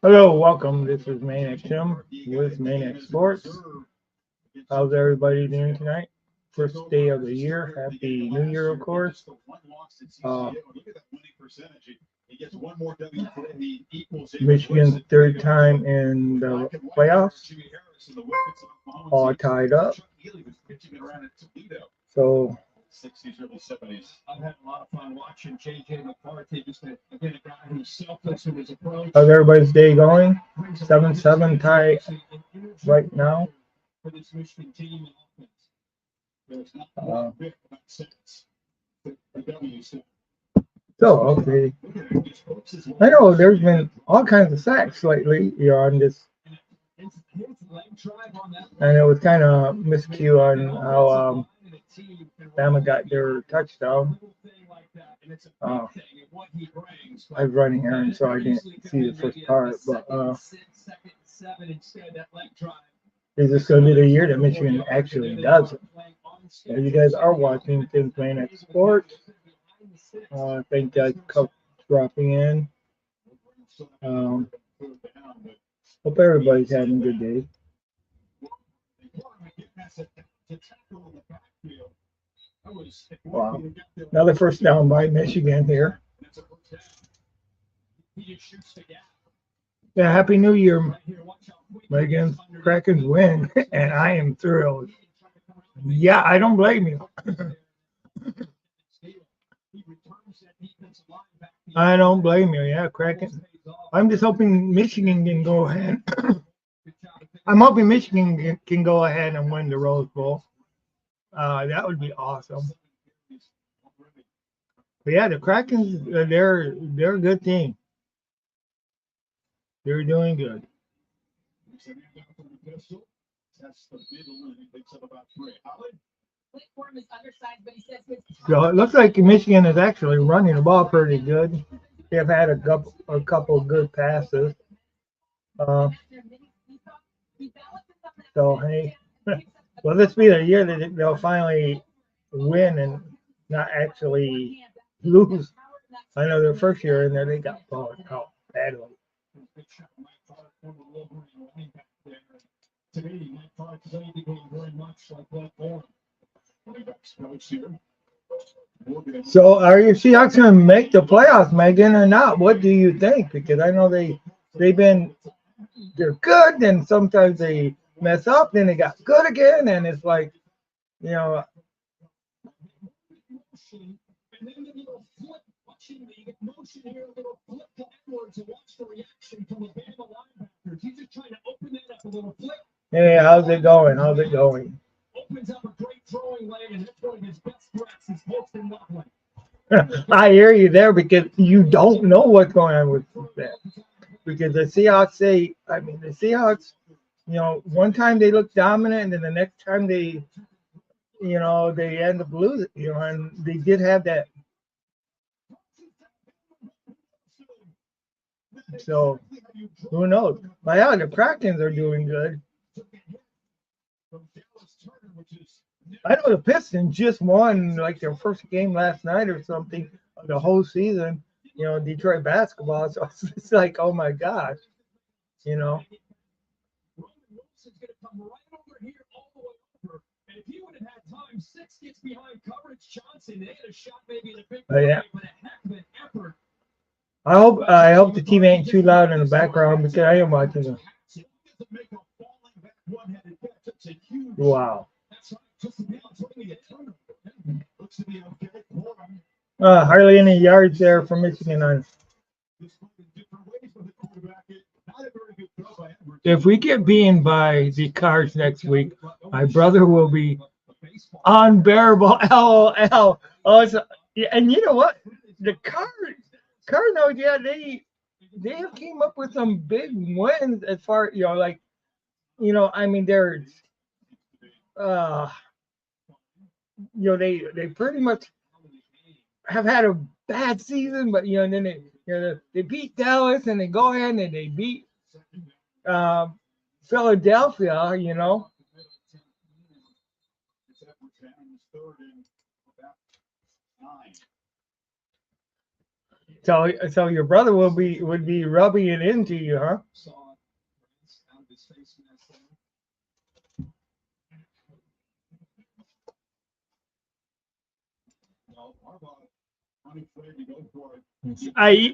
Hello, welcome. This is Manica with Maniac Sports. How's everybody doing tonight? First day of the year. Happy New Year, of course. Michigan's third time in the playoffs, all tied up. So how's everybody's day going? 7-7 tie right now. Uh, okay. I know there's been all kinds of sacks lately, on this, and it was kind of miscue on how Bama got their touchdown. I was running here, and so I didn't see the first part, but is this going to be the year that Michigan actually does it? You guys are watching Things Playing Sports. Thank you guys for dropping in. Hope everybody's having a good day. Wow. Another first down by Michigan here. Yeah, Happy New Year, Megan. Krakens win, and I am thrilled. Yeah, I don't blame you. I don't blame you. Yeah, Kraken. I'm just hoping Michigan can go ahead. I'm hoping Michigan can go ahead and win the Rose Bowl. That would be awesome. But yeah, the Krakens, they're a good team. They're doing good. So it looks like Michigan is actually running the ball pretty good. They've had a couple good passes. So hey, well, this be the year that they'll finally win and not actually lose. I know their first year in there they got blown out badly. So are your Seahawks going to make the playoffs, Megan, or not? What do you think? Because I know they're good, and sometimes they mess up, then they got good again, and it's like, you know. Hey, how's it going? How's it going? I hear you there because you don't know what's going on with that. Because the Seahawks, one time they look dominant, and then the next time they end up losing, and they did have that. So who knows? But yeah, the Krakens are doing good. I know the Pistons just won like their first game last night or something of the whole season. Detroit basketball. So it's like, oh my gosh, you know. Yeah. I hope the team ain't too loud in the background because I am watching them. Wow. Hardly any yards there for Michigan on. If we get beaten by the Cards next week, my brother will be unbearable. LOL. Oh, and you know what? The Cardinals, yeah, they have came up with some big wins as far, I mean, they're, they pretty much have had a bad season, but then they beat Dallas and they go ahead and they beat Philadelphia. So your brother would be rubbing it into you, huh?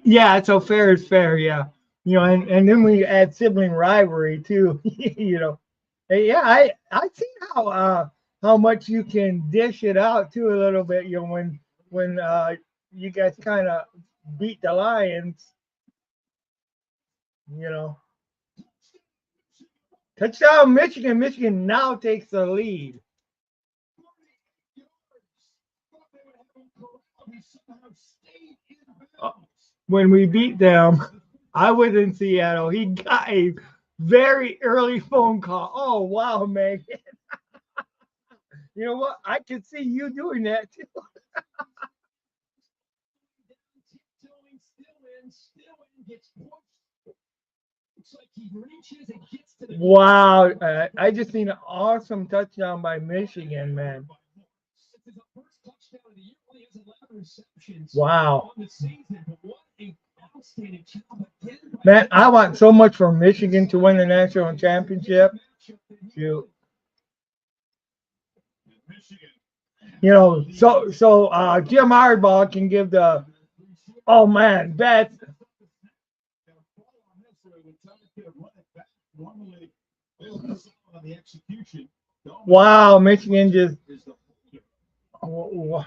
Yeah, so fair is fair, yeah. And then we add sibling rivalry too, Hey, yeah, I see how much you can dish it out too a little bit, when you guys kind of beat the Lions, you know. Touchdown Michigan. Michigan now takes the lead. Uh, When we beat them, I was in Seattle. He got a very early phone call. Oh wow, man. You know what? I can see you doing that too. Wow. I just seen an awesome touchdown by Michigan, man. Wow. Man, I want so much for Michigan to win the national championship. You, Jim Harbaugh can give the. Oh man, that's wow. Michigan just. Oh,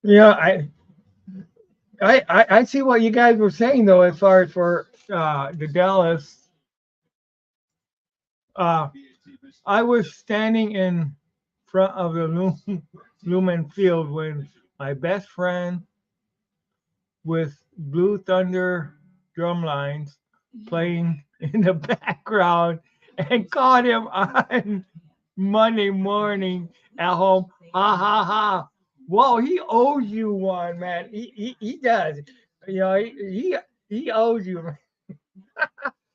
yeah, I see what you guys were saying though, as far as for the Dallas. Uh, I was standing in front of the Lumen Field when my best friend with Blue Thunder drum lines playing in the background and caught him on Monday morning at home. Ha ha ha. Whoa, he owes you one, man. He does. He owes you, man.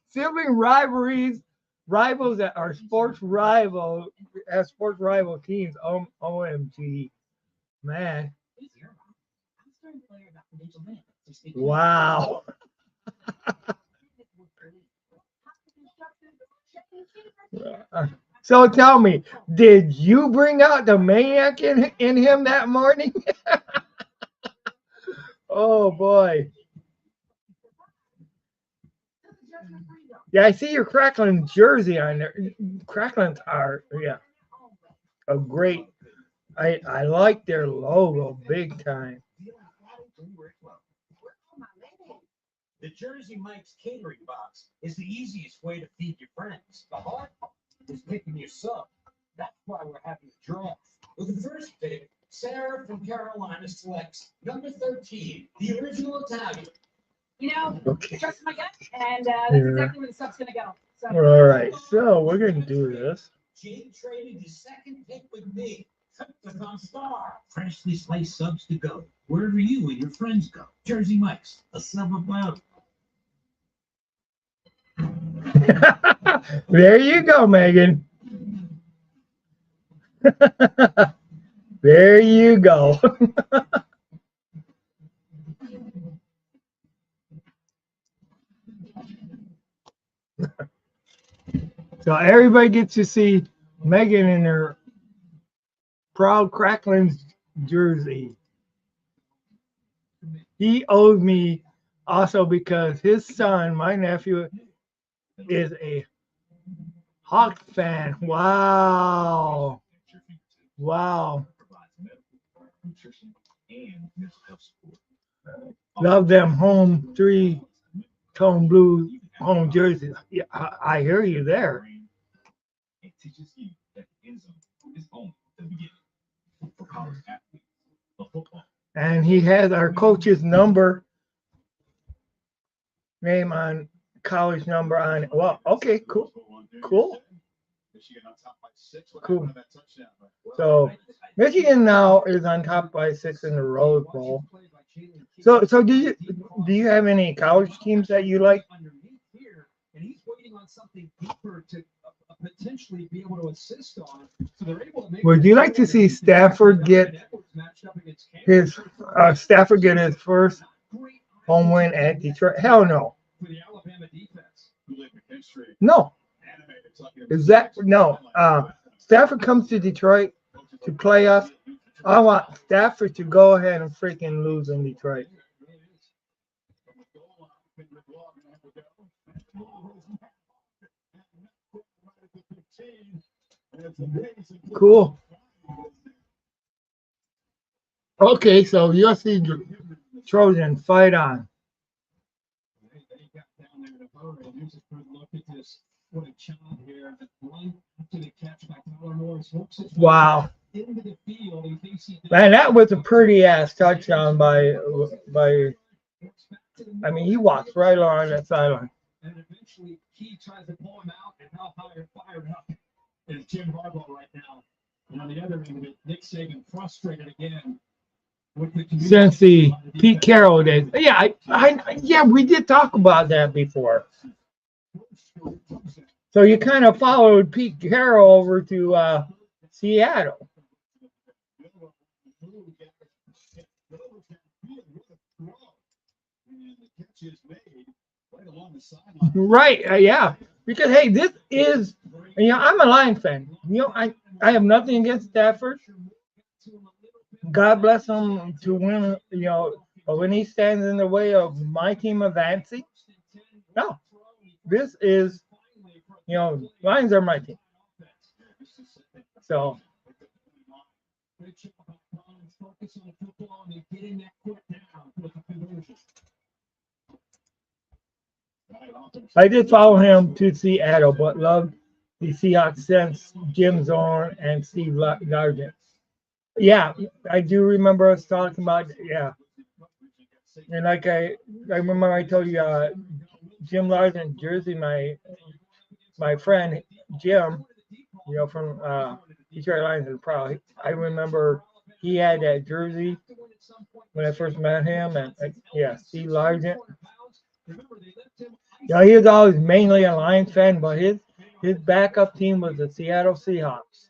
Sibling rivalries, rivals that are sports rival teams. OMG, man. Wow. So tell me, did you bring out the maniac in him that morning? Oh boy. Yeah, I see your Crackling jersey on there. Cracklins are, yeah, a great. I like their logo big time. Okay. All right, so we're gonna do this. There you go, Megan. There you go. So everybody gets to see Megan in her proud Cracklins jersey. He owes me also because his son, my nephew, is a Hawk fan. Wow. Wow. Love them home three-tone blue home jerseys. Yeah, I hear you there. And he has our coach's name on college number on it. Well, okay, cool. Cool. Cool. So Michigan now is on top by 6 in the Rose Bowl. So do you have any college teams that you like? potentially be able to assist on. So they're able to make. Would you like to see Stafford get his first home win at Detroit? Hell no. For the Alabama defense. No. Is that no? Stafford comes to Detroit to play us. I want Stafford to go ahead and freaking lose in Detroit. Cool. Okay, so UFC Trojan, fight on. Wow. Man, that was a pretty ass touchdown by. I mean, he walks right along that sideline. And eventually he tries to pull him out, and how fired up is Jim Harbaugh right now. And on the other end of it, Nick Saban frustrated again. Since the Pete Carroll days. Yeah, yeah, we did talk about that before. So you kind of followed Pete Carroll over to Seattle. Right, yeah. Because, hey, this is, I'm a Lion fan. I have nothing against Stafford. God bless him to win, but when he stands in the way of my team advancing, no. This is, Lions are my team. So. I did follow him to Seattle, but loved the Seahawks since Jim Zorn and Steve Largent. Yeah, I do remember us talking about and like I remember I told you Jim Largent jersey, my friend Jim, from Detroit Lions and Proud. I remember he had that jersey when I first met him, and Steve Largent. He was always mainly a Lions fan, but his backup team was the Seattle Seahawks.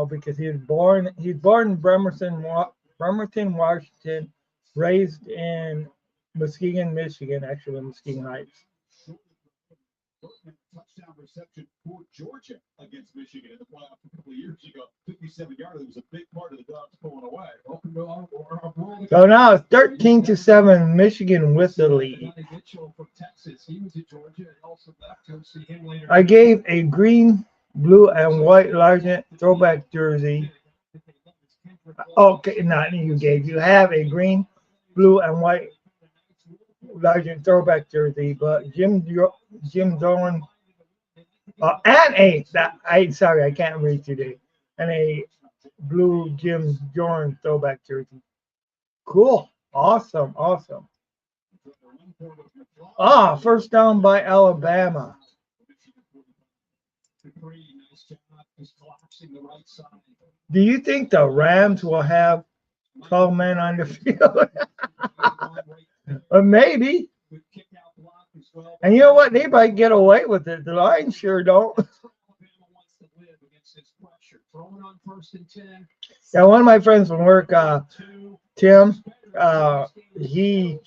Because he was born in Bremerton, Washington, raised in Muskegon, Michigan, actually Muskegon Heights. Touchdown reception for Georgia against Michigan in the playoff a couple of years ago. 57-yarder was a big part of the Dogs pulling away. So now it's 13-7, Michigan with the lead. I gave a green, blue, and white Largent throwback jersey. Okay, not you gave. You have a green, blue, and white Largent throwback jersey, but Jim Zorn. Sorry, I can't read today. And a blue Jim Zorn throwback jersey. Cool. Awesome. First down by Alabama. Do you think the Rams will have 12 men on the field? Maybe. And you know what? They might get away with it. The Lions sure don't. Yeah, one of my friends from work, Tim, he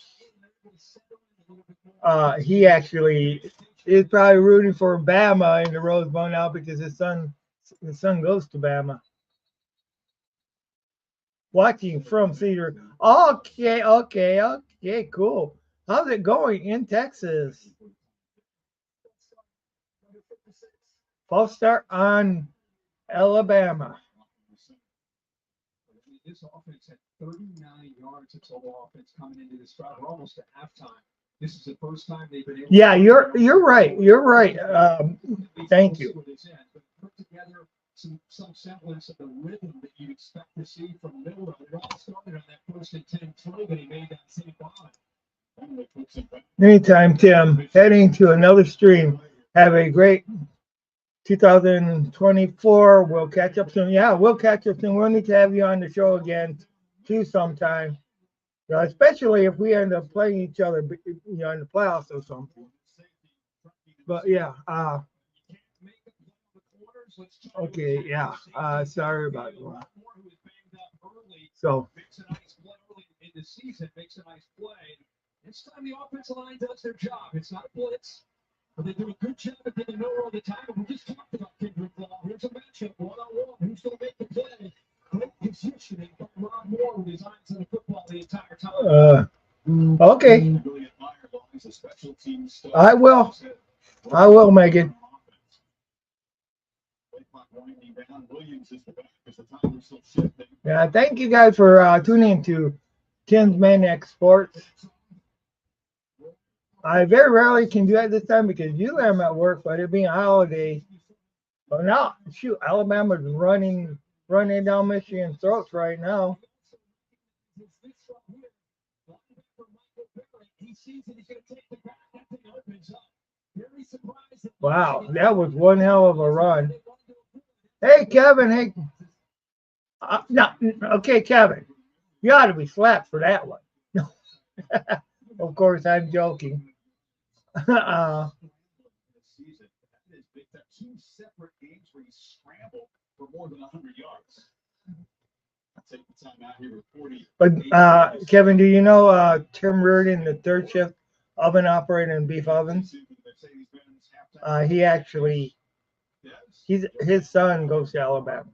actually is probably rooting for Bama in the Rose Bowl now because his son goes to Bama. Watching from Cedar. Okay, cool. How's it going in Texas? False start on Alabama. This offense had 39 yards of total offense coming into this drive. We're almost at halftime. This is the first time they've been able. Yeah, you're right. Thank you. Put together some semblance of the rhythm that you'd expect to see from Miller. It all started on that 1st and 10 throw that he made that same ball. Anytime, Tim. Heading to another stream. Have a great 2024. We'll catch up soon. Yeah, we'll catch up soon. We'll need to have you on the show again too sometime. Especially if we end up playing each other, in the playoffs or something. But yeah, Okay, yeah. Sorry about that. So, Makes a nice play early in the season. Makes a nice play. This time the offensive line does their job. It's not a blitz, but they do a good job at getting nowhere all the time. And we just talked about Kendrick Law. Here's a matchup, one-on-one. Who's going to make the play? Great positioning by Ron Moore with his eyes on the football the entire time. okay. Really admire Law. He's a special team star. I will. I will, Megan. Yeah, thank you guys for tuning in to Tim's Maniac Sports. I very rarely can do that this time because usually I'm at work, but it being a holiday. But now, shoot, Alabama's running down Michigan's throats right now. Wow, that was one hell of a run. Hey, Kevin. Hey, no, okay, Kevin. You ought to be slapped for that one. Of course, I'm joking. Two separate games where he scrambled for more than 100 yards. Take the time out here with 40. But Kevin, do you know Tim Reardon, the third shift oven operator in beef ovens? He actually, his son goes to Alabama.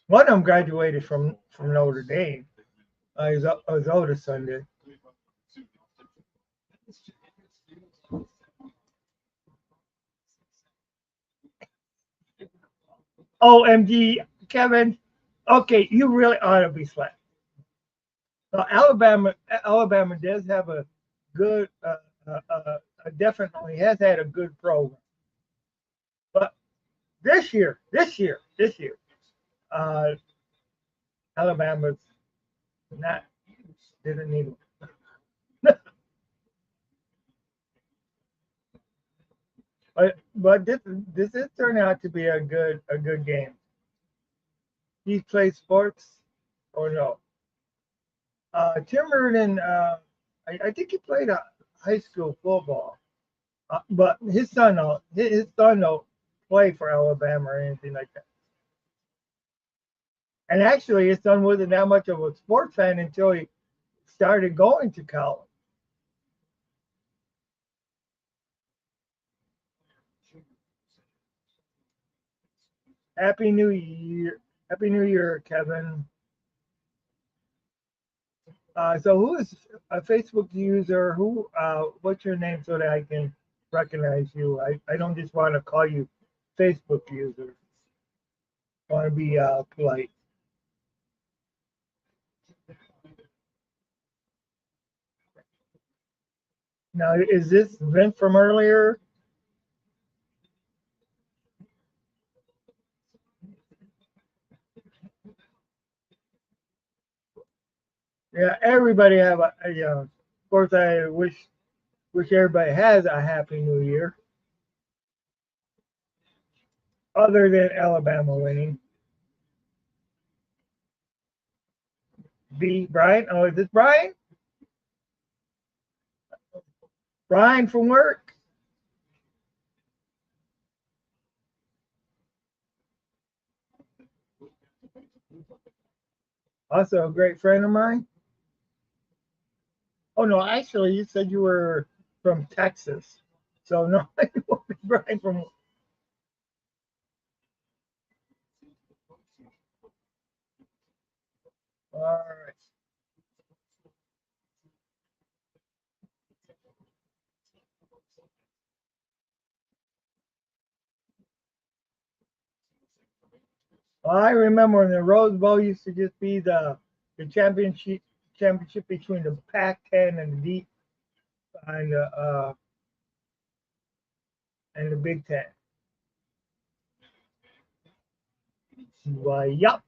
One of them graduated from Notre Dame. His oldest son did. OMG, Kevin. Okay, you really ought to be slapped. Alabama does have a good, definitely has had a good program. But this year, uh, Alabama's not didn't need it. But this is turning out to be a good game. He plays sports or no? Tim Reardon, I think he played high school football, but his son don't play for Alabama or anything like that. And actually, his son wasn't that much of a sports fan until he started going to college. Happy New Year. Happy New Year, Kevin. So who is a Facebook user? What's your name so that I can recognize you? I don't just want to call you Facebook user. I want to be polite. Now, is this Vince from earlier? Yeah, everybody have of course, I wish everybody has a happy New Year, other than Alabama winning. B Brian. Oh, is this Brian? Brian from work. Also a great friend of mine. Oh no, actually, you said you were from Texas, so no, you won't be Brian from. All right. Well, I remember when the Rose Bowl used to just be the championship between the Pac-10 and the deep and the Big Ten. Why, yup.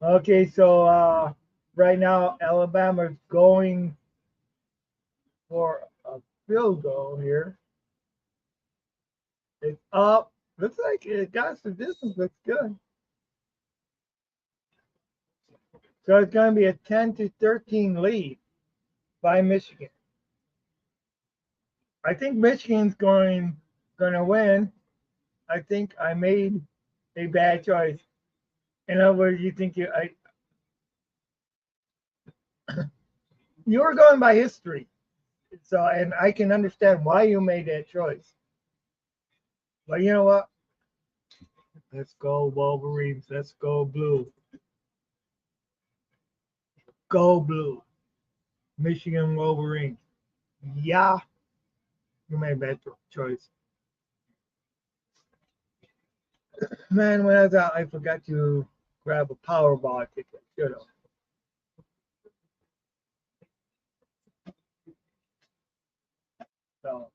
Okay, so right now Alabama's going for a field goal here. It's up. Looks like it got some distance. Looks good. So it's going to be a 10-13 lead by Michigan. I think Michigan's gonna win. I think I made a bad choice. In other words, you think you were going by history, so and I can understand why you made that choice. But you know what? Let's go Wolverines. Let's go blue. Go blue. Michigan Wolverines. Yeah, you made a bad choice. Man, when I was out, I forgot to grab a Powerball ticket. Should have. So.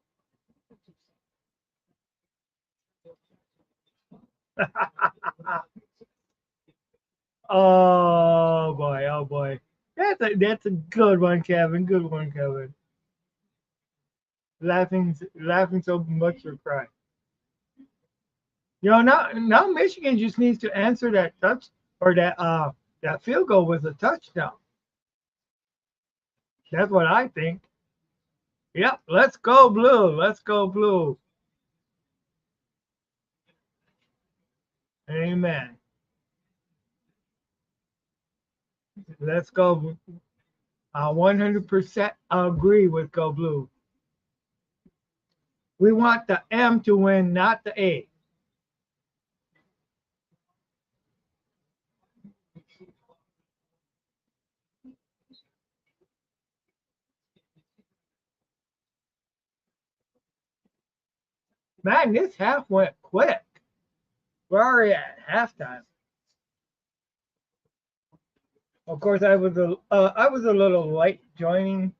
Oh boy, oh boy. That's a good one, Kevin. Good one, Kevin. Laughing so much you're crying. You know, now Michigan just needs to answer that touch or that field goal with a touchdown. That's what I think. Yep, let's go blue. Let's go blue. Amen. Let's go. 100% agree with go blue. We want the M to win, not the A. Man, this half went quick. We're already at halftime. Of course, I was a little late joining.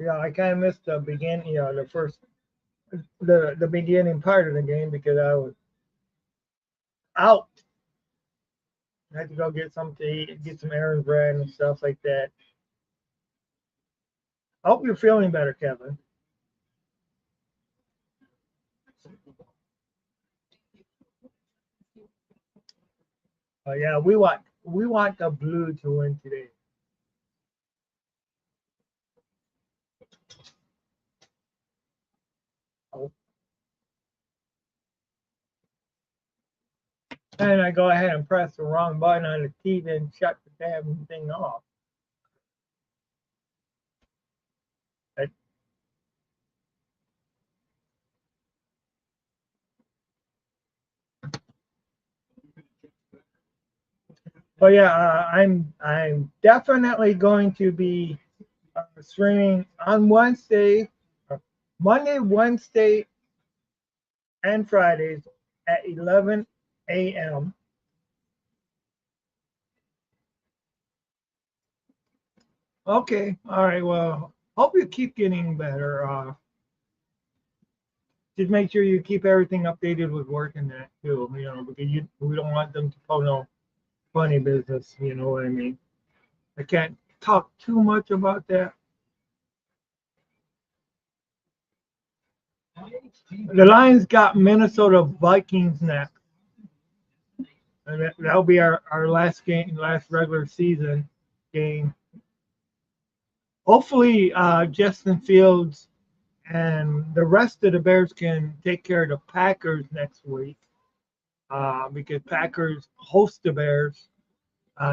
Yeah, I kind of missed the beginning. The first the beginning part of the game because I was out. I had to go get something to eat, get some errands ran and stuff like that. I hope you're feeling better, Kevin. Yeah, we want the blue to win today. Oh, and I go ahead and press the wrong button on the TV and shut the damn thing off. I- But yeah, I'm definitely going to be streaming on Wednesday, Monday, Wednesday, and Fridays at 11 a.m. Okay, all right. Well, hope you keep getting better. Just make sure you keep everything updated with work and that too. Because we don't want them to pull no funny business. You know what I mean? I can't talk too much about that. The Lions got Minnesota Vikings next, and that'll be our last game, last regular season game. Hopefully, Justin Fields and the rest of the Bears can take care of the Packers next week because Packers host the Bears.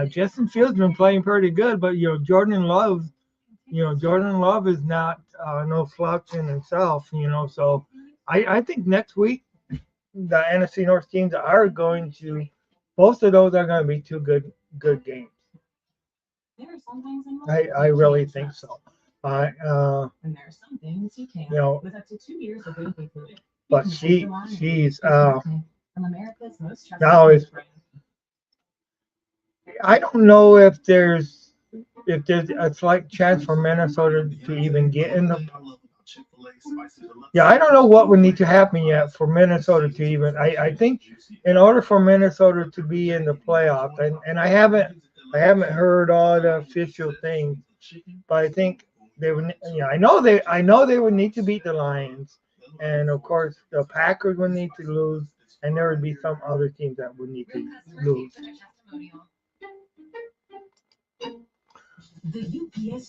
Justin Fields been playing pretty good, but Jordan Love is not no slouch in himself. So I think next week the NFC North teams are going to, both of those are going to be two good games. I really think so. And there are some things you can, with up to 2 years of room included. But she's now is I don't know if there's a slight chance for Minnesota to even get in the. Yeah, I don't know what would need to happen yet for Minnesota to even. I think in order for Minnesota to be in the playoffs, and I haven't heard all the official things, but I think they would. Yeah, I know they would need to beat the Lions, and of course the Packers would need to lose, and there would be some other teams that would need to lose.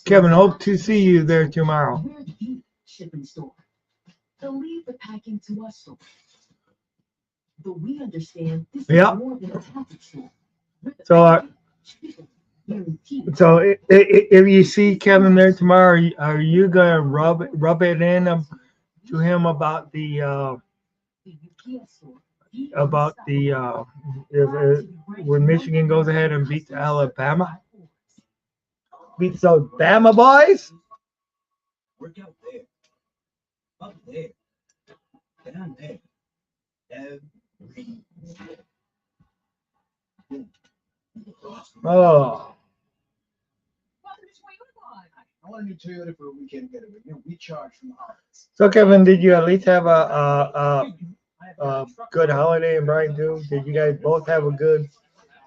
Kevin, hope to see you there tomorrow. They'll leave the packing to us, but we understand this Yep. is more than a package store. So if you see Kevin there tomorrow, are you gonna rub it in to him about the if, when Michigan goes ahead and beats Alabama, beats those Bama boys? Work out there, up there, down there, every Oh. I want a new Toyota for a weekend getaway. You know, we charge from the holidays. So Kevin, did you at least have a good holiday and Brian too? Did you guys both have a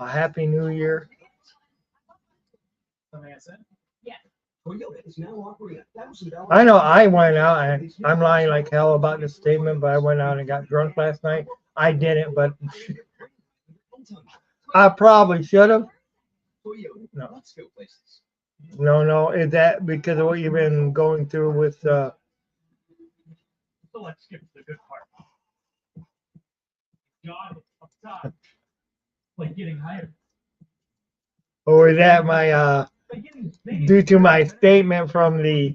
happy New Year? Toyota is now offering $1,000. I know I went out and I'm lying like hell about this statement, but I went out and got drunk last night. I didn't, but I probably should have. No. Let's go places. No. Is that because of what you've been going through with So let's skip to the good part. Job up top, like getting hired. or is that my due to my statement from the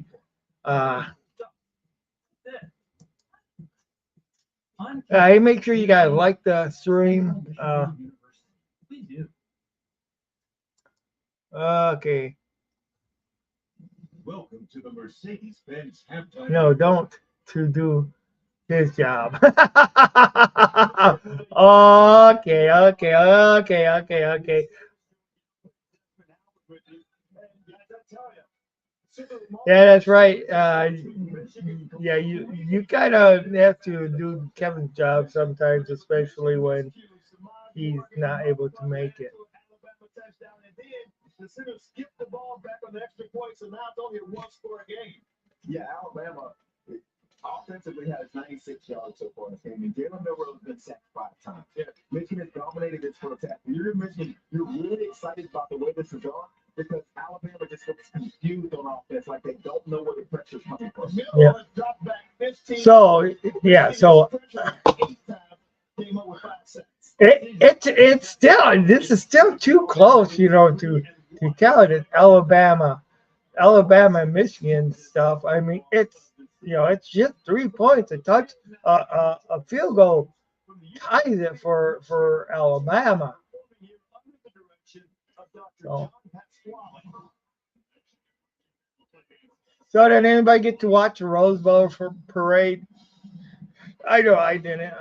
hey, make sure you guys like the stream. Okay. Welcome to the Mercedes-Benz halftime. No, don't to do his job. Okay. Yeah, that's right. Yeah, you kind of have to do Kevin's job sometimes, especially when he's not able to make it. The Sooners skipped the ball back on the extra points, and now it's only a one-score game. Yeah, Alabama offensively has 96 yards so far in this game, and Jalen Milroe has been sacked 5 times. Yeah. Michigan has dominated this first half. You're Michigan, you're really excited about the way this is going because Alabama just looks confused on offense, like they don't know where the pressure's coming from. Yeah. So yeah, so it's still this is still too close, to tell it. It's Alabama and Michigan stuff. I mean, it's just 3 points. A field goal ties it for Alabama. So did anybody get to watch the Rose Bowl parade? I know I didn't.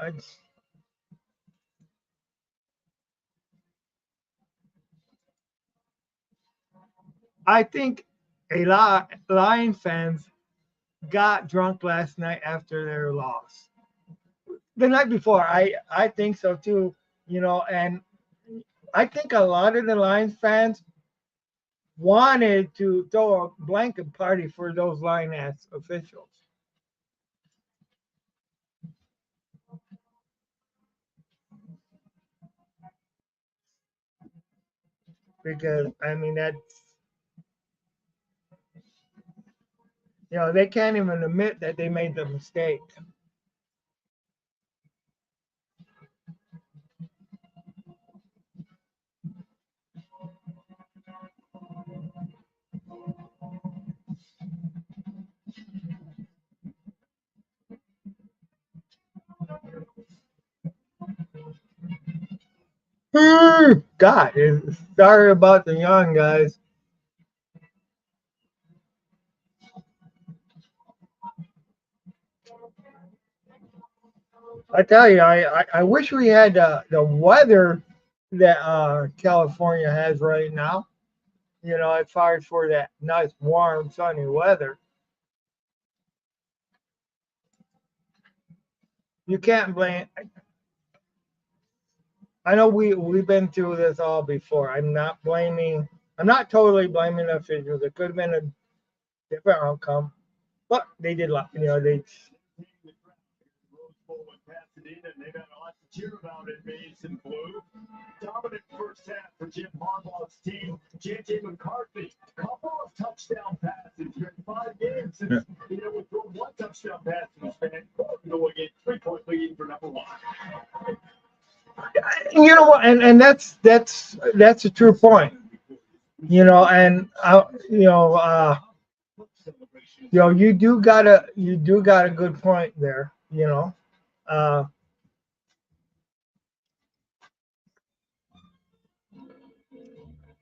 I think a lot of Lion fans got drunk last night after their loss. The night before, I think so too. And I think a lot of the Lions fans wanted to throw a blanket party for those Lion-ass officials. Because, I mean, they can't even admit that they made the mistake. God, sorry about the young guys. I tell you, I wish we had the weather that California has right now. As far as for that nice, warm, sunny weather. You can't blame. I know we've been through this all before. I'm not totally blaming the officials. It could have been a different outcome, but they did. They ending, and they've had a lot to cheer about in Mason Blue. Dominant first half for Jim Harbaugh's team. J.J. McCarthy, couple of touchdown passes here in 5 games since we've thrown 1 touchdown pass in the span. Going in 3-point lead for number 1. You know what? And that's a true point. You know, and you do got a good point there. You know, uh,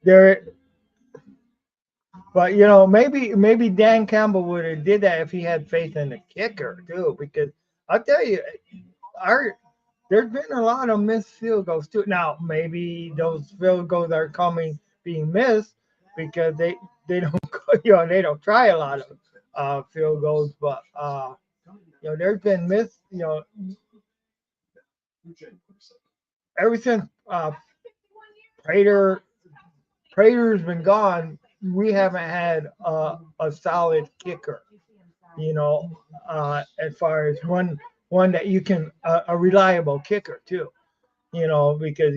there, but maybe Dan Campbell would have did that if he had faith in the kicker too. Because I'll tell you, our there's been a lot of missed field goals too. Now maybe those field goals are being missed because they don't they don't try a lot of field goals, but there's been missed ever since Prater Prater's been gone. We haven't had a solid kicker. As far as one that you can a reliable kicker too. Because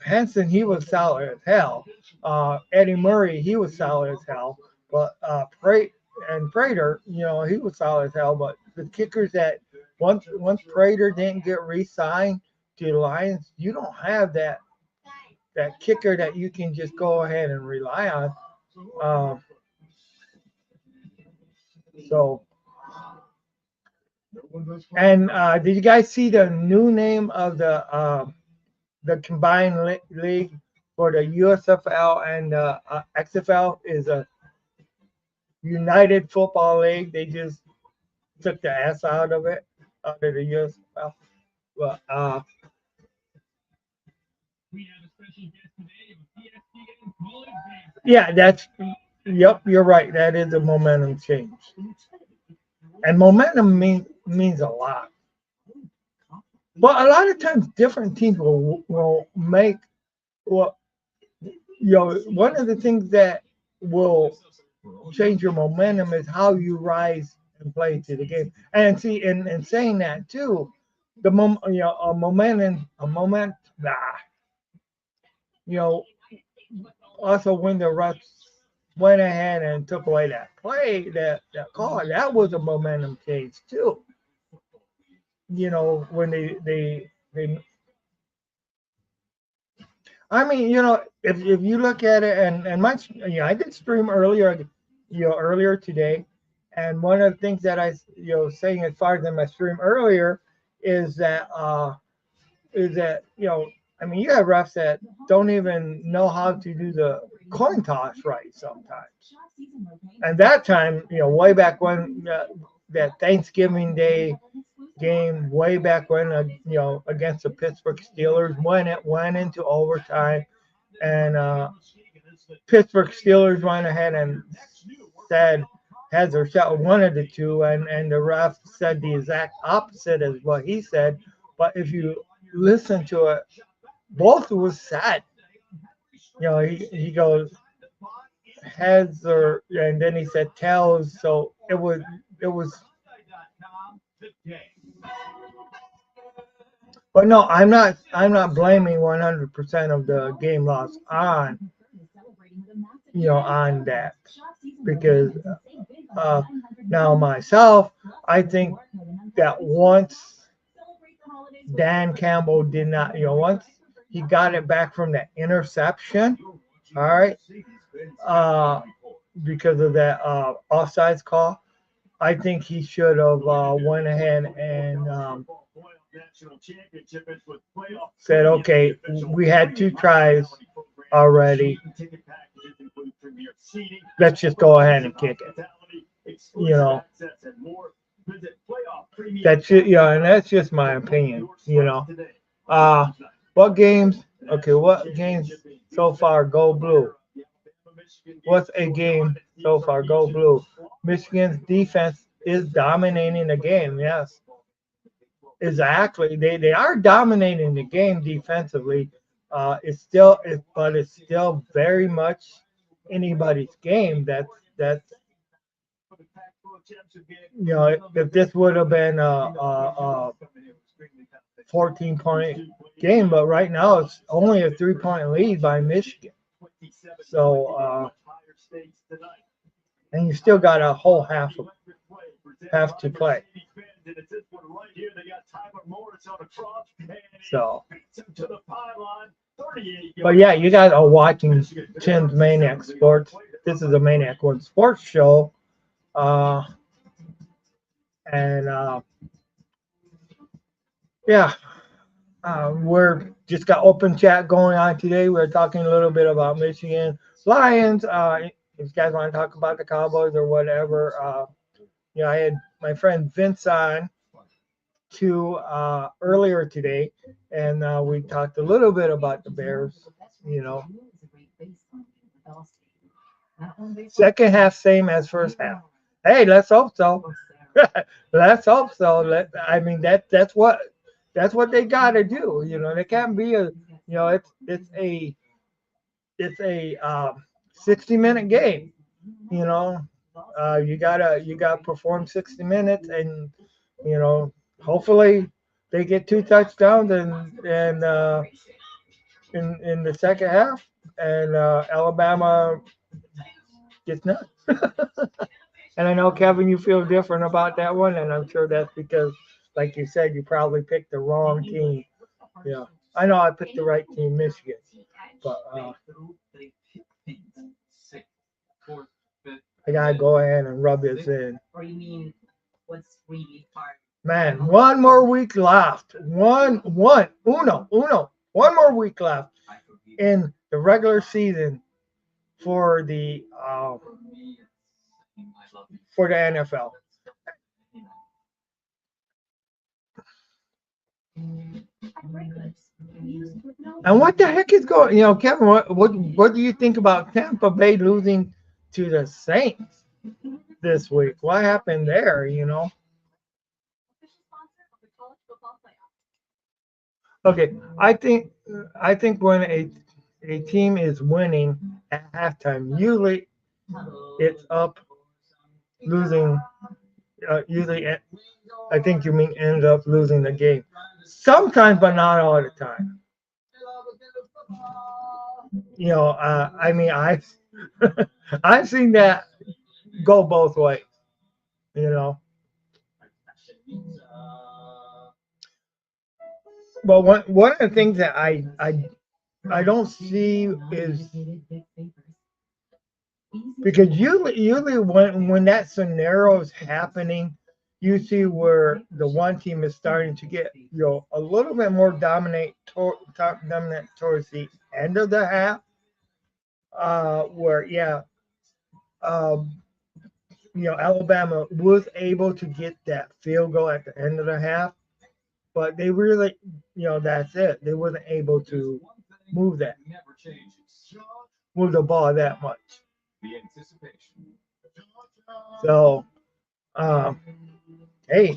Henson, he was solid as hell. Eddie Murray, he was solid as hell. But Prater, he was solid as hell. But the kickers that once Prater didn't get re-signed to the Lions, you don't have that kicker that you can just go ahead and rely on. So, and did you guys see the new name of the combined league for the USFL and XFL is a United Football League? They just took the S out of it, out of the USFL. But yeah, yep, you're right. That is a momentum change, and momentum means a lot. But a lot of times, different teams will make well, one of the things that will change your momentum is how you rise and play to the game. And see, in saying that too, a moment, also when the refs went ahead and took away that play, that call, that was a momentum change too. When they I mean, if you look at it, and my, I did stream earlier today, and one of the things that I, saying as far as in my stream earlier is that I mean, you have refs that don't even know how to do the coin toss right sometimes. And that time, way back when that Thanksgiving Day game, way back when, against the Pittsburgh Steelers, when it went into overtime, and Pittsburgh Steelers went ahead and said heads or shot, one of the two, and the ref said the exact opposite as what he said. But if you listen to it, both was said. He goes heads and then he said tails. So it was. But no, I'm not blaming 100% of the game loss on that, because now myself, I think that once Dan Campbell did not, once he got it back from that interception, all right, because of that offsides call, I think he should have went ahead and said, okay, we had 2 tries already. Let's just go ahead and kick it. That's it. And that's just my opinion. What games? Okay, what games so far go blue? What's a game so far go blue? Michigan's defense is dominating the game. Yes, exactly. They are dominating the game defensively. But it's still very much anybody's game. That's if this would have been 14-point game, but right now it's only a 3-point lead by Michigan. So, and you still got a whole half to play. So, but yeah, you guys are watching Tim's Maniac Sports. This is a Maniac One Sports show. And yeah, we're just got open chat going on today. We're talking a little bit about Michigan Lions. If you guys want to talk about the Cowboys or whatever, I had my friend Vince on earlier today, and we talked a little bit about the Bears. Second half same as first half. Hey, let's hope so. Let's hope so. I mean that's what they got to do. They can't be it's a 60-minute game. You gotta perform 60 minutes, and hopefully they get 2 touchdowns and in the second half, and Alabama gets none. And I know, Kevin, you feel different about that one, and I'm sure that's because, like you said, you probably picked the wrong team. Yeah, I know I picked the right team, Michigan, but I gotta go ahead and rub this in. Man, one more week left. One more week left in the regular season for the NFL. And what the heck is going? Kevin, what do you think about Tampa Bay losing to the Saints this week? What happened there? Okay, I think when a team is winning at halftime, usually it's up losing. Usually, I think you mean end up losing the game. Sometimes, but not all the time. I mean, I've seen that go both ways. But one of the things that I don't see is because usually when that scenario is happening, you see where the one team is starting to get a little bit more dominant towards the end of the half. Where Alabama was able to get that field goal at the end of the half, but they really, that's it. They wasn't able to move the ball that much. So, hey,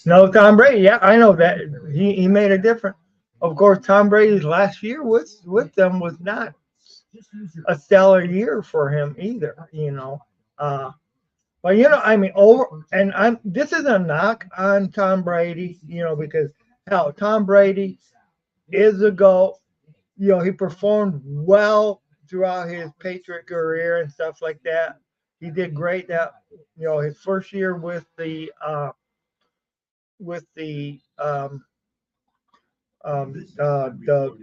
no Tom Brady. Yeah, I know that he made a difference. Of course, Tom Brady's last year with them was not a stellar year for him either. But I mean, this is a knock on Tom Brady. Because hell, Tom Brady is a GOAT. He performed well throughout his Patriot career and stuff like that. He did great. That his first year with the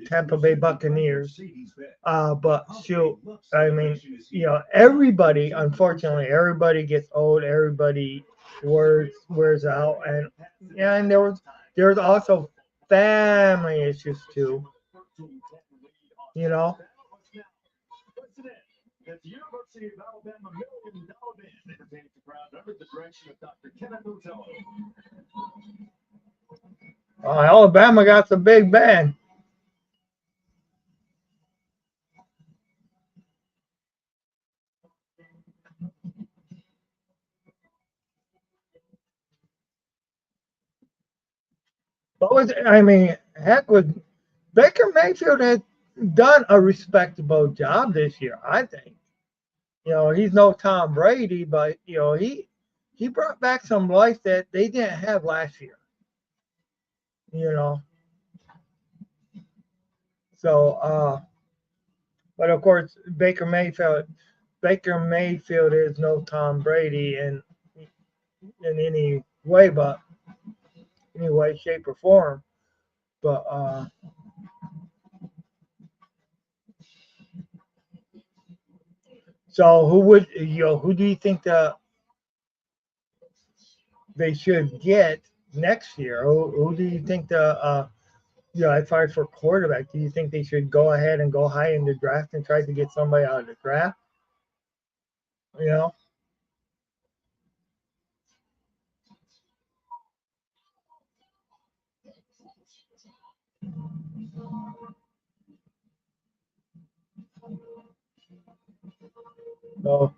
Tampa Bay Buccaneers. But shoot, I mean, everybody, unfortunately, everybody gets old. Everybody wears out, and there's also family issues too. At the University of Alabama $1 million band entertains the crowd under the direction of Dr. Kevin Botello. Alabama got the big band. I mean, heck, with Baker Mayfield has done a respectable job this year, I think. He's no Tom Brady, but he he brought back some life that they didn't have last year. You know, so but of course Baker Mayfield is no Tom Brady in any way, but any way, shape, or form. But so who do you think they should get next year? Who do you think as far as for quarterback, do you think they should go ahead and go high in the draft and try to get somebody out of the draft? You know, so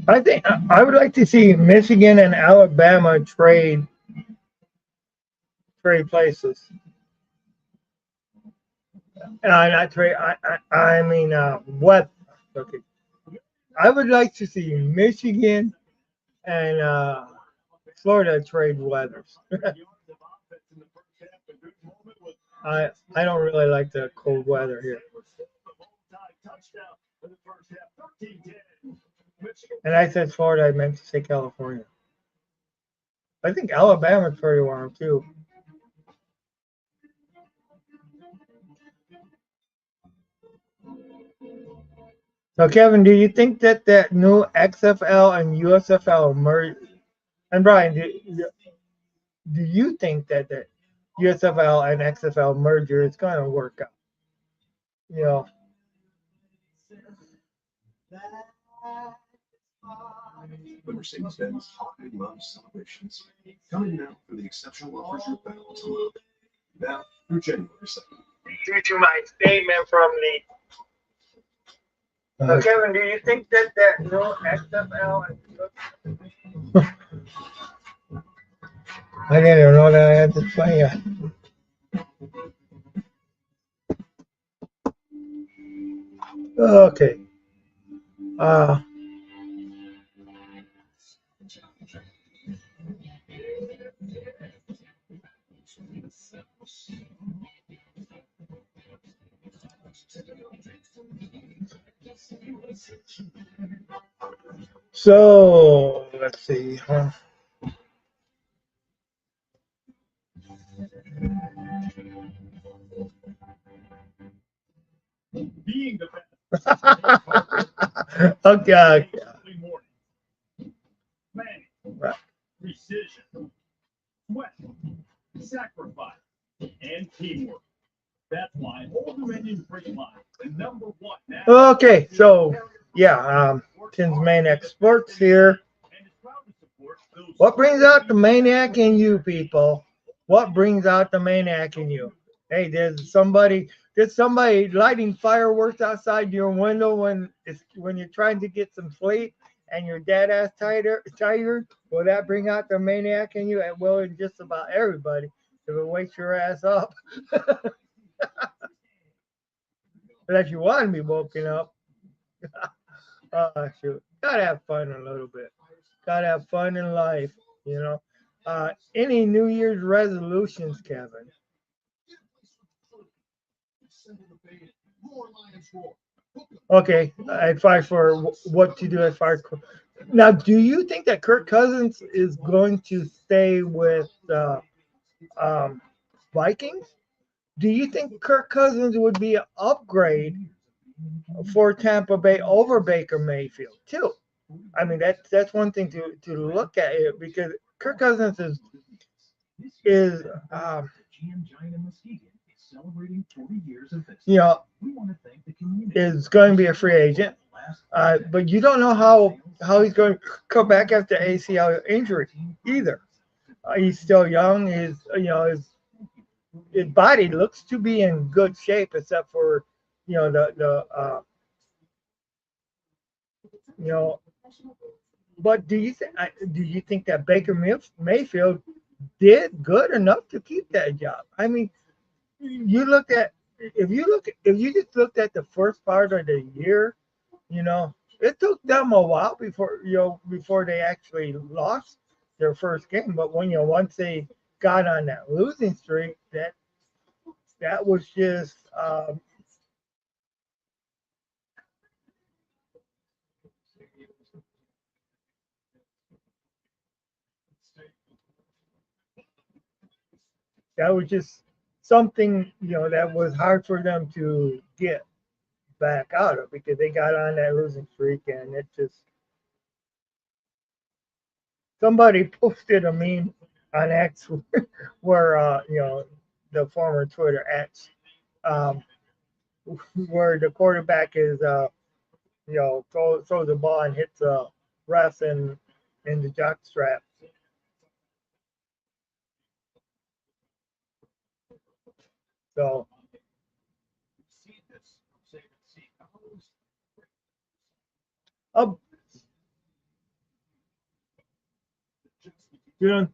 I think I would like to see Michigan and Alabama trade places. Not trade. I mean what? Okay, I would like to see Michigan and Florida trade weathers. I don't really like the cold weather here. And I said Florida, I meant to say California. I think Alabama's pretty warm too. So Kevin, do you think that new XFL and USFL merge? And Brian, do you think that the USFL and XFL merger is going to work out? You know, The Mercedes-Benz Holiday Love Celebrations. Coming now for the exceptional offers you're bound to love. Now through January 2nd. due to my statement from the. So Kevin, do you think that new XFL and I didn't even know that I had to play yet. Okay. Uh, so let's see. Being the Okay. early morning. Planning, Right. precision, sweat, sacrifice, and teamwork. That's why Old Dominion Freight Line, the number one. Okay. So yeah, Tim's Maniac Sports here. And is proud to support those What brings out the maniac in you, people? What brings out the maniac in you? Hey, there's somebody lighting fireworks outside your window when you're trying to get some sleep and your dead ass tired. Will that bring out the maniac in you? It will in just about everybody if it wakes your ass up. Unless you want to be woken up. Shoot. Gotta have fun a little bit. Gotta have fun in life, you know. Any New Year's resolutions, Kevin? Okay, advice for what to do as far as now. Do you think that Kirk Cousins is going to stay with um, Vikings? Do you think Kirk Cousins would be an upgrade for Tampa Bay over Baker Mayfield too? I mean that's one thing to look at it because Kirk Cousins is you know is going to be a free agent, but you don't know how he's going to come back after ACL injury either. He's still young. His body looks to be in good shape, except for the You know, but do you think that Mayfield did good enough to keep that job? I mean, you look at if you just looked at the first part of the year, you know, it took them a while before they actually lost their first game. But when once they got on that losing streak, that was just that was just something that was hard for them to get back out of because they got on that losing streak and it just somebody posted a meme on X where the former Twitter X um, where the quarterback is throws the ball and hits a ref in the jock strap. So uh, you know,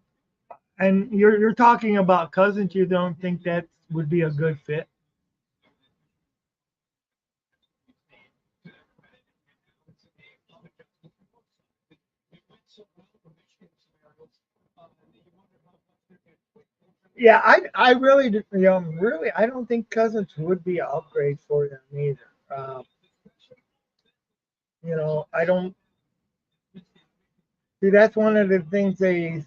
and you're talking about Cousins. You don't think that would be a good fit? Yeah, I really really I don't think Cousins would be an upgrade for them either. I don't see that's one of the things they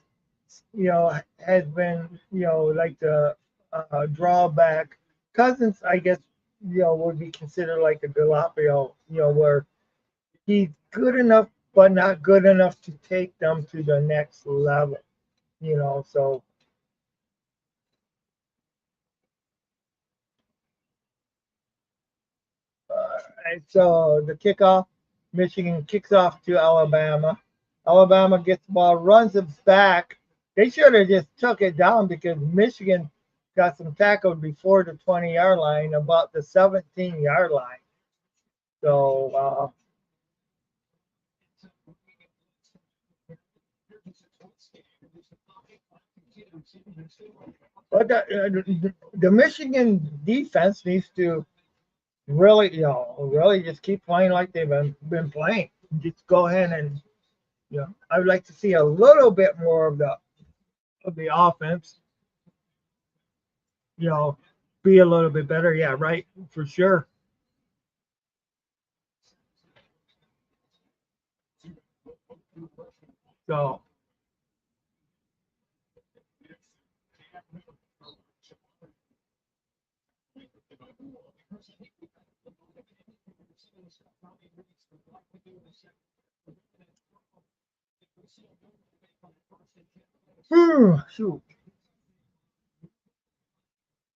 has been like the drawback. Cousins, I guess, would be considered like a Galapio, where he's good enough but not good enough to take them to the next level. So so the kickoff, Michigan kicks off to Alabama. Alabama gets the ball, runs it back. They should have just took it down because Michigan got some tackled before the 20-yard line, about the 17-yard line. So, but the Michigan defense needs to really, really just keep playing like they've been playing. Just go ahead and, I would like to see a little bit more of the offense, you know, be a little bit better. Yeah, right, for sure. So, shoot.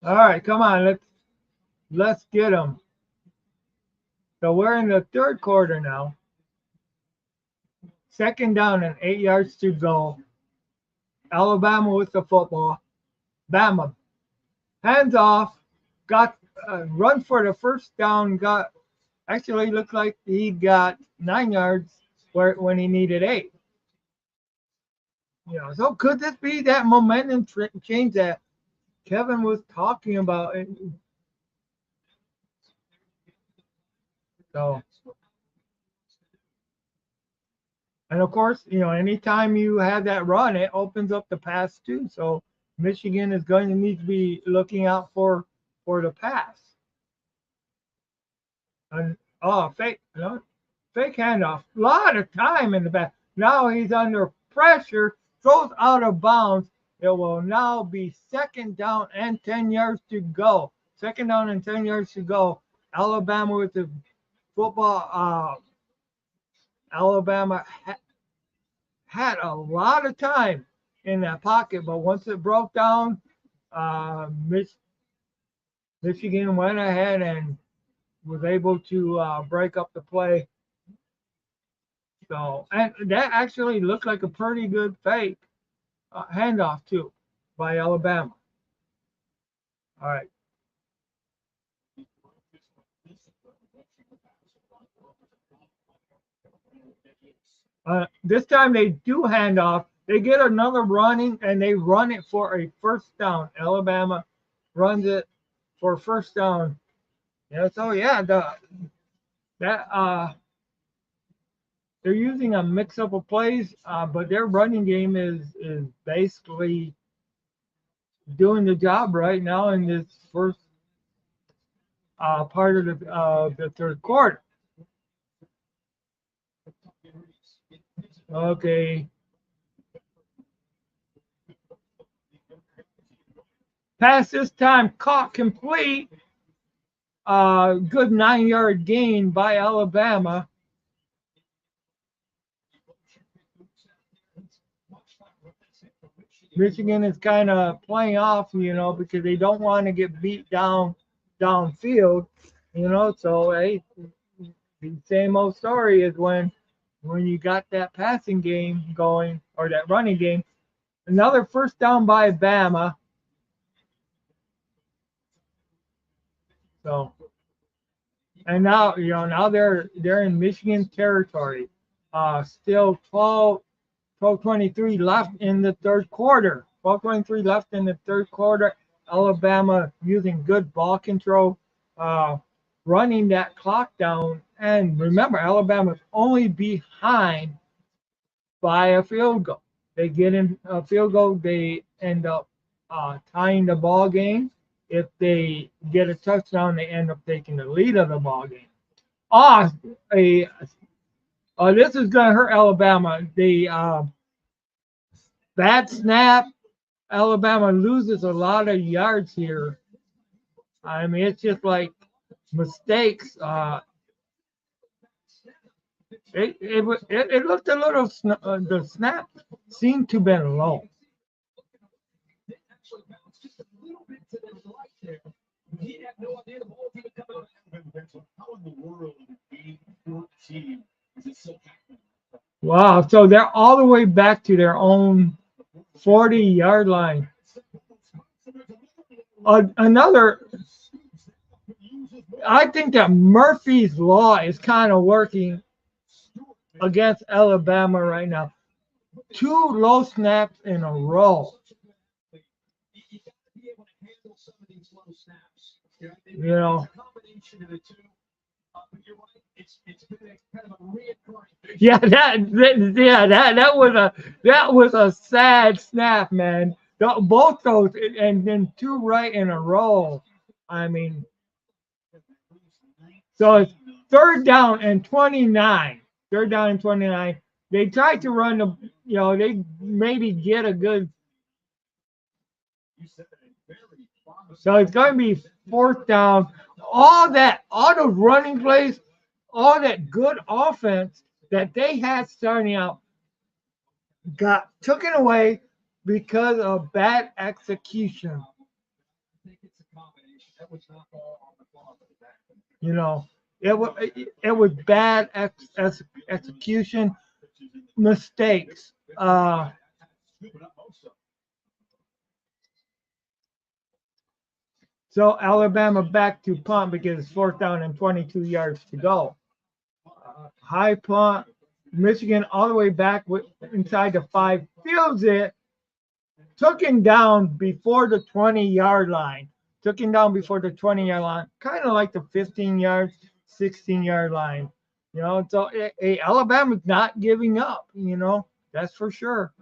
All right, come on, let's get them. So we're in the third quarter now. Second down and 8 yards to go. Alabama with the football. Bama hands off. Got run for the first down. Got actually looked like he got 9 yards when he needed 8. So could this be that momentum change that Kevin was talking about? So, and of course, anytime you have that run, it opens up the pass too. So Michigan is going to need to be looking out for the pass. And fake, fake handoff. A lot of time in the back. Now he's under pressure, throws out of bounds. It will now be second down and 10 yards to go. Second down and 10 yards to go. Alabama with the football. Alabama had a lot of time in that pocket, but once it broke down, Michigan went ahead and was able to break up the play. So, and that actually looked like a pretty good fake handoff too by Alabama. All right. This time they do hand off. They get another running and they run it for a first down. Alabama runs it for first down. Yeah, so yeah, that they're using a mix up of plays, but their running game is basically doing the job right now in this first part of the third quarter. Okay, pass this time caught complete. Good 9 yard gain by Alabama. Michigan is kind of playing off, because they don't want to get beat downfield, So hey, the same old story is when you got that passing game going or that running game. Another first down by Bama. So and now they're in Michigan territory. Still 12:23 left in the third quarter. 12:23 left in the third quarter. Alabama using good ball control, uh, running that clock down. And remember, Alabama's only behind by a field goal. They get in a field goal, they end up tying the ball game. If they get a touchdown, they end up taking the lead of the ball game. Ah, a this is going to hurt Alabama. The bad snap. Alabama loses a lot of yards here. I mean, it's just like mistakes. It looked a little. The snap seemed to have been low. Actually bounced just a little bit to the right there. He had no idea the ball was even coming out. How in the world game 14 is it so happening? Wow. So they're all the way back to their own 40-yard line. Another. I think that Murphy's Law is kind of working against Alabama right now. 2 low snaps in a row. You know. Yeah, that was a sad snap, man. Both those and then 2 right in a row. I mean, so it's third down and 29. Third down and 29. They tried to run they maybe get a good. So it's going to be fourth down. All those running plays, all that good offense that they had starting out got taken away because of bad execution. You know, it was bad execution, mistakes. So Alabama back to punt because it's fourth down and 22 yards to go. High punt. Michigan all the way back inside the 5, fields it, took him down before the 20-yard line. Took him down before the 20-yard line, kind of like the 15 yards, 16-yard line. So Alabama's not giving up, that's for sure.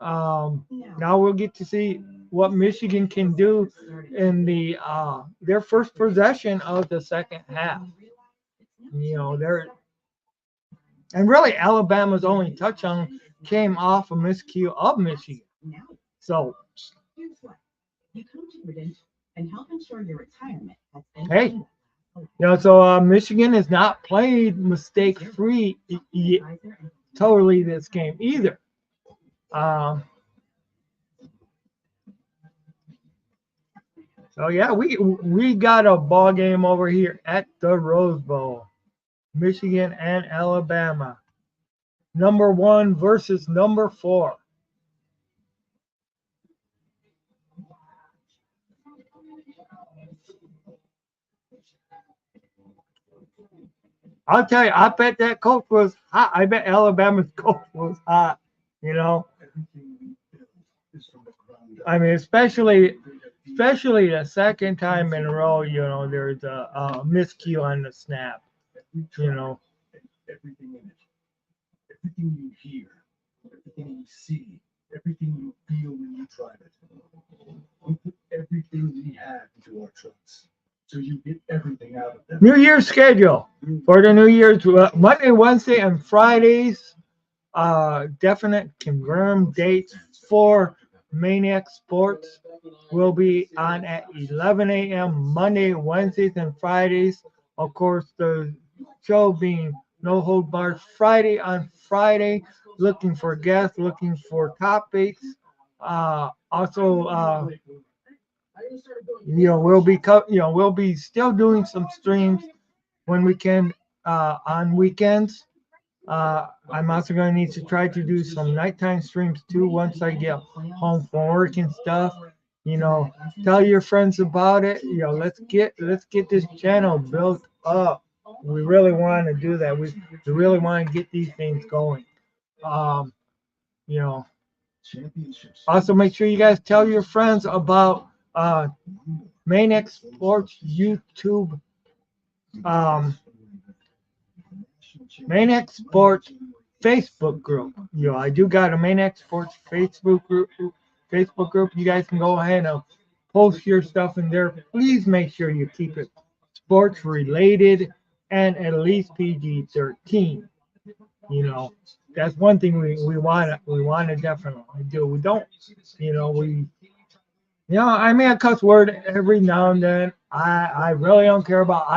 Now we'll get to see what Michigan can do in their first possession of the second half. They're and really Alabama's only touchdown came off a miscue of Michigan. So hey, so Michigan has not played mistake free totally this game either. So yeah, we got a ball game over here at the Rose Bowl. Michigan and Alabama. Number 1 versus number 4. I'll tell you, I bet that coach was hot. I bet Alabama's coach was hot. You know, I mean, especially the second time in a row, you know, there's a miscue on the snap. You know, Everything in it, everything you hear, everything you see, everything you feel when you drive it. We put everything we have into our trucks, so you get everything out of them. New Year's schedule for the New Year's Monday, Wednesday, and Fridays. Definite confirmed dates for Maniac Sports will be on at 11 a.m. Monday, Wednesdays, and Fridays. Of course, the show being No Hold Barred Friday on Friday. Looking for guests, looking for topics. Also, we'll be still doing some streams when we can on weekends. I'm also going to need to try to do some nighttime streams too once I get home from work and stuff. You know, tell your friends about it. You know, let's get this channel built up. We really want to do that. We really want to get these things going. Um, you know, also make sure you guys tell your friends about Maniac Sports YouTube. Um, Maniac Sports Facebook group. You know, I do got a Maniac Sports Facebook group. Facebook group. You guys can go ahead and post your stuff in there. Please make sure you keep it sports related and at least PG-13. You know, that's one thing we want to definitely do. We don't, you know, I may cuss word every now and then. I really don't care about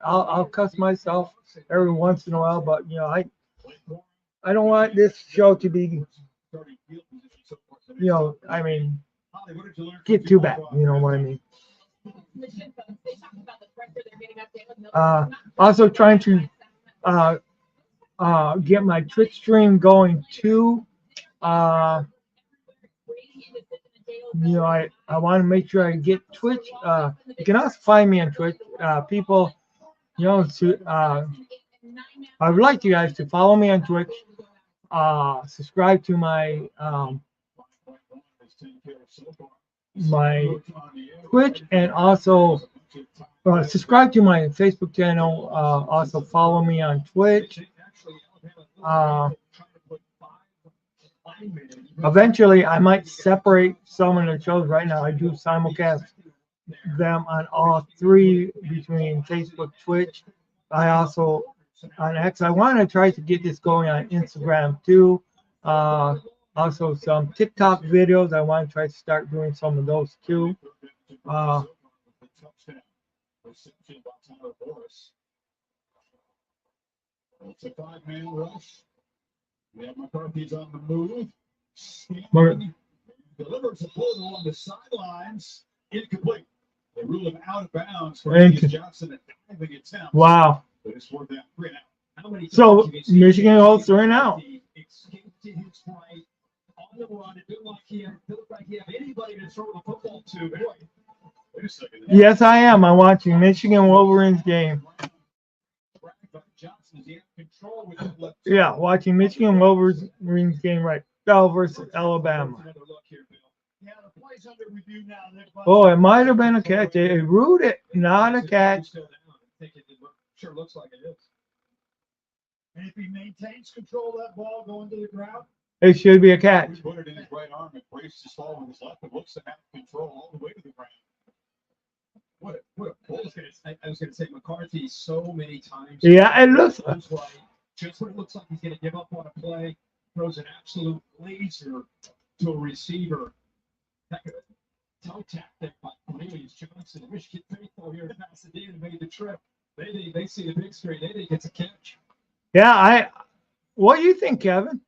I'll cuss myself every once in a while, but I don't want this show to be, I mean, get too bad. You know what I mean? Also trying to uh, get my Twitch stream going too. Uh, I want to make sure I get Twitch. You can also find me on Twitch. People, I would like you guys to follow me on Twitch. Subscribe to my Twitch, and also subscribe to my Facebook channel. Also follow me on Twitch. Eventually, I might separate some of the shows. Right now, I do simulcast them on all three between Facebook, Twitch. I also on X. I want to try to get this going on Instagram too. Also, some TikTok videos. I want to try to start doing some of those too. It's a five-man rush. We have McCarthy's on the move. Delivers a ball on the sidelines. Incomplete. They rule him out of bounds for Johnson at diving attempt. Wow. But it's worth that 3 and out. So Michigan holds 3 and out. On the run, it looked like he had anybody to throw the football to. Wait a second. Yes, I am. I'm watching Michigan Wolverines game. Yeah, watching Michigan Wolverines game right now versus Alabama. Oh, it might have been a catch. They ruled it not a catch. Sure looks like it is. And if he maintains control of that ball going to the ground, it should be a catch. He put it in his right arm and braced his fall with his left and looks to have control all the way to the ground. What a I was going to say McCarthy so many times. Yeah, it looks like just when it looks like he's going to give up on a play, throws an absolute laser to a receiver. Toe tap there by Cornelius Johnson. Michigan faithful here in Pasadena made the trip. They see the big screen. They think it's a catch. Yeah, what do you think, Kevin?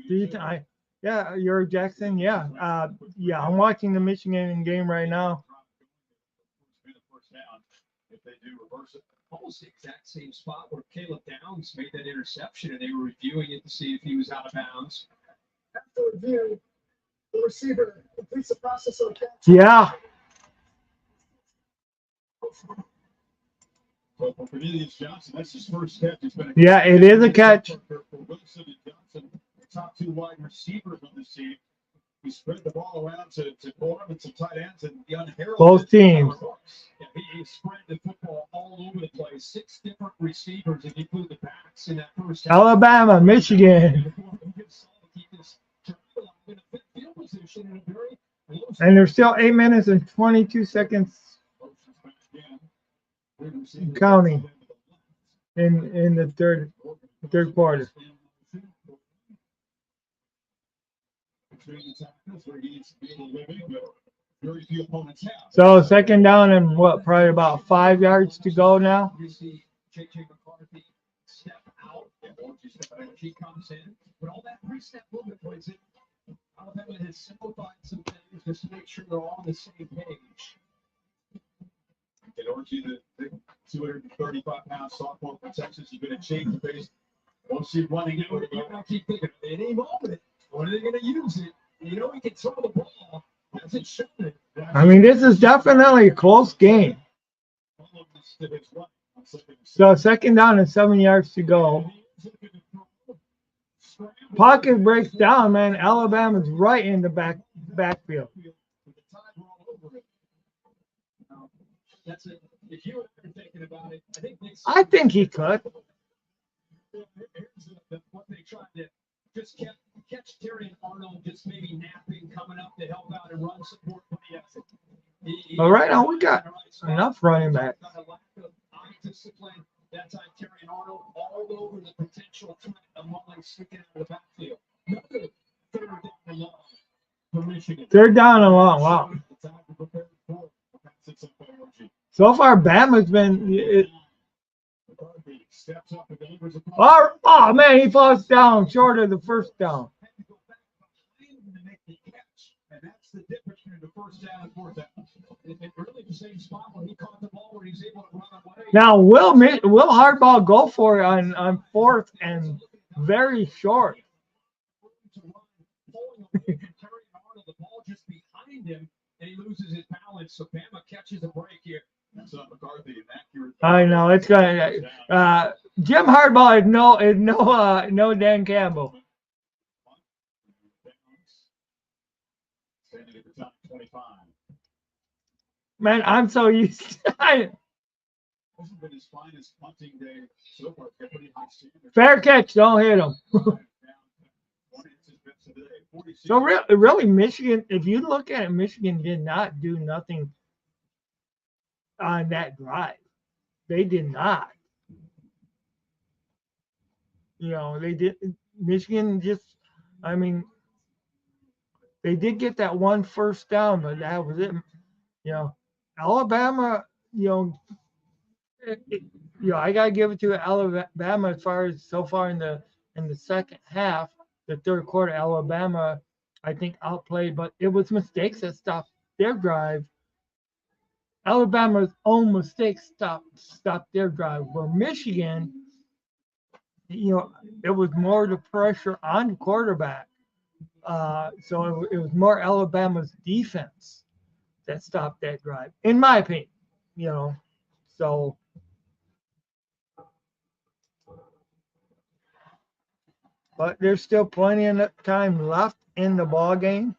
Do you think yeah, you're Jackson. Yeah, I'm watching the Michigan game right now. If they do reverse it, almost the exact same spot where Caleb Downs made that interception, and they were reviewing it to see if he was out of bounds. After review, the receiver completes the process of catch. Yeah. But for Cornelius Johnson, that's his first catch. It's been Yeah, it is a catch. For Wilson and Johnson, the top two wide receivers on this team. He spread the ball around to Gorham and some tight ends and the unheralded. Both teams. Yeah, he spread the football all over the place. 6 different receivers, if you include the backs in that first half. Alabama, Michigan. And there's still 8 minutes and 22 seconds counting in the third quarter. So second down and what? Probably about 5 yards to go now. He comes in, but all that pre-snap movement plays it. Alabama has simplified some things just to make sure they're all on the same page. In order to the 235-pound sophomore from Texas, you're going to change the pace. Don't see running it. You're going to keep thinking, at any moment, when are they going to use it? You know, he can throw the ball. That's it. I mean, this is definitely a close game. So second down and 7 yards to go. Pocket breaks down, man. Alabama's right in the backfield. I think he could. What they tried to just catch Terry Arnold just maybe napping, coming up to help out and run support for the effort. But right now we got enough running backs. Discipline. That time, Terry Arnold all over the potential threat of Mullen sticking out of the backfield. Third down and long for Michigan. Third down and long. Wow. So far, Bama's been. Oh man, he falls down short of the first down. And that's the difference between the first down and fourth down. It really the same spot when he caught the ball where he's able to run away. Now, will Hardball go for it on fourth and very short? The ball just behind him, and he loses his balance. So Bama catches a break here. That's not McCarthy, an accurate. I know it's gonna. Jim Hardball is no Dan Campbell. Standing at the top 25. Man, I'm so used to it. Hasn't been his finest punting day so far. Pretty high standard. Fair catch, don't hit him. So really, Michigan, if you look at it, Michigan did not do nothing on that drive. They did not. You know, they did. Michigan just, I mean, they did get that one first down, but that was it. You know, Alabama, I gotta give it to Alabama as far as so far in the second half, the third quarter. Alabama, I think, outplayed, but it was mistakes that stopped their drive. Alabama's own mistakes stopped their drive. Where Michigan, it was more the pressure on the quarterback. So it was more Alabama's defense that stopped that drive, in my opinion. So. But there's still plenty of time left in the ball game.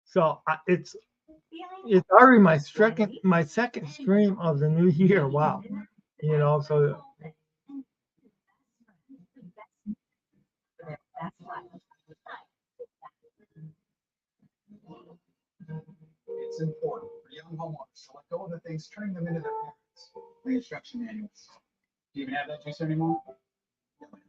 So it's already my second stream of the new year. Wow, so. It's important for young homeowners to let go of the things turning them into their parents. The instruction manuals. Do you even have that juice anymore?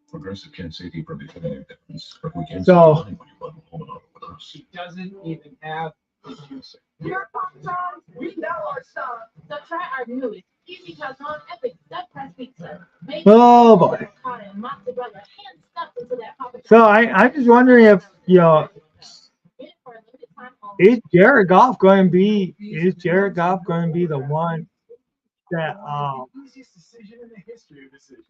Progressive can't save you from becoming a difference, but we can So- save you money when you bundle home and auto with us. She doesn't even have the juicer. Your pop-tarts, we know our stuff. So try our newest easy cut on epic stuffed crust pizza. Made Oh, boy. avocado and mozzarella hand stuffed into that Papa So I'm just wondering if John's. In for a limited time only. is Jared Goff going to be the one that Easiest decision in the history of decisions.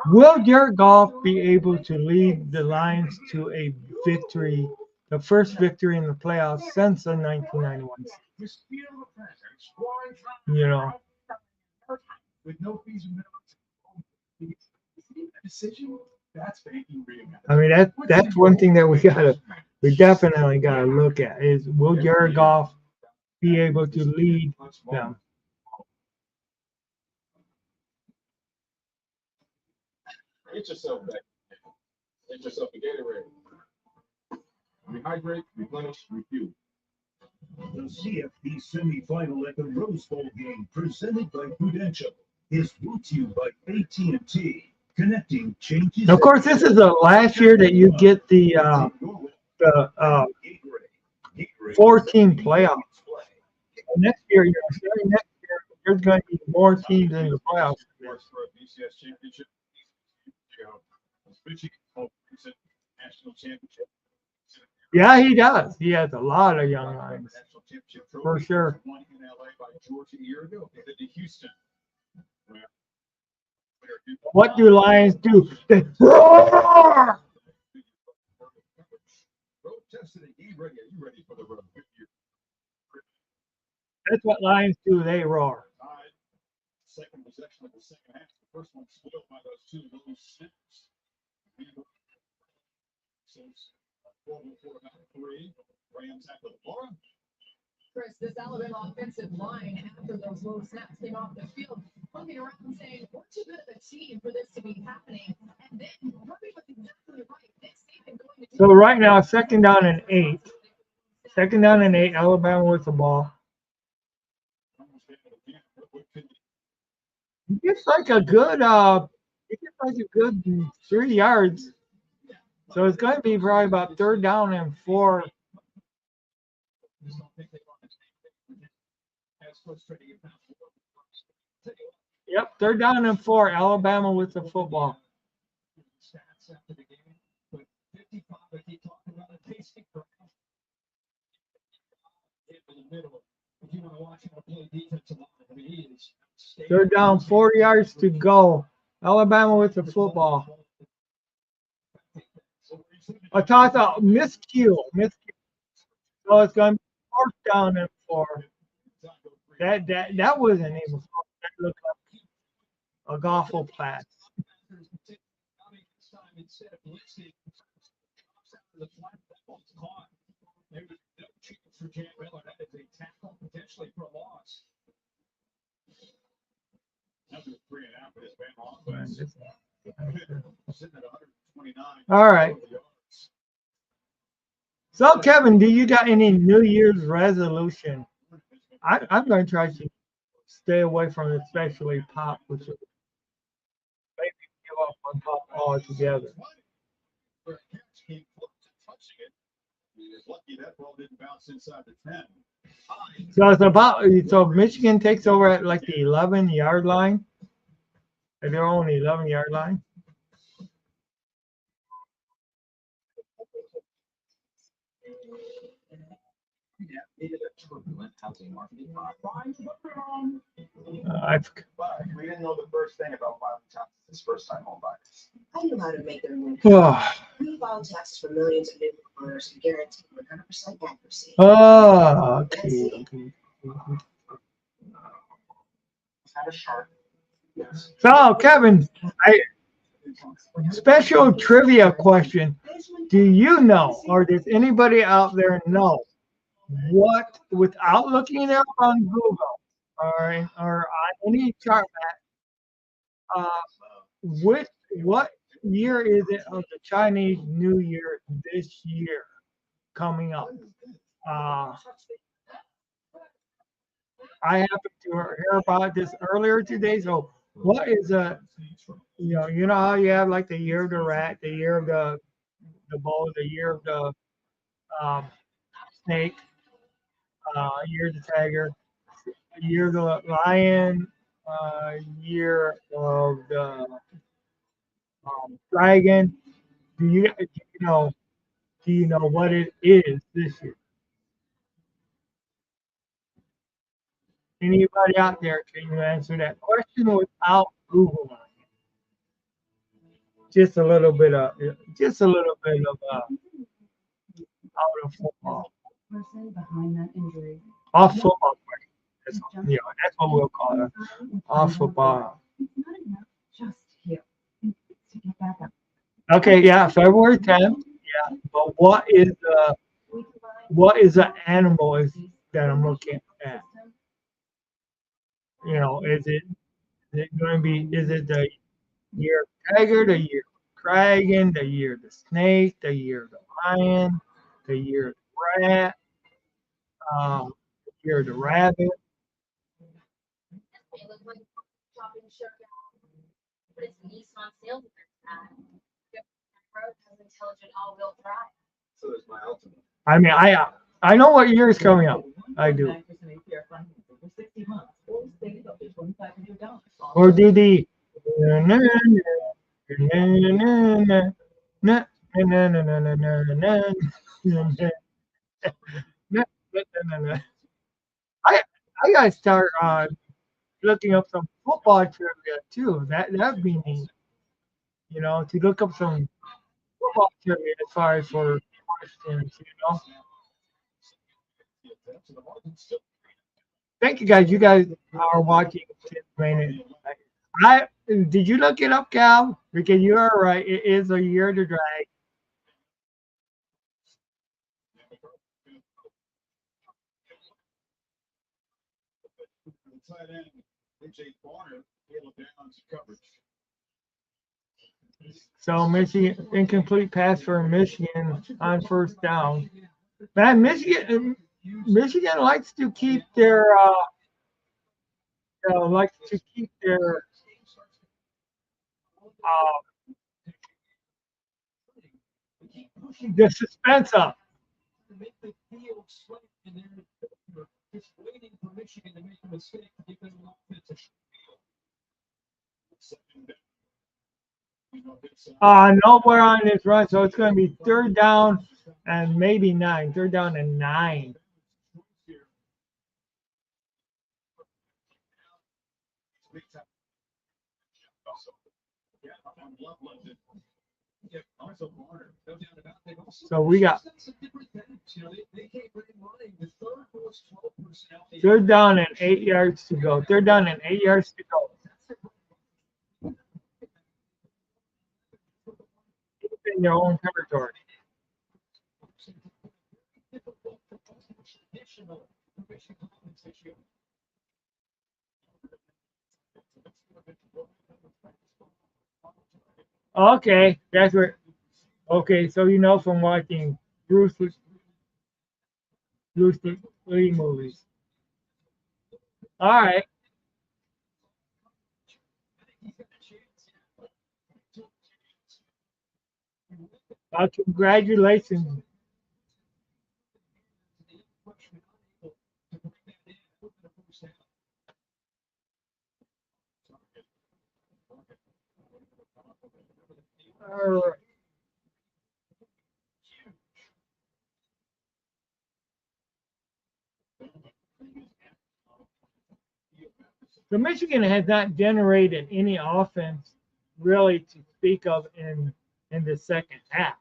will Jared Goff be able to lead the Lions to a victory The first victory in the playoffs since the 1991 season. Just feel the pressure. Scoring You know, with no fees and minimums. A decision that's making real. I mean that's one thing that we definitely gotta look at is will Jared Goff be able to lead them? Get yourself back. Get yourself a Gatorade. Rehydrate, replenish, refuel. The CFP semifinal at the Rose Bowl game, presented by Prudential, is brought to you by AT&T. Connecting changes. Of course, this is the last year that you get the 4-team playoff. And next year, starting next year, there's going to be more teams in the playoffs. For a BCS championship. National championship. Yeah, he does. He has a lot of young lines. For sure. Won in LA by Georgia a year ago. They did to Houston. What do Lions do? They roar! Road tested and game ready. Are you ready for the road? That's what Lions do. They roar. Second possession of the second half. The first one spoiled by those two little snips. Three. Rams after the Flora. Chris, this Alabama offensive line, after those low snaps came off the field, looking around saying, we're too good of a team for this to be happening. And then Murphy was exactly right. Nick Saban going to So right now, second down and 8. Second down and 8. Alabama with the ball. He gets like a good 3 yards. So it's going to be probably about third down and 4. Yep, third down and 4. Alabama with the football. Third down, 4 yards to go. Alabama with the football. I thought miscue. So it's going to be fourth down and 4. That wasn't even close. That looked like a golf pass. All right. So, Kevin, do you got any New Year's resolution? I'm going to try to stay away from especially pop, which maybe give up on pop altogether. So it's about Michigan takes over at like the 11-yard line. At their own 11-yard line. We didn't know the first thing about filing taxes first time home buyers. I knew how to make their move. Oh, We file taxes for millions of new homeowners and guarantee 100% accuracy. okay. Kind of sharp. Yes. So, Kevin, special trivia question. Do you know, or does anybody out there know, what, without looking it up on Google or on any chart map, what year is it of the Chinese New Year this year coming up? I happened to hear about this earlier today. So, what is you know how you have like the year of the rat, the year of the bull, the year of the snake, year of the tiger, year of the lion, year of the dragon. Do you know what it is this year? Anybody out there, can you answer that question without Googling? Just a little bit of out of football. Person behind that injury. Off football. That's, that's what we'll call it. Off football. It's not enough just to heal. It needs to get back up. Okay, yeah, February 10th. Yeah, but what is the animal is that I'm looking at? Is it going to be? Is it the year of tiger, the year of dragon, the year of the snake, the year of the lion, the year of the rat, the year of the rabbit? It looks like shopping shirt, but it's Nissan sales tax. Road has intelligent all-wheel drive. So there's my ultimate. I mean, I know what year is coming up. I do. Or do the I I gotta start looking up some football trivia too. That'd be neat. To look up some football trivia as far as for questions. Thank you guys. You guys are watching. I did you look it up, Cal? Because you are right. It is a year to drag. The tight end, AJ Barner, able to balance coverage. So Michigan incomplete pass for Michigan on first down. Man, Michigan likes to keep their the suspense up. To make the field sweat, and they're just waiting for Michigan to make a mistake to give them an offensive. Nowhere on this run, so it's going to be third down and maybe 9. Third down and 9. So we got third down and 8 yards to go. Third down and 8 yards to go. In your own territory. Okay, that's where. Okay, so from watching Bruce Lee movies. All right. Congratulations. All right. So Michigan has not generated any offense really to speak of in the second half.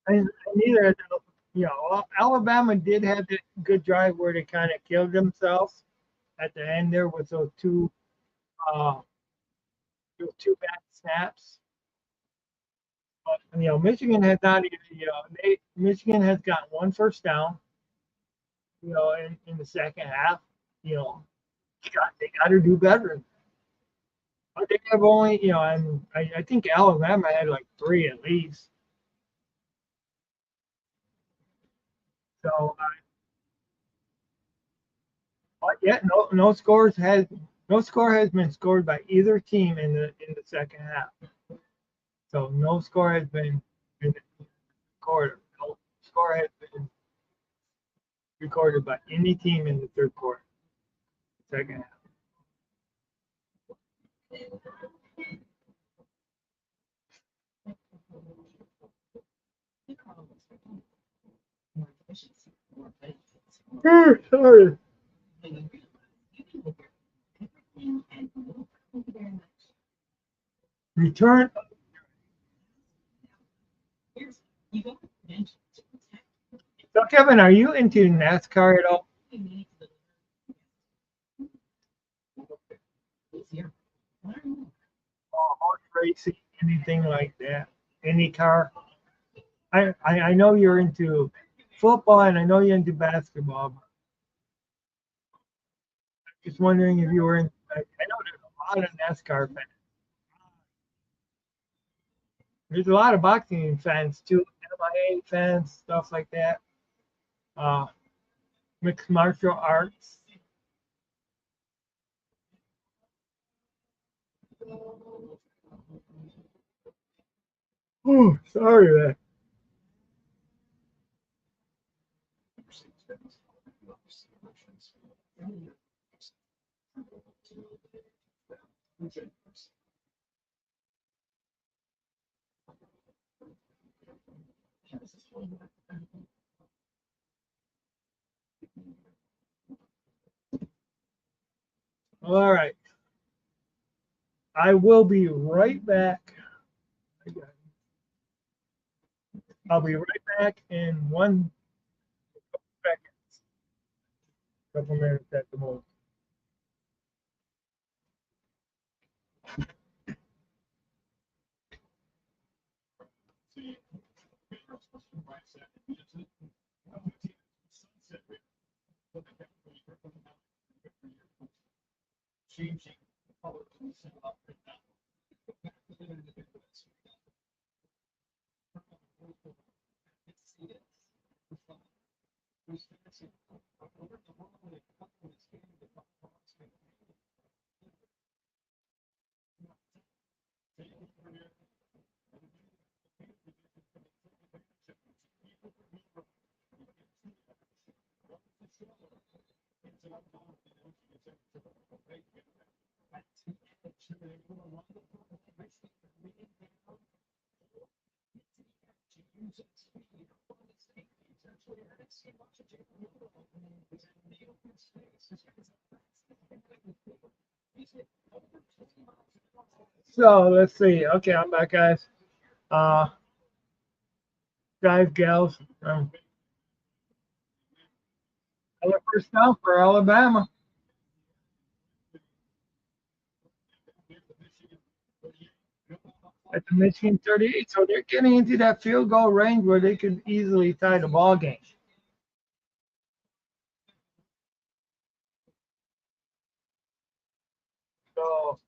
And neither has Alabama did have a good drive where they kind of killed themselves at the end there with those two bad snaps. But Michigan has not even Michigan has gotten one first down. In the second half. They got to do better. But they have only and I think Alabama had like 3 at least. So, but yet no score has been scored by either team in the second half. So no score has been recorded. No score has been recorded by any team in the third quarter, second half. Sorry. Return. Kevin, are you into NASCAR at all? Horse racing, anything like that? Any car? I know you're into football and I know you're into basketball. But just wondering if you were in. I know there's a lot of NASCAR fans. There's a lot of boxing fans too, MIA fans, stuff like that. Uh, Mixed martial arts. Oh, sorry, man. All right. I will be right back. I'll be right back in 1 second. Couple minutes at the most. Changing color. So let's see. Okay, I'm back, guys. Uh, guys, gals. Another first down for Alabama at the Michigan 38. So they're getting into that field goal range where they could easily tie the ball game. So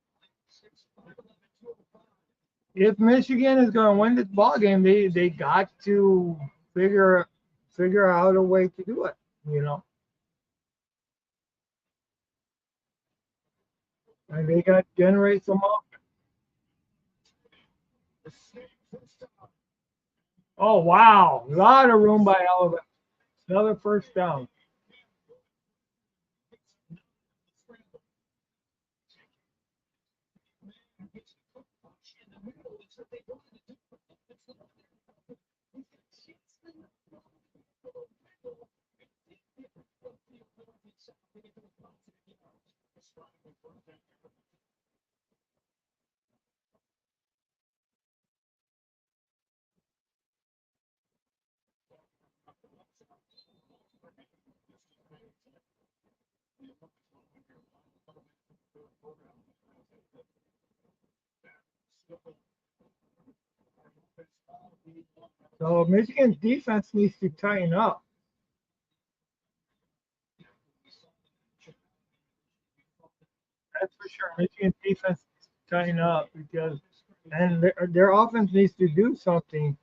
if Michigan is going to win this ball game, they got to figure figure out a way to do it. You know, and they got to generate some offense. Oh wow, a lot of room by Alabama. Another first down. So Michigan's defense needs to tighten up. That's for sure. Michigan's defense needs to tighten up because, and their offense needs to do something.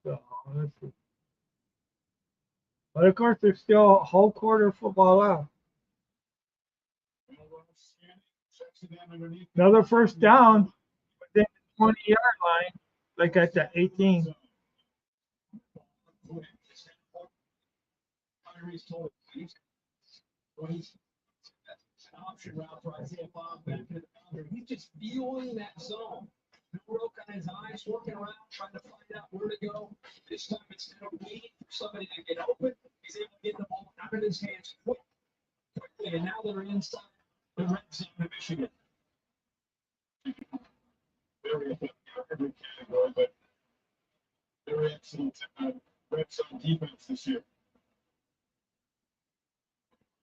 So let's see. But of course, there's still a whole quarter of football left. Another first down within the 20-yard line, like at the 18. Option route for Isaiah Bob back in the boundary. He's just feeling that zone. No broke on his eyes, working around, trying to find out where to go. This time, instead of waiting for somebody to get open, he's able to get the ball out of his hands very effective in every category, but very excellent red zone defense this year.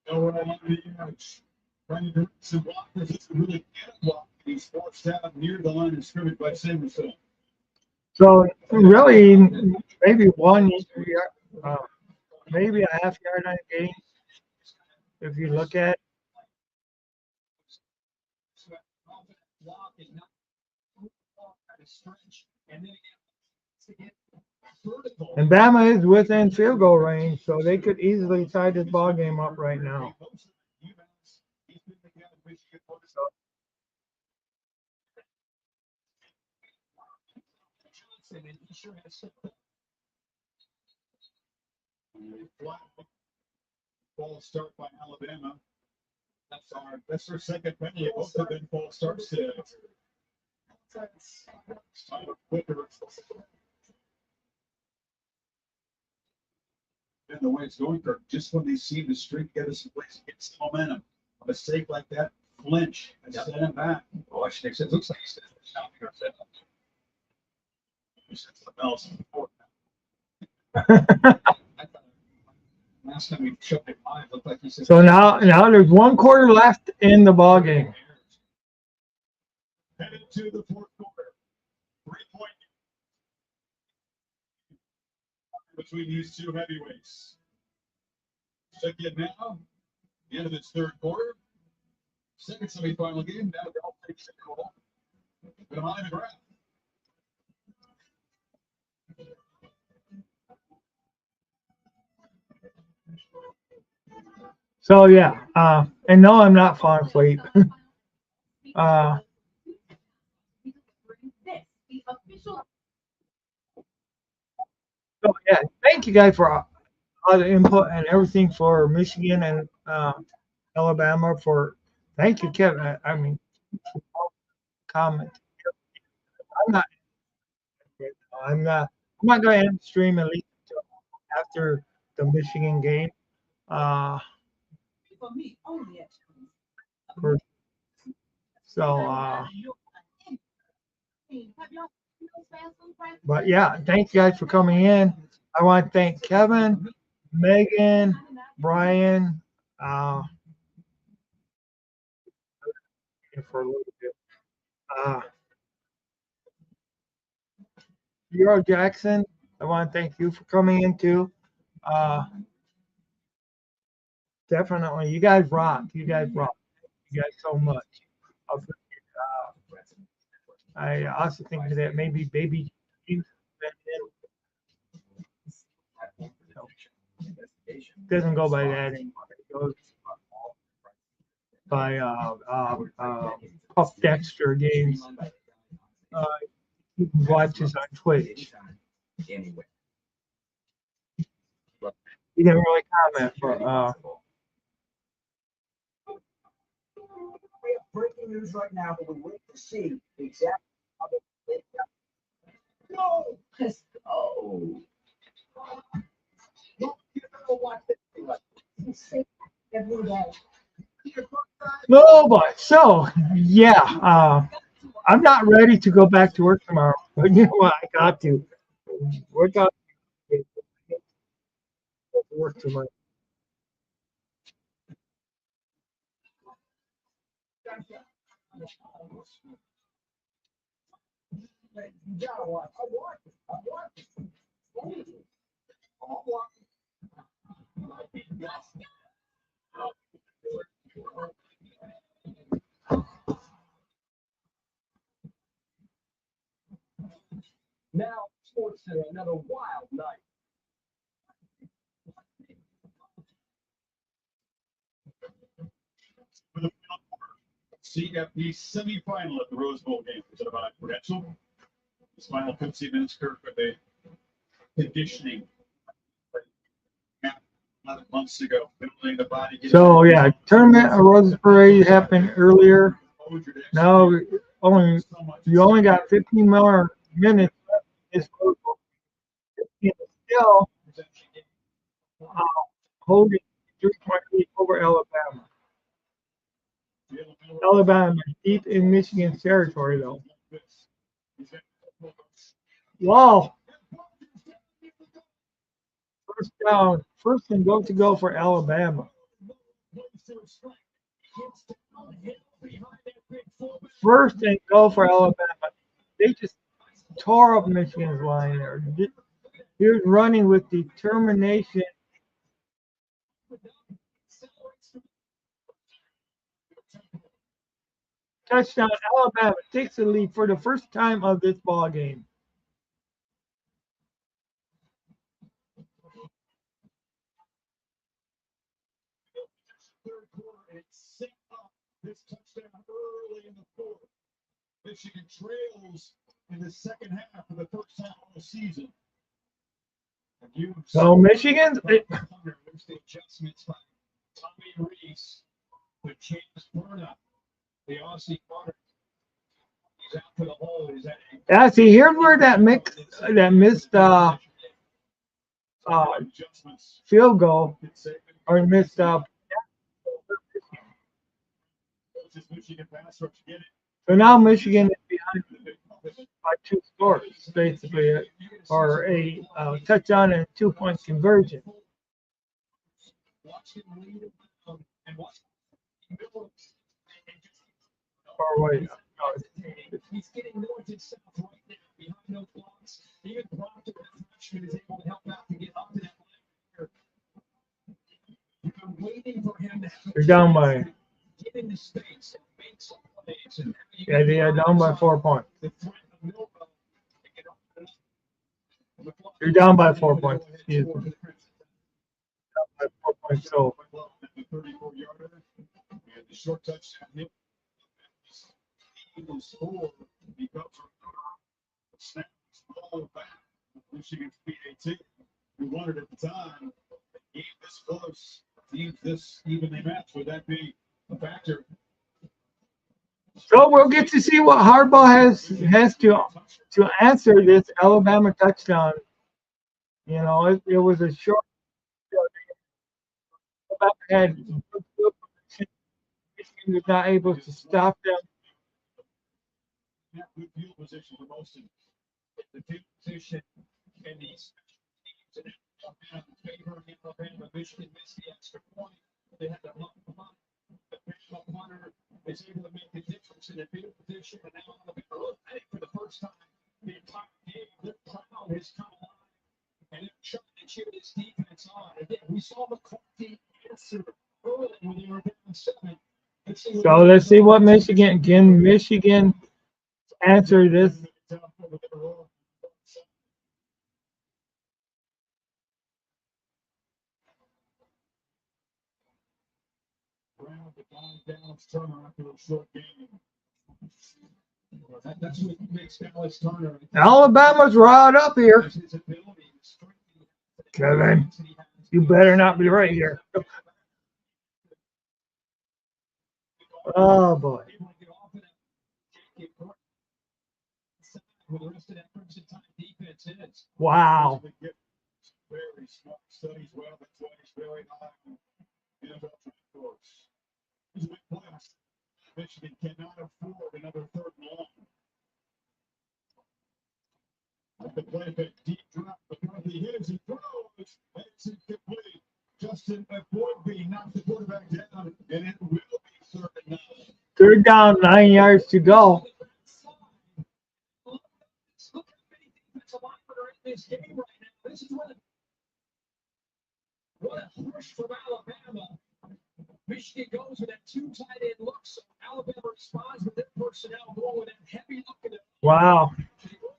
No right on the edge. Trying to do some blockers. This is really get a block. He's forced out near the line of scrimmage by Samuelson. So really, maybe maybe a half yard on a game. If you look at it. Block is not kind of stretch, and then to get vertical. And Bama is within field goal range, so they could easily tie this ball game up right now. And he sure has some. False start by Alabama. That's their second penalty. Both have been false starts today. And the way it's going, Kirk, just when they seem to string together some plays and get some momentum, a mistake like that, flinch and send him back. Oh, I should it looks like he's He sets the bells before. Last time we showed it live, looked like he said. So now there's one quarter left in the ball game. Headed to the fourth quarter. 3-point between these two heavyweights. Check in now. The end of its third quarter. Second semifinal game. Now they'll take the call. Behind the graph. So yeah, and no, I'm not falling asleep. So yeah, thank you guys for all the input and everything for Michigan and Alabama. Thank you, Kevin. I mean, comment. I'm not. I'm not. I'm not going to end the stream at least until after the Michigan game. For me, only at So, but yeah, thank you guys for coming in. I want to thank Kevin, Megan, Brian, for a little bit. Euro Jackson, I want to thank you for coming in too. Definitely, you guys rock. You guys rock. You guys so much. I also think that maybe Baby doesn't go by that anymore. It goes by Puff Dexter games. You can watch this on Twitch. You didn't really comment, but we have breaking news right now, but we wait to see the exact how they play it out. No, let's go. Look, you never watch this thing like this. Every day. no, but so yeah, I'm not ready to go back to work tomorrow. But you know what? I got to. We're got to work tomorrow. You gotta watch. I watch it. I watch it. I'll watch it. Now, Sports Center, another wild night. For the CFP semifinal at the Rose Bowl game. Is it about credential? This final 15 minutes, Kirk, with a conditioning 11 months ago. The body So yeah, tournament of Rose Parade happened earlier. Now you only got 15 more minutes left in this Rose Bowl. Still holding 3-point lead over Alabama. Alabama deep in Michigan's territory though. Wow. First down. First and go to go for Alabama. First and go for Alabama. They just tore up Michigan's line there. Here's running with determination. Touchdown. Alabama takes the lead for the first time of this ball game. Third quarter and set up this touchdown early in the fourth. Michigan trails in the second half for the first time all the season. So Michigan, There's the adjustments by Tommy Reese, but James Burna, the Aussie punter, he's out for the hole. Is that yeah. See, here's where that missed field goal or missed Michigan pass rush get it? So now Michigan is behind by 2 scores, basically, or a touchdown and a 2-point conversion. Watch him lead it and watch Miller. Or wait, He's getting north and south right now behind those blocks. Even Proctor, the freshman, is able to help out to get up to that line. I'm waiting for him to have they're down by. get in the space and make some plays. And Yeah, they are down by 4 points. You're down by 4 points. Excuse me. Down by 4 points. So The 34-yarder and the short touchdown. Eagles score because of snap ball back. Michigan's PAT, who won it at the time. Game this close, teams this evenly matched. Would that be a factor? So we'll get to see what Harbaugh has to answer this Alabama touchdown. You know, it was a short. Alabama had Michigan was not able to stop them. Have good field position for most of the field position and these teams and Alabama favor Alabama. Michigan missed the extra point. They had to lump them up. The backup punter is able to make the difference in the field position. And now Alabama look, I think for the first time the entire game, their crowd has come alive and they're trying to cheer this defense on. Again, we saw McCarthy answer early when they were down 7. So let's see what Michigan can answer this. That's what makes Dallas Turner. Alabama's riled up here. Kevin, you better not be right here. Oh boy. Wow. Very smart, studies well, that's why he's very high on NFL draft boards. He's a big player. Michigan cannot afford another third and long. The play back deep drop, McCarthy hits and throws, and it's incomplete. Justin Eboigbe knocks the quarterback down, and it will be 3rd and 9. Third down, 9 yards to go. Look how many defensive linemen are in this game right now. This is what a push from Alabama. Michigan goes with that 2 tight end look, so Alabama responds with their personnel going with that heavy look at it. Wow.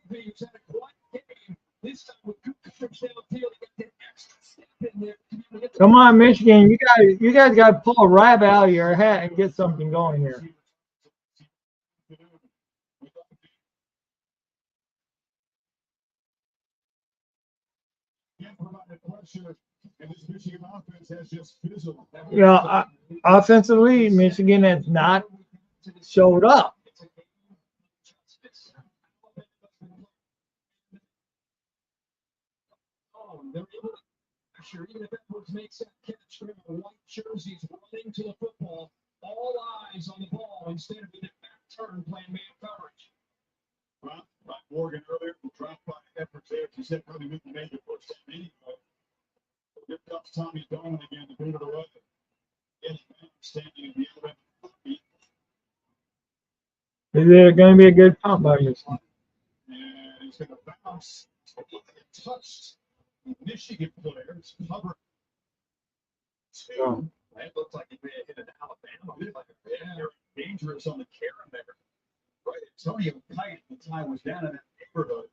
He's had a quiet game. This time with good coverage downfield, he got that extra step in there. Come on, Michigan. You guys got to pull a rabbit out of your hat and get something going here. Yeah, offensively, Michigan has not showed up. They're able to pressure, even if Edwards makes that catch from the white jerseys running to the football, all eyes on the ball instead of in the back turn playing man coverage. Right, Morgan earlier, dropped by She said probably Mickey made the first time anyway. Here comes Tommy Dolan again to go to the right. Standing in the other end. Is it going to be a good pump by Michigan? And he's going to bounce. Touched Michigan players. Cover. Oh. It looked like he may have hit an Alabama. Like Very dangerous on the Karen there. Right. Antonio Kite, the time was down in that neighborhood.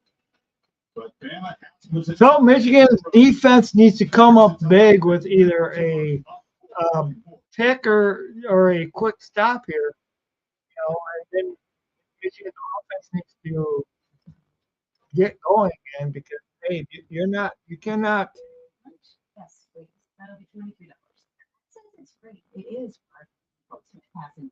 But Bama was So Michigan's defense needs to come up big with either a pick or a quick stop here. You know, and then Michigan's offense needs to get going again because hey, you cannot. Yes, please. That'll be $23. Since it's free, it is part of the passing.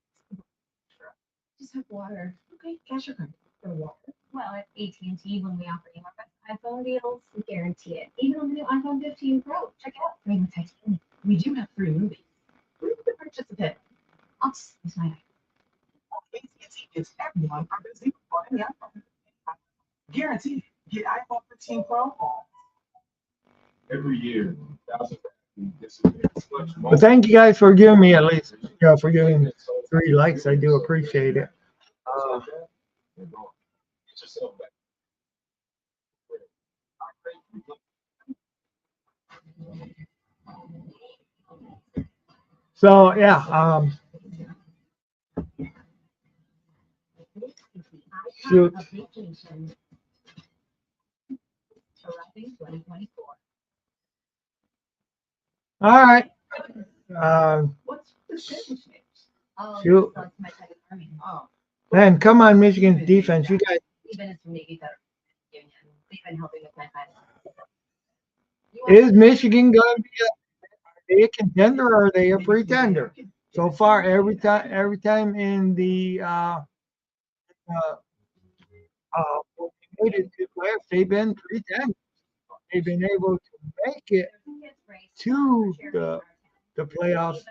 Just have water. Okay, cash or card for water. Well, at AT&T, when we offer our best iPhone deals, we guarantee it. Even on the new iPhone 15 Pro. Check it out. Rating Titanium. We do have free movies. Where do we purchase a bit? I'll just use my AT&T gives everyone our best deal on any iPhone. Guaranteed. Get iPhone 15 Pro. every year. But thank you guys for giving me at least for giving me 3 likes. I do appreciate it. So yeah, shoot. A vacation. Arriving 2024. All right. What's the business name? Oh, Shoot. so it's my type of farming. Oh, Man, come on, Michigan's defense. You guys, Even it's from Navy Federal Union. They've been helping with my finance. is Michigan going to be are they a contender or are they a pretender? So far, every time in the when they made it to the playoffs, they've been pretenders. They've been able to make it to the playoffs.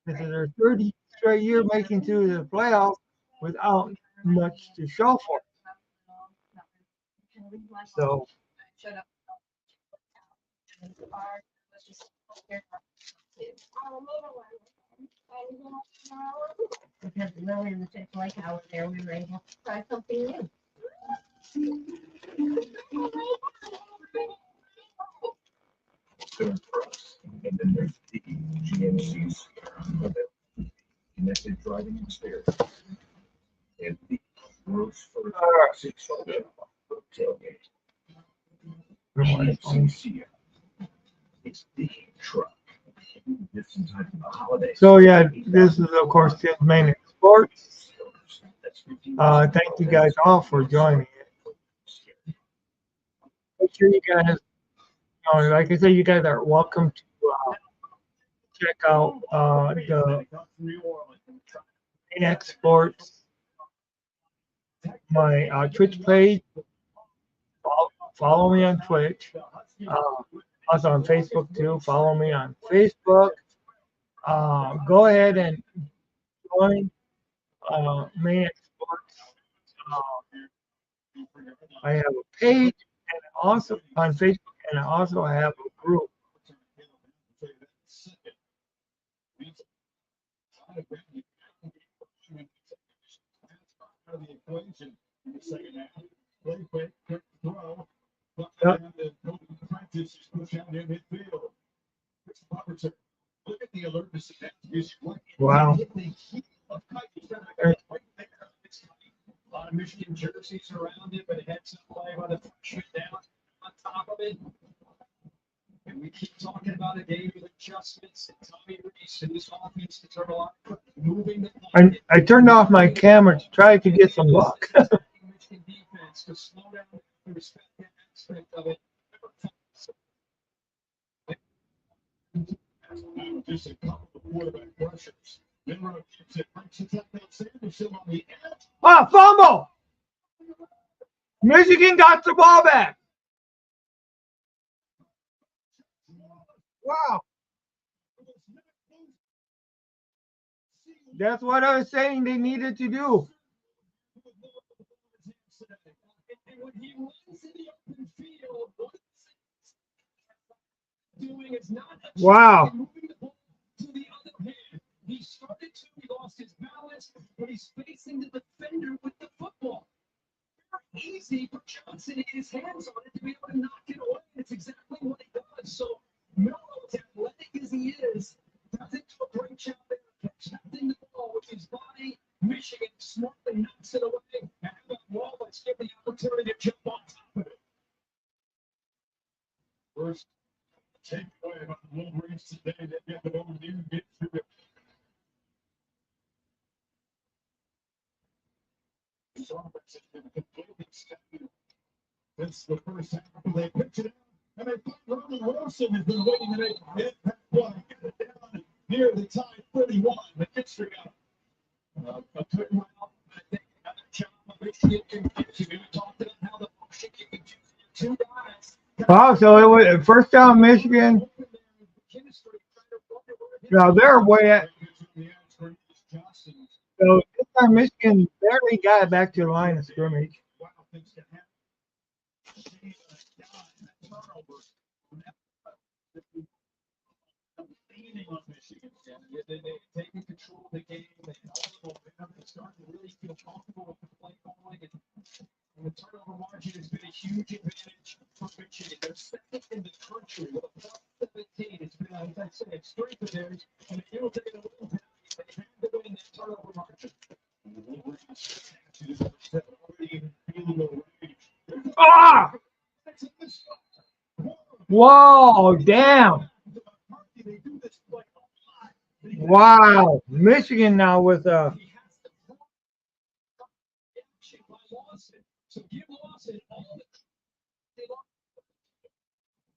This is their 30th straight year making to the playoffs without much to show for it. So Because Lily and the Chick-fil-A cow were there, we were able to try something new. And then there's the GMC's connected driving experience. And the roof for 600 tailgate. GMC, it's the truck. This is a holiday. So yeah, this is of course Tim's Main Sports. Thank you guys all for joining. Make sure you guys, like I said, you guys are welcome to check out the Main Sports, my Twitch page. Follow me on Twitch. Also on Facebook too. Follow me on Facebook. Go ahead and join Main Sports. I have a page and also on Facebook, and I also have a group. Yep. Wow. A lot of Michigan jerseys around it, but it had some play by the shoot down on top of it. And we keep talking about a game with adjustments and Tommy Reese and this offense to turn a lot moving the ball. I turned off my camera to try to get some luck. Michigan defense to slow down the respect aspect of it. Just a couple of quarterback pressures. Fumble! Michigan got the ball back. Wow. That's what I was saying they needed to do. And when he runs in the open field, Manning is not a Wow. moving the ball to the other hand. He started to, he lost his balance, but he's facing the defender with the football. Very easy for Johnson to get his hands on it to be able to knock it away. It's exactly what he does. So Miller, as athletic as he is, doesn't do a great job there protecting the ball with his body. Michigan smartly knocks it away. And how about Wallace give the opportunity to jump on top of it? First takeaway about the Wolverines today. They get the overview, get through it. His offense has been completely stagnant since the first half. They pitch it out, and they put Ronald Wilson has been waiting to make an impact play. Get it down near the tie 31. The kicker got a good route. I think another job of Michigan continues. We talked about how the motion can be two guys. Wow, so it was first down Michigan. Now they're way at. So this time Michigan barely got back to the line of scrimmage. They're taking control of the game. They start to really feel comfortable with the play calling. And the turnover margin has been a huge advantage for Michigan. They're second in the country with a +17. It's been, as I say, a strength of theirs. And they don't take it a little bit. They have to win that turnover margin. Ah! Whoa, damn. Wow. Michigan now with a. So give Lawson all the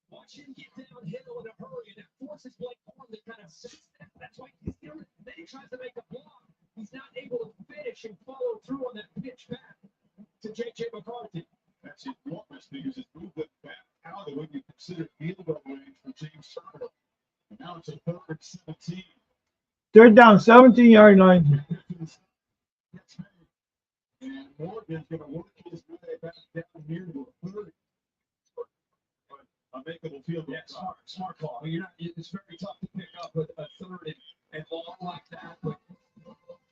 watch him get downhill in a hurry, and it forces Blake Horn to kind of sense that. That's why he's doing it. Then he tries to make a block. He's not able to finish and follow through on that pitch back to J.J. McCarthy. That's enormous because it's moved it back out of what you consider field goal range for James Turner. And now it's a third and 17. Third down, 17-yard line. And Morgan's going to work his way back down near to a 30. A makeable field goal. Yeah, smart call. You're not, it's very tough to pick up a third and long like that, but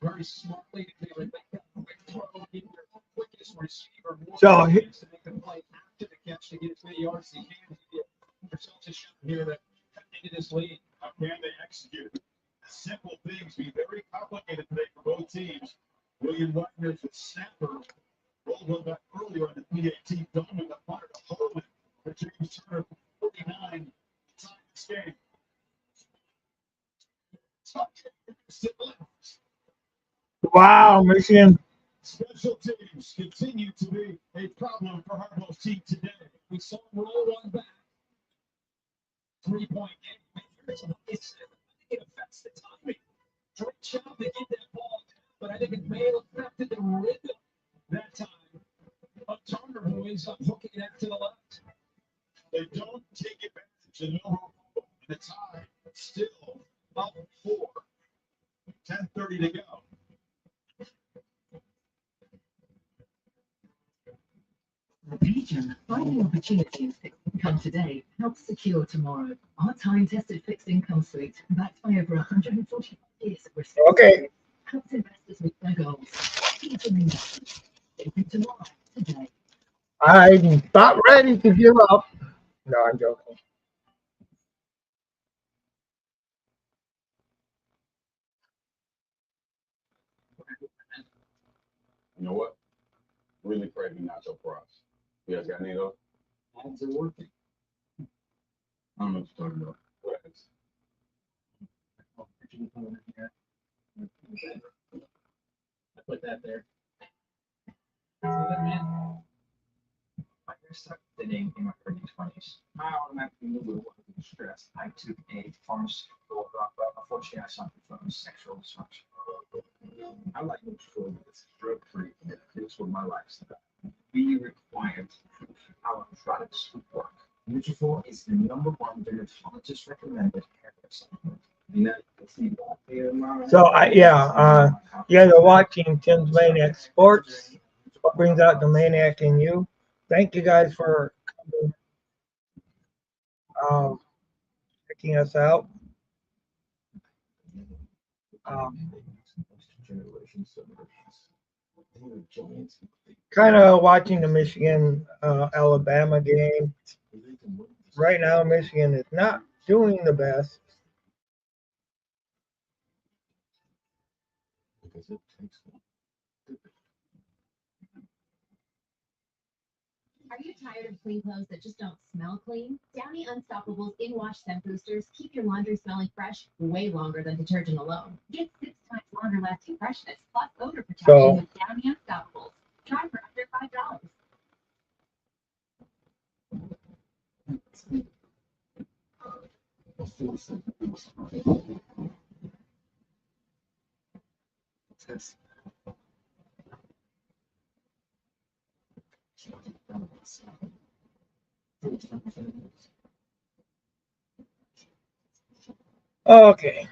very smartly to be able to make that quick throw, get your quickest receiver more So to make the play after the catch to get as many yards as he can to get yourself a shot here to cut into this lead. How can they execute? Simple things be very complicated today for both teams. William Wagner's the snapper. Rolled one back earlier on the PAT. Donovan the punter to hold it for James Turner for 49 to tie this game. Wow, Michigan. Special teams continue to be a problem for Harbaugh's team today. We saw him roll one back. 3-point game. It affects the timing. Great job to get that ball, but I think it may have affected the rhythm that time of Turner, who ends up hooking it out to the left. They don't take advantage of no the tie still up 4. 10:30 to go. Region, finding opportunity in fixed income today helps secure tomorrow. Our time-tested fixed income suite, backed by over 140 years of risk, Okay. helps investors meet their goals. Region Investments, thinking tomorrow, today. I'm not ready to give up. No, I'm joking. You know what? Really crazy nacho fries. You guys got any of those? Ads are working. I don't know what you're talking about. What is? I put that there. See that, man? I started dating in my early 20s. I automatically knew it wasn't stress. I took a pharmaceutical drug, but unfortunately, I suffered from sexual dysfunction. I like Nutrafol because it's drug-free and it fits with my lifestyle. Be required proof how our products would work. Nutrafol is the #1 dermatologist recommended hair care supplement. So you guys are watching Tim's Maniac Sports. What brings out the maniac in you? Thank you guys for coming. taking us out. Kind of watching the Michigan Alabama game. Right now, Michigan is not doing the best. Are you tired of clean clothes that just don't smell clean? Downy Unstoppable's in-wash scent boosters keep your laundry smelling fresh way longer than detergent alone. Get 6 times longer lasting freshness plus odor protection with Downy Unstoppables. Try for under $5. Okay.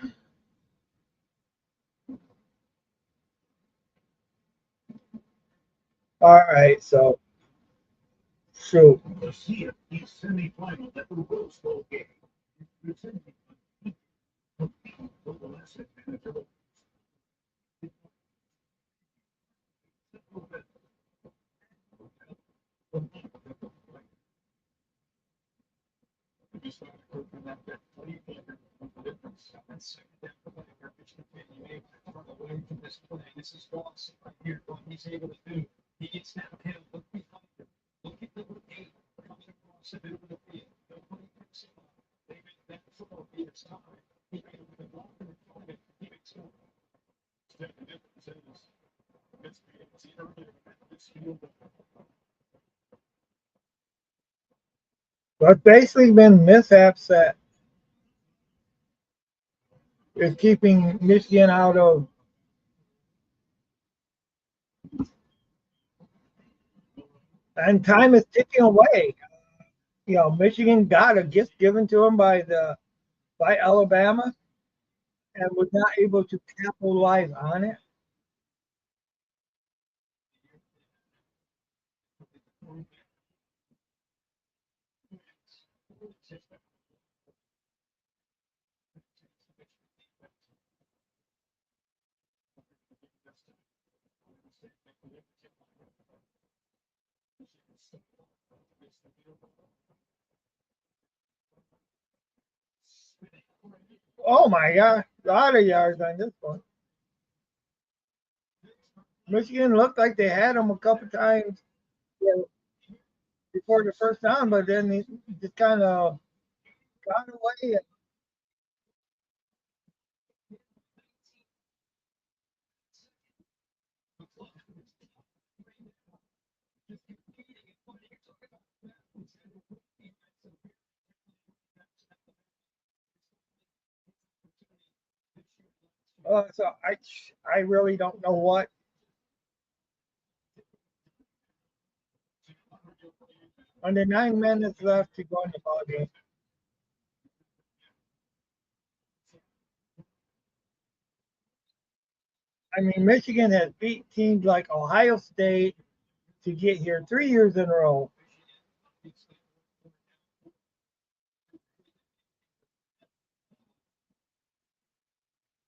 All right, so shoot. Semi-final at the Rose Bowl game. This is awesome right here. What he's able to do. He gets downhill. Look behind him. Look at number 8 coming across the middle of the field. Nobody picks him up. They make that throw. He is time. He made it with a blocker in front of him. He makes it. The difference is it's either this field. But basically been mishaps that is keeping Michigan out of and time is ticking away. You know, Michigan got a gift given to them by Alabama and was not able to capitalize on it. Oh my God, a lot of yards on this one. Michigan looked like they had them a couple times, you know, before the first down, but then it just kind of got away. So I really don't know what. Under 9 minutes left to go in the ball game. I mean, Michigan has beat teams like Ohio State to get here 3 years in a row.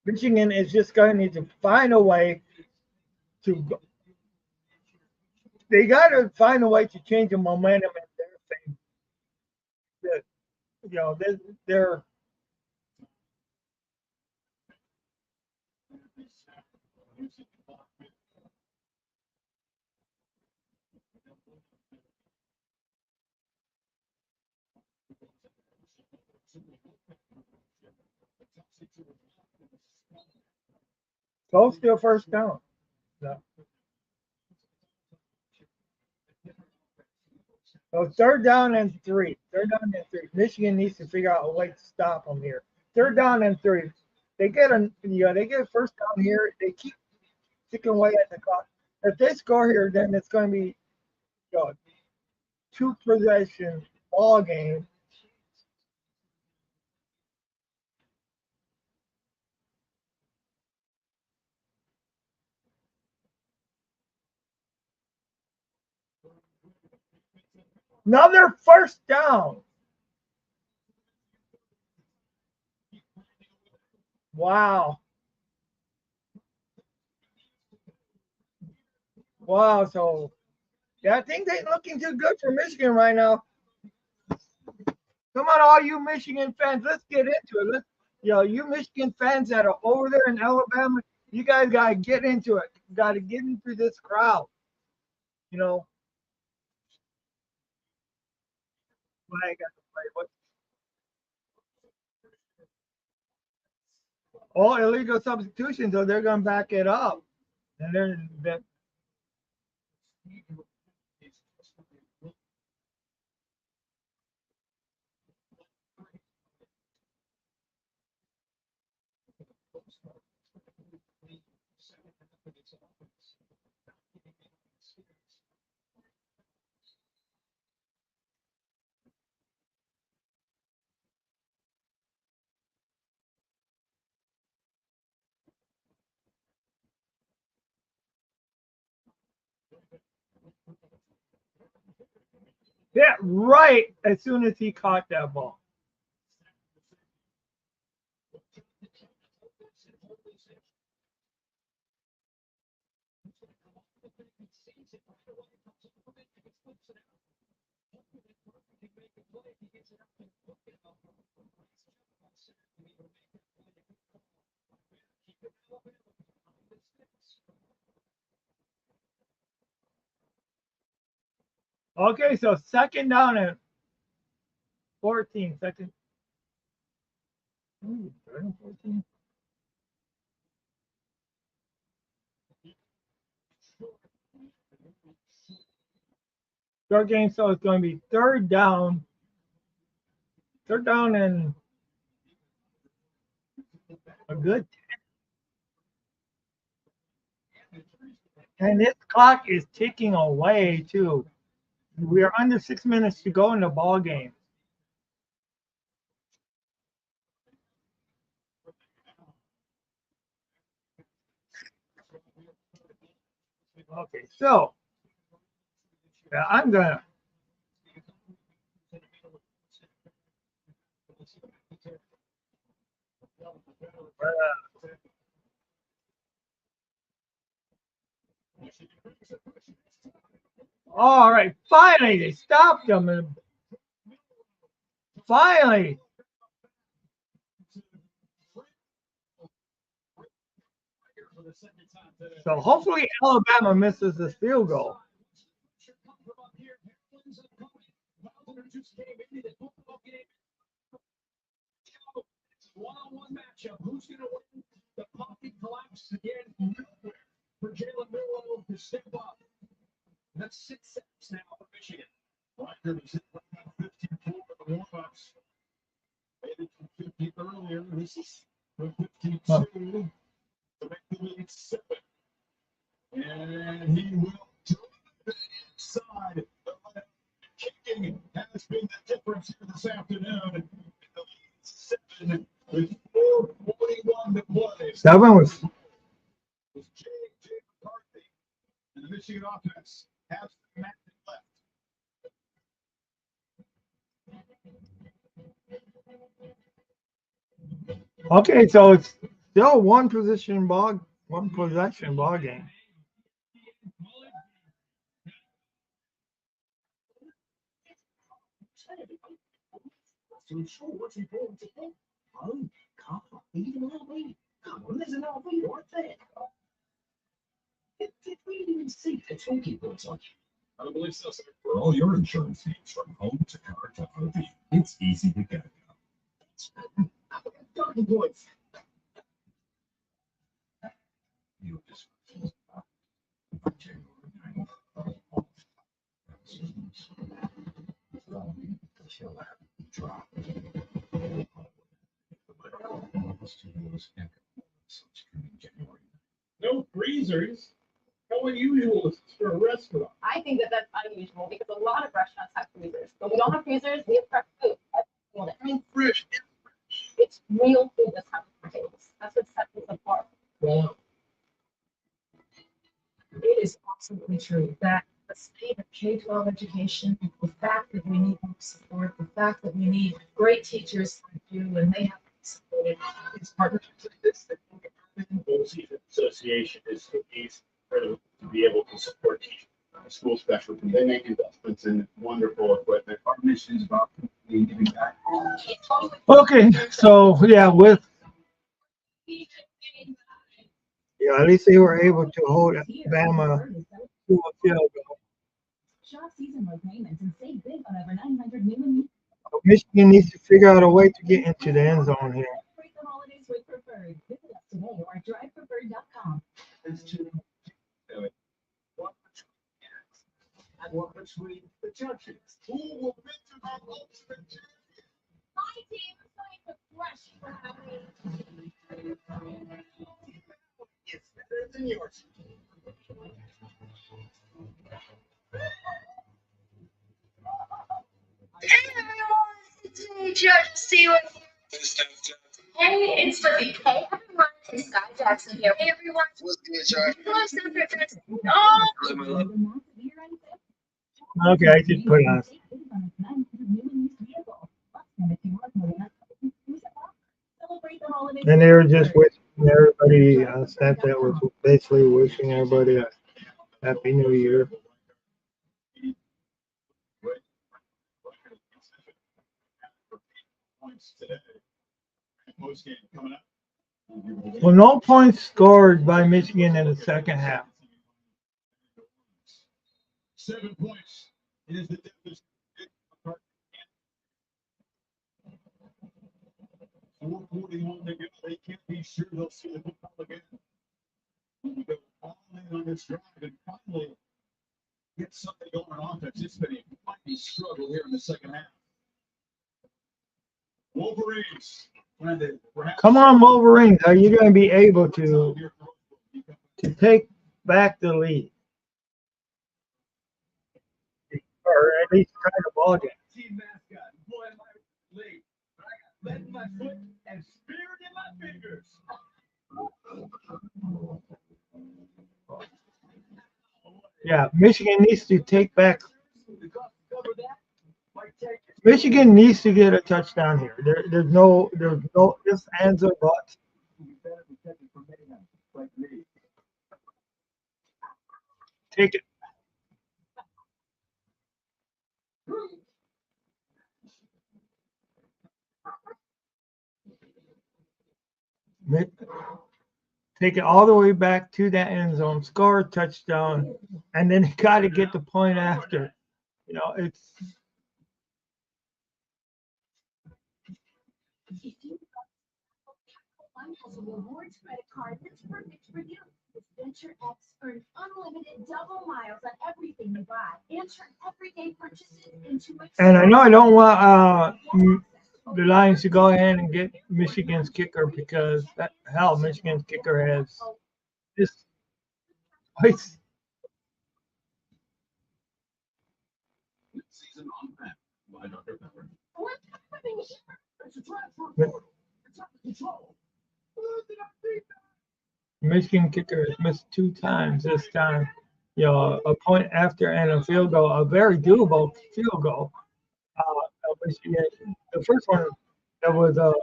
Michigan is just going to need to find a way to. They got to find a way to change the momentum in their thing. That you know they're close to a first down. No. So third down and three. Third down and three. Michigan needs to figure out a way to stop them here. Third down and three. They get they get a first down here. They keep ticking away at the clock. If they score here, then it's going to be you know, 2 possession ball game. Another first down. Wow. Wow. So yeah, things ain't looking too good for Michigan right now. Come on, all you Michigan fans, let's get into it. You Michigan fans that are over there in Alabama, you guys gotta get into it. Got to get into this crowd. You know, what I got to play. All illegal substitutions, so they're gonna back it up, and they're yeah, right as soon as he caught that ball. Okay, so second down and 14. Second. Ooh, third and 14. Short game, so it's going to be third down. Third down and a good. And this clock is ticking away too. We are under 6 minutes to go in the ball game. Okay, so yeah, I'm gonna. All right, finally they stopped them, and finally. So hopefully Alabama misses this field goal. One-on-one matchup. Who's going to win? The pocket collapsed again. Nowhere for Jalen Milroe to step up. That's 6 sacks now for Michigan. Ryder was hit with 54 for the warm-ups. Made it from 50 earlier. This is from 52 to make the lead 7. And he will drive it inside. The left kicking has been the difference here this afternoon. The lead 7 with 4:41 to play. 7 was. J.J. McCarthy and the Michigan offense has the match left. Okay, so it's still one possession ball game. So sure, what's important to him? Oh, car, even RV. Come on, there's an RV right there. Did we even see the talking points on? I don't believe so, sir. For all your insurance needs, from home to car to RV, it's easy to get. Talking points. You just No freezers. How unusual is this for a restaurant? I think that that's unusual because a lot of restaurants have freezers, but we don't have freezers. We have fresh food. I mean, fresh. it's real food that's happening on tables. That's what sets us apart. Wow. It is absolutely true that the state of K-12 education, the fact that we need more support, the fact that we need great teachers like you, and they have support. It's partnerships like this that make it happen. School Season Association is to be able to support teachers. School specialty, they make investments in wonderful equipment. Our mission is about giving back. Okay, so yeah, at least they were able to hold Bama to a field goal. Shop seasonal payments and save big on over 900 new and Michigan needs to figure out a way to get into the end zone here. celebrate the holidays with Preferred. Visit us today or at drivepreferred.com. There's two. One between and one between the judges. Who will victim our ultimate champion? My team is going to crush for having. It's better than yours. Hey everyone, it's me, Judge Stewart. Hey, it's Flippy. Hey everyone, it's Sky Jackson here. Hey everyone. What's good, Charlie? Hello, Senator Friends. Oh, Okay, I just put on. And they were just wishing everybody, Santa was basically wishing everybody a Happy New Year. Points today. Post game coming up. Well, no points scored by Michigan in the second half. 7 points is the deficit. 4:41 to go. They can't be sure they'll see the football again. We go all in on this drive and finally get something going on offense. It's been a mighty struggle here in the second half. Wolverines. Come on, Wolverines. Are you going to be able to take back the lead? Or at least try the ball game. Team mascot. Boy, am I late. But I got lead in my foot and spirit in my fingers. Yeah, Michigan needs to take back. Michigan needs to get a touchdown here. There's no ifs, ands, or buts. Take it. Take it all the way back to that end zone, score a touchdown, and then you got to get the point after. You know, it's. If you One has a rewards credit card that's perfect for you. With Venture X, earn unlimited double miles on everything you buy. And turn everyday purchases into And I know I don't want the Lions to go ahead and get Michigan's kicker because Michigan's kicker has this twice. Season on that. Why not remember? Michigan kicker has missed 2 times this time. You know, a point after and a field goal, a very doable field goal. Michigan, the first one that was a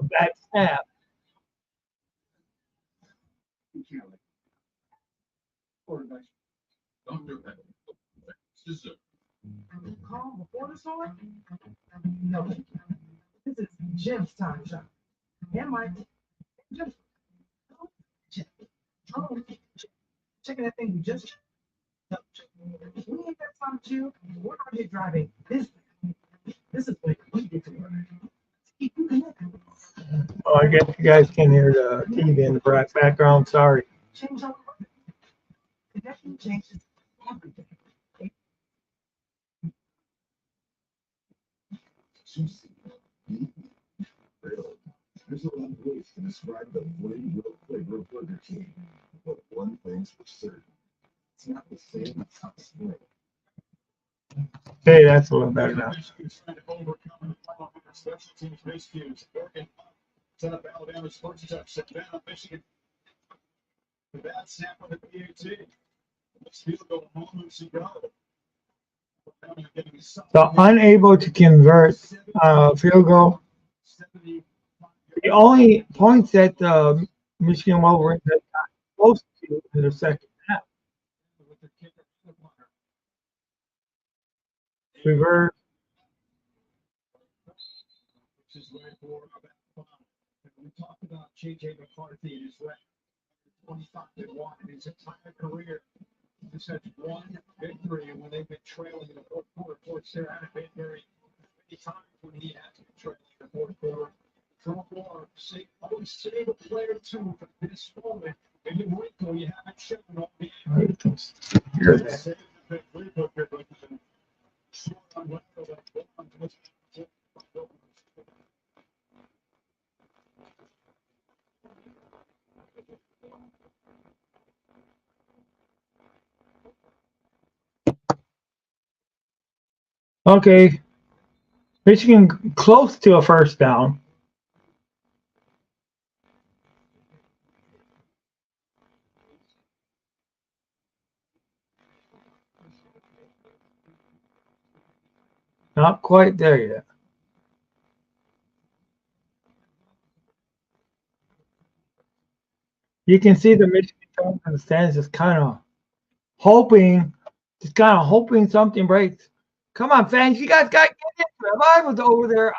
bad snap. Call before the storm? No. This is Jim's time, John. Yeah, Mike. Jim. Oh, checking that thing you just. We ain't got time to. We're out here driving this. This is like we get to work. Keep you connected. Oh, I guess you guys can hear the TV in the background. Sorry. Change our connection changes everything. There's a lot of ways to describe the flavor of Burger King, but one thing's for certain. It's not the same as hot spring. Hey, that's a little better now. Michigan's trying to overcome the final special teams miscues. Oregon set up Alabama's first touchdown. Down Michigan. The bad snap on the PAT. This field goal home in Chicago. So unable to convert field goal. The only points that Michigan Wolverines had got close to in the second half. with their kicker and the punter. Reverse. Which is right for about five. And we talked about J.J. McCarthy and his record, 25-1 in his entire career. He's had one victory, and when they've been trailing in the fourth quarter, of course, there haven't been very many times when he has been trailing in the fourth quarter. Draw more, always save a player too for this moment. And the wrinkle you haven't shown all game. Hear that. Save the big wrinkle here, but short on what Okay. Michigan close to a first down. Not quite there yet. You can see the Michigan fans in the stands just hoping, kind of hoping something breaks. Come on, fans, you guys got to get into it. If I was over there,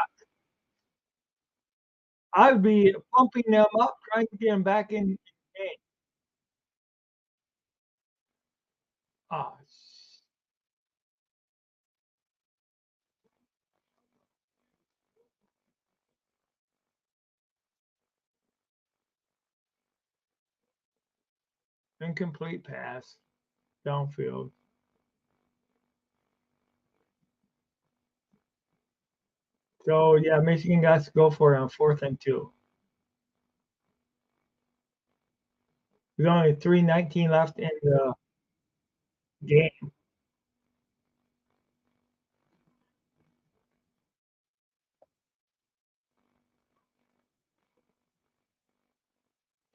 I would be pumping them up, trying to get them back in the game. Oh, incomplete pass downfield. So yeah, Michigan got to go for it on 4th and 2. There's only 3:19 left in the game.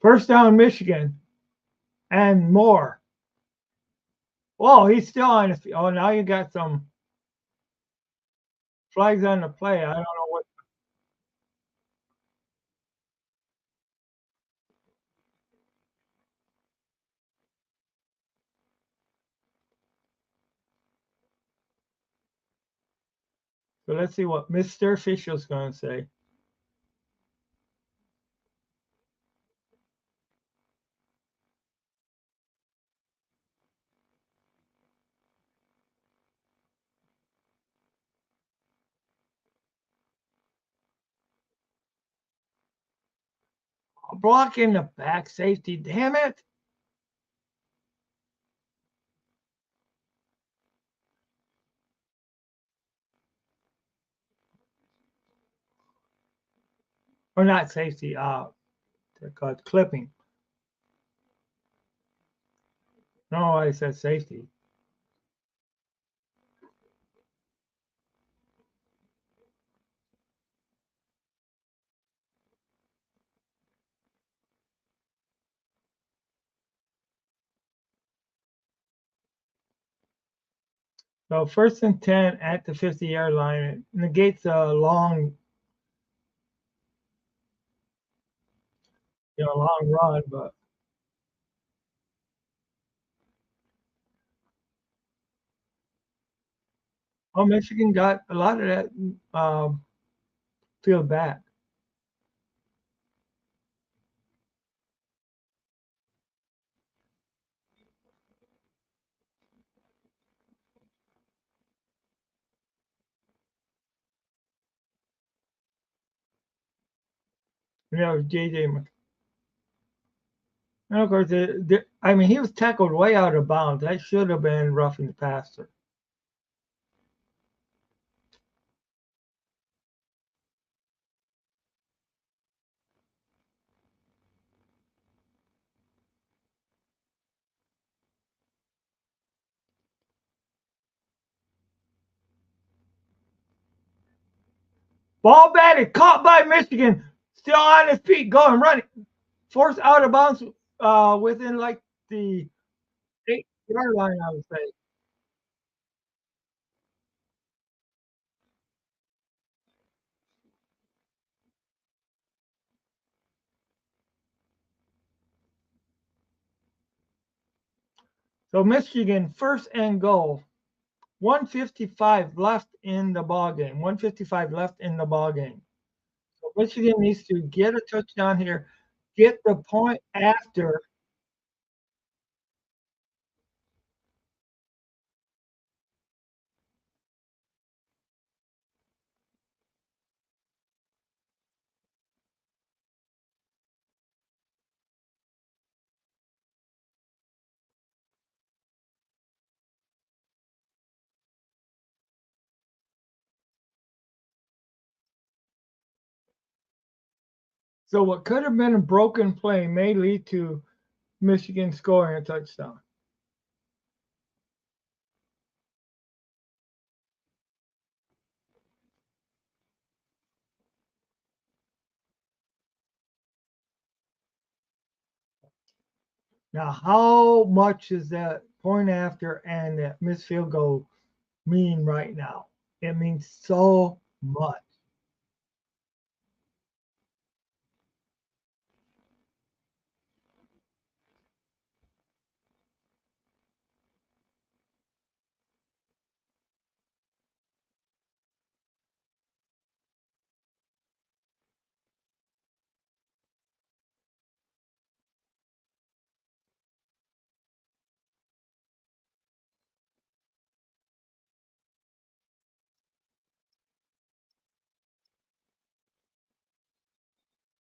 First down, Michigan, and more. Whoa, he's still on the field. Oh, now you got some flags on the play. I don't know what. So let's see what Mr. Official's going to say. Blocking the back safety. Damn it. Or not safety. They're called clipping. No, I said safety. So 1st and 10 at the 50-yard line. It negates a long run, but Michigan got a lot of that field back. JJ. And of course, I mean, he was tackled way out of bounds. That should have been roughing the passer. Ball batted, caught by Michigan, still on his feet, going running, forced out of bounds within like the 8-yard line, I would say. So Michigan first and goal. 155 left in the ball game. 155 left in the ball game. So Michigan needs to get a touchdown here, get the point after. So what could have been a broken play may lead to Michigan scoring a touchdown. Now, how much is that point after and that missed field goal mean right now? It means so much.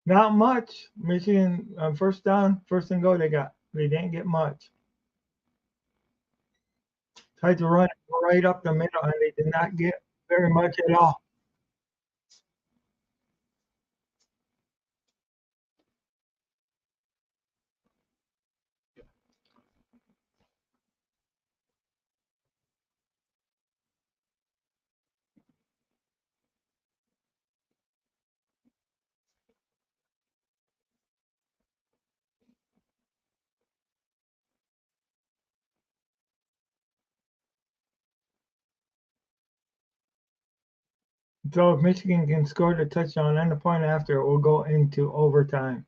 Not much. Michigan first down, first and goal. They didn't get much. Tried to run right up the middle, and they did not get very much at all. So if Michigan can score the touchdown and the point after, it will go into overtime.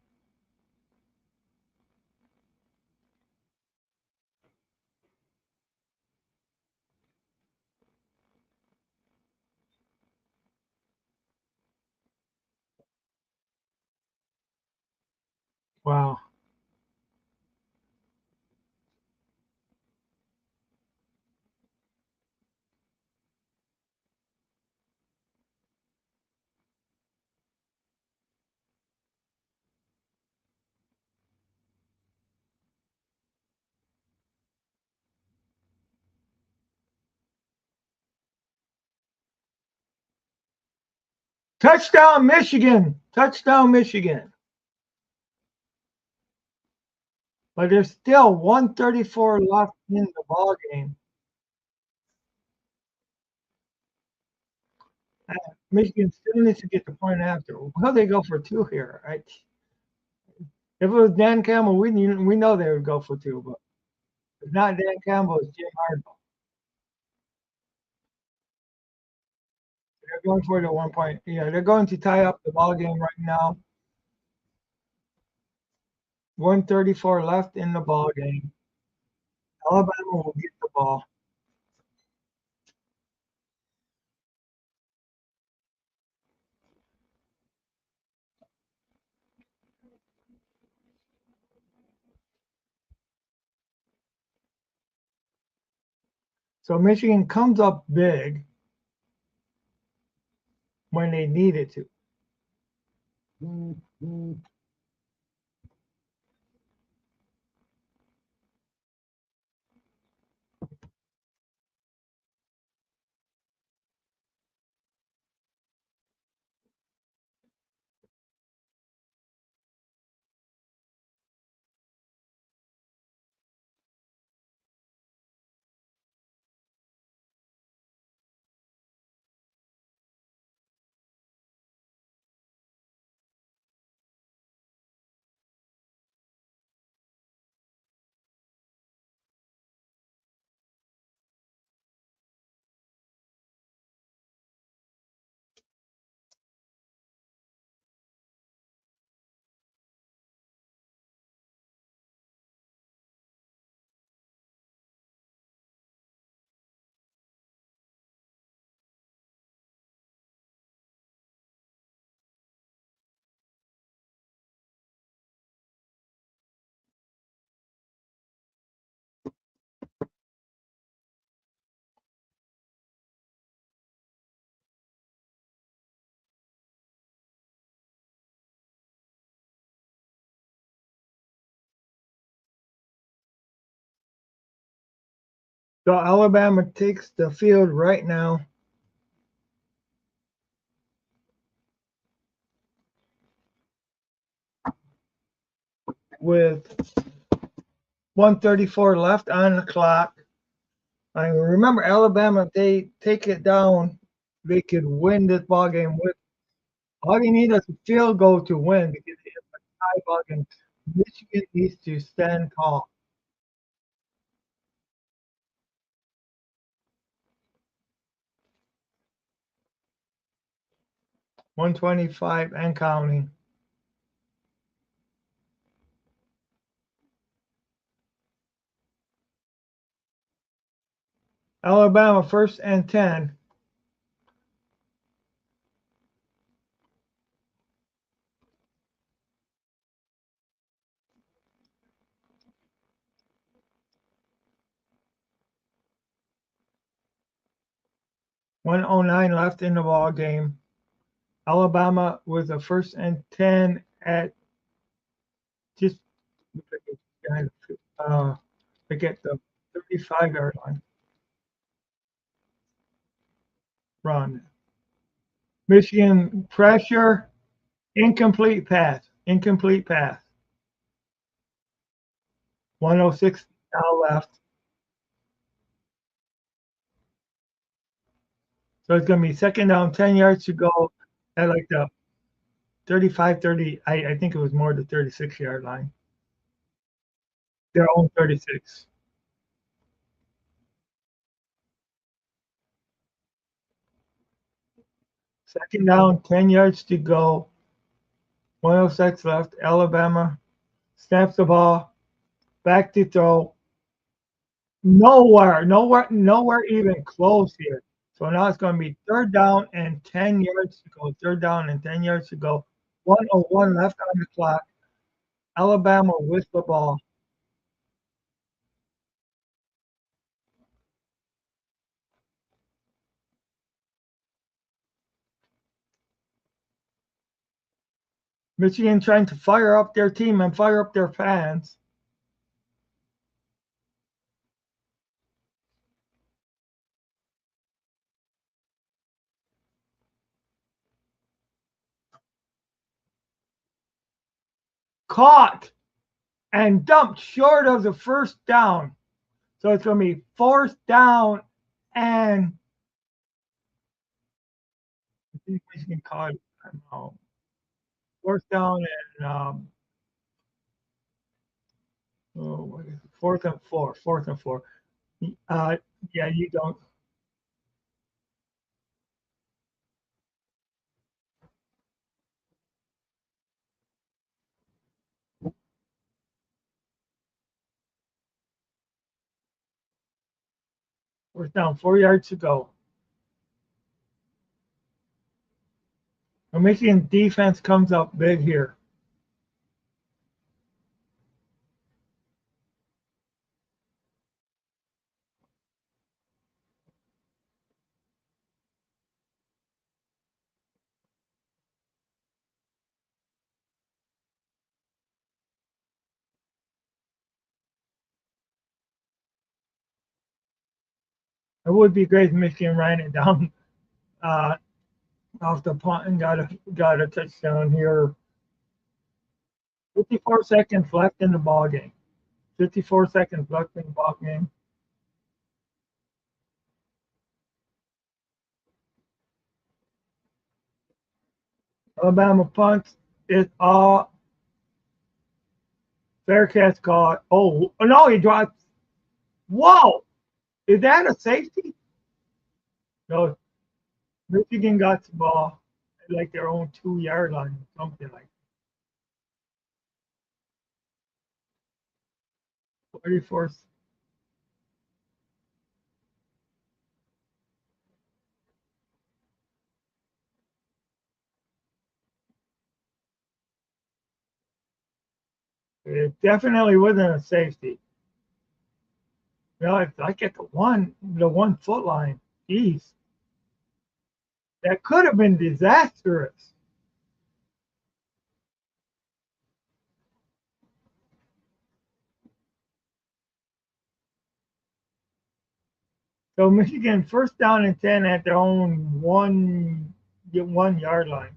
Wow. Touchdown, Michigan! Touchdown, Michigan! But there's still 134 left in the ball game. Michigan still needs to get the point after. Well, they go for two here, right? If it was Dan Campbell, we know they would go for two, but if not Dan Campbell, it's Jim Harbaugh. They're going for the 1 point. Yeah, they're going to tie up the ball game right now. 134 left in the ball game. Alabama will get the ball. So Michigan comes up big when they need it to. So Alabama takes the field right now. With 134 left on the clock. I remember Alabama, if they take it down, they could win this ball game with all you need is a field goal to win because it's a tie ball game. Michigan needs to stand tall. 125 and counting. Alabama first and 10. .109 left in the ball game. Alabama with a first and 10 at just forget the 35-yard line. Run. Michigan pressure, incomplete pass, incomplete pass. 106 now left. So it's going to be second down, 10 yards to go at like the 35, 30. I think it was more the 36-yard line. Their own 36. Second down, 10 yards to go. 106 left. Alabama snaps the ball. Back to throw. Nowhere even close here. So now it's going to be third down and 10 yards to go. Third down and 10 yards to go. 101 left on the clock. Alabama with the ball. Michigan trying to fire up their team and fire up their fans. Caught and dumped short of the first down. So it's going to be fourth down and I think Michigan caught fourth down and fourth and four. Fourth and four. Yeah, you don't. Fourth down, 4 yards to go. The Michigan defense comes up big here. It would be great if Michigan ran it down off the punt and got a touchdown here. 54 seconds left in the ball game. 54 seconds left in the ball game. Alabama punts it all. Fair catch caught. Oh no, he dropped. Whoa! Is that a safety? No, Michigan got the ball at like their own 2 yard line, something like 44. It definitely wasn't a safety. It's like at the 1 foot line. Jeez, that could have been disastrous. So Michigan first down and 10 at their own 1 yard line.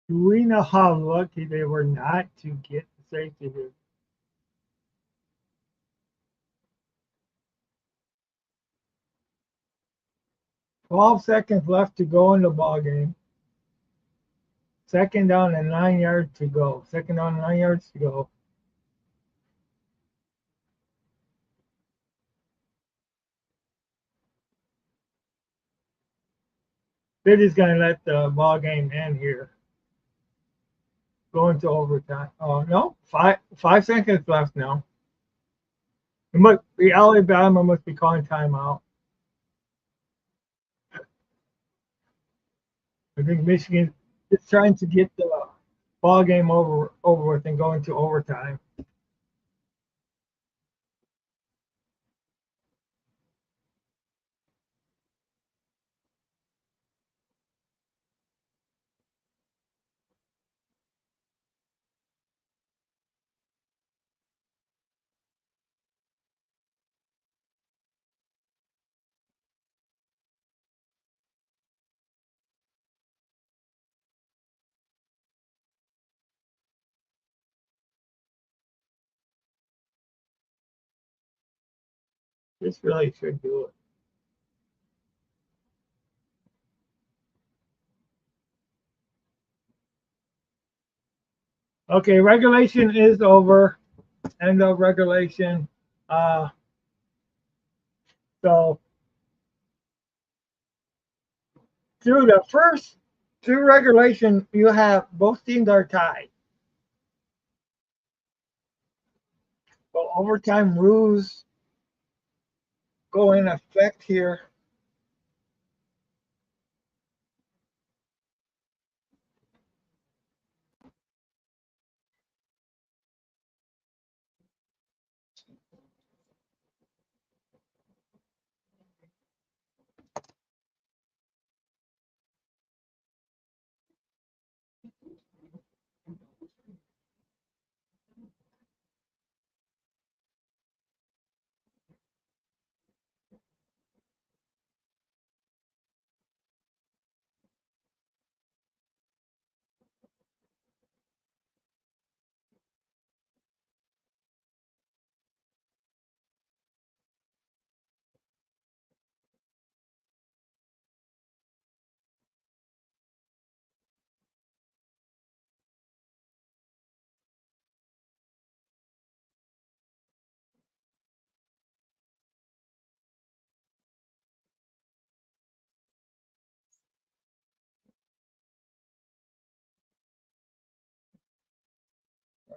Do we know how lucky they were not to get the safety here? 12 seconds left to go in the ball game. Second down and 9 yards to go. Second down and 9 yards to go. They're just gonna let the ball game end here. Go into overtime. Oh no, 5 seconds left now. It must be Alabama must be calling timeout. I think Michigan is trying to get the ball game over with and go into overtime. This really should do it. Okay, regulation is over. End of regulation. Uh, so through the first through regulation, you have both teams are tied. So overtime rules go in effect here.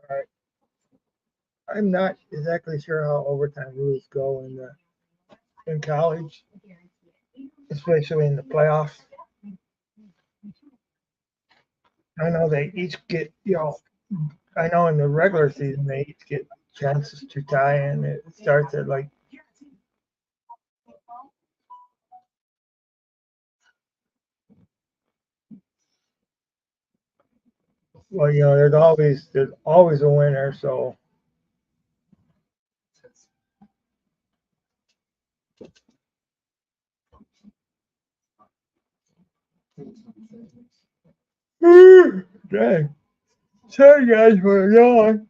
All right. I'm not exactly sure how overtime rules go in college, especially in the playoffs. I know they each get, I know in the regular season they each get chances to tie in. It starts at like Well, there's always a winner. So dang, sorry guys for yawn.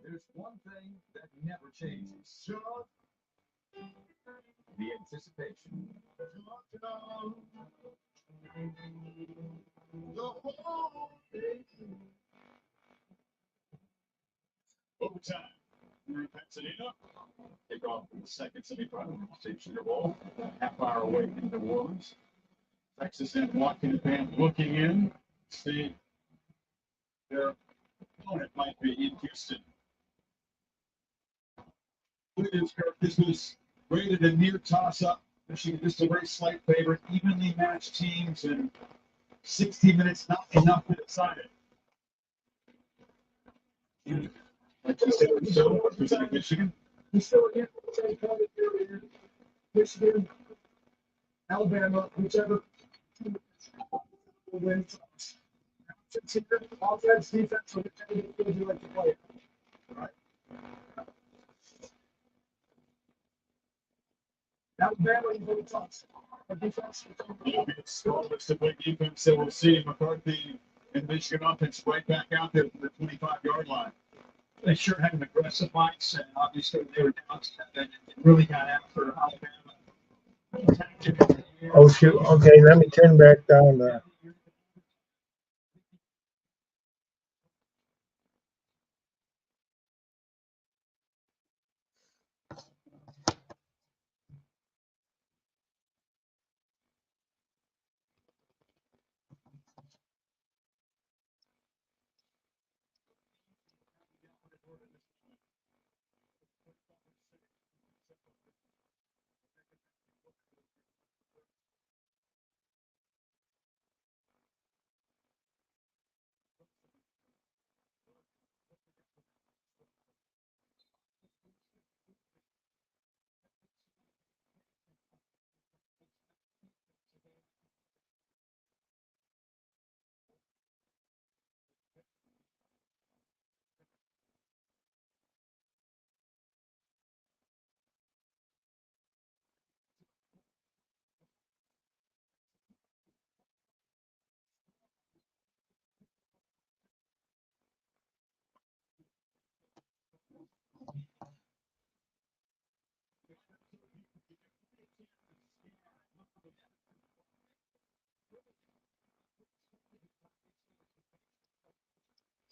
There's one thing that never changes. The anticipation. Overtime. Here in Pasadena. Kick off the second semifinal of the state Sugar Bowl. Half hour away from New Orleans. Texas and Washington looking in. See their opponent might be in Houston. Williamsburg, this was rated a near toss-up. Michigan just a very slight favorite, evenly matched teams, and 60 minutes not enough to decide it. Like you said, so representing Michigan. He's still again. Michigan, Alabama, whichever will win. Offense, defense, or whichever field you like to play. Right. Alabama, you go to toss. Defense. It's the big defense that we'll see. McCarthy and Michigan offense right back out there from the 25-yard line. They sure had an aggressive mindset. Obviously, they were down 7 and really got after Alabama. Oh shoot. Okay, let me turn back down the.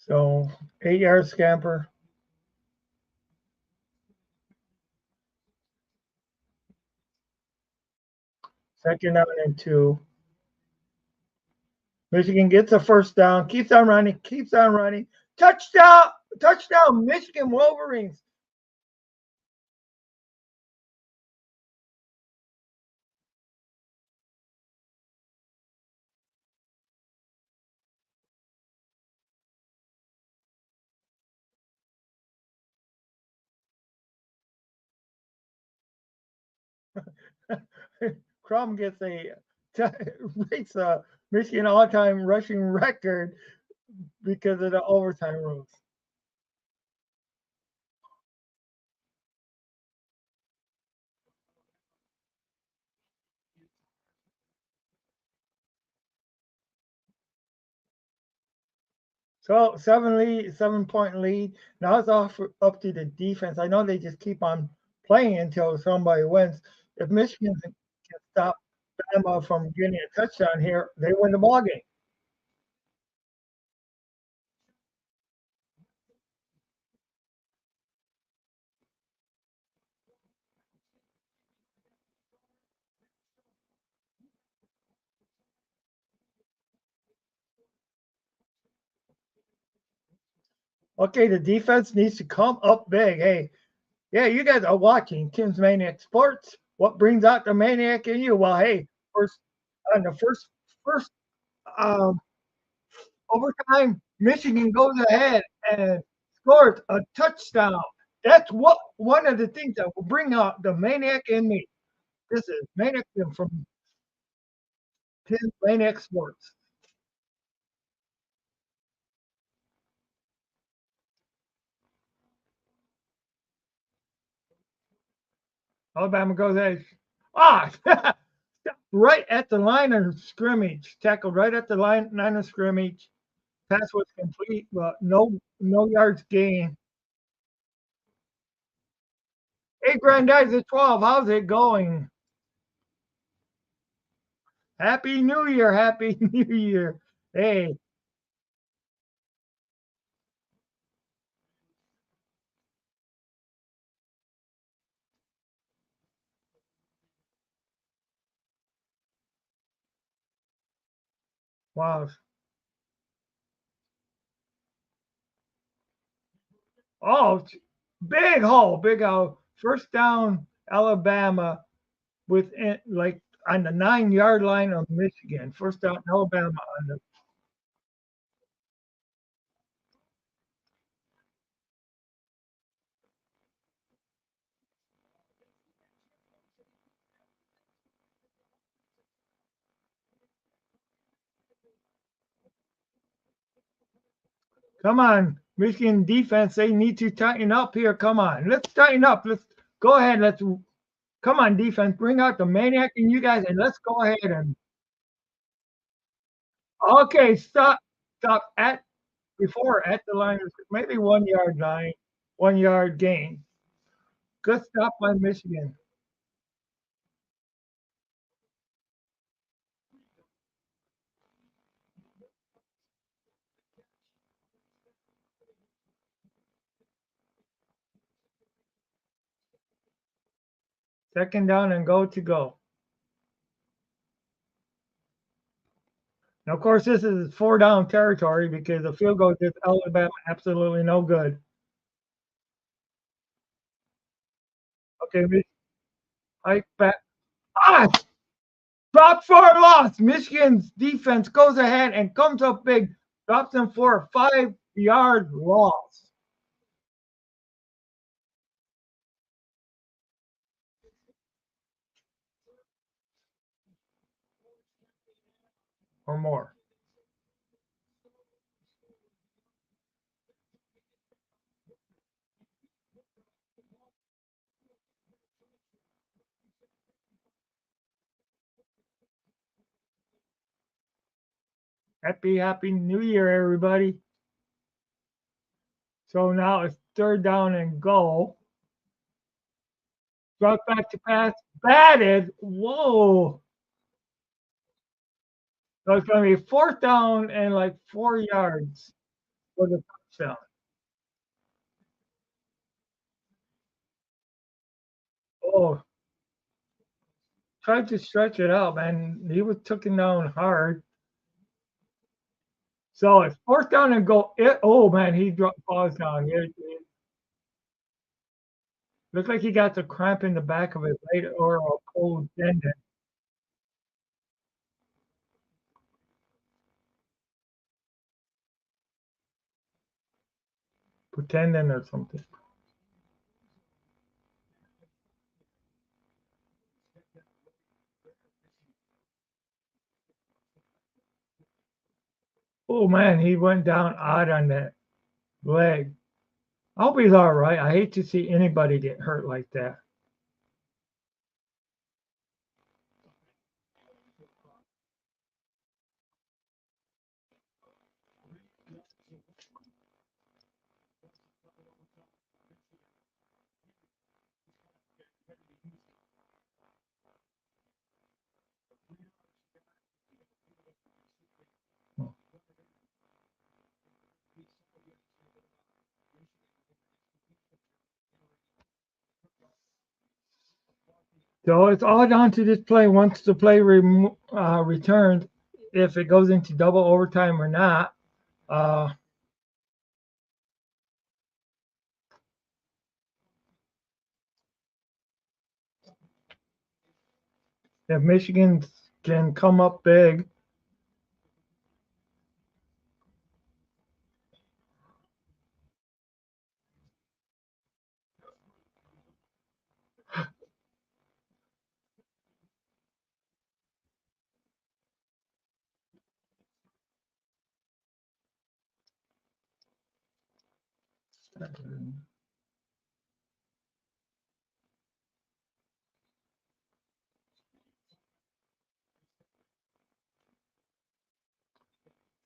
So 8 yard scamper. Second down and 2. Michigan gets a first down. Keeps on running. Keeps on running. Touchdown! Touchdown! Michigan Wolverines. Crum gets breaks a Michigan all-time rushing record because of the overtime rules. So 7-point lead. Now it's off up to the defense. I know they just keep on playing until somebody wins. If Michigan can stop Bama from getting a touchdown here, they win the ball game. Okay, the defense needs to come up big. Hey, Yeah, you guys are watching Tim's Maniac Sports. What brings out the maniac in you? Well, hey, first on the first um, overtime, Michigan goes ahead and scores a touchdown. That's what one of the things that will bring out the maniac in me. This is Maniac Tim from Tim's Maniac Sports. Alabama goes ahead. Ah, right at the line of scrimmage, tackled right at the line of scrimmage. Pass was complete, but no yards gained. Hey, Grandize at 12. How's it going? Happy New Year. Happy New Year. Hey, wow. Oh, big hole, big hole. First down, Alabama within like on the 9 yard line of Michigan. First down, Alabama on the. Come on, Michigan defense. They need to tighten up here. Come on, let's tighten up. Let's go ahead. Let's come on, defense. Bring out the maniac in you guys, and let's go ahead and okay. Stop at before at the line, maybe 1 yard line, 1 yard gain. Good stop by Michigan. Second down and go to go. Now, of course, this is 4 down territory because the field goal did Alabama absolutely no good. Okay, Hike back. Ah, drop for a loss. Michigan's defense goes ahead and comes up big, drops them for a 5 yard loss. Or more. Happy New Year, everybody. So now it's third down and goal. Drop back to pass. Batted. Whoa. So it's going to be fourth down and like 4 yards for the touchdown. Oh, tried to stretch it out, man. He was taken down hard. So it's fourth down and go. Oh, man, he dropped falls down. It looked like he got the cramp in the back of his leg or a cold tendon. Tendon or something. Oh, man, he went down odd on that leg. I hope he's all right. I hate to see anybody get hurt like that. So it's all down to this play. Once the play returns, if it goes into double overtime or not. Uh, if Michigan can come up big.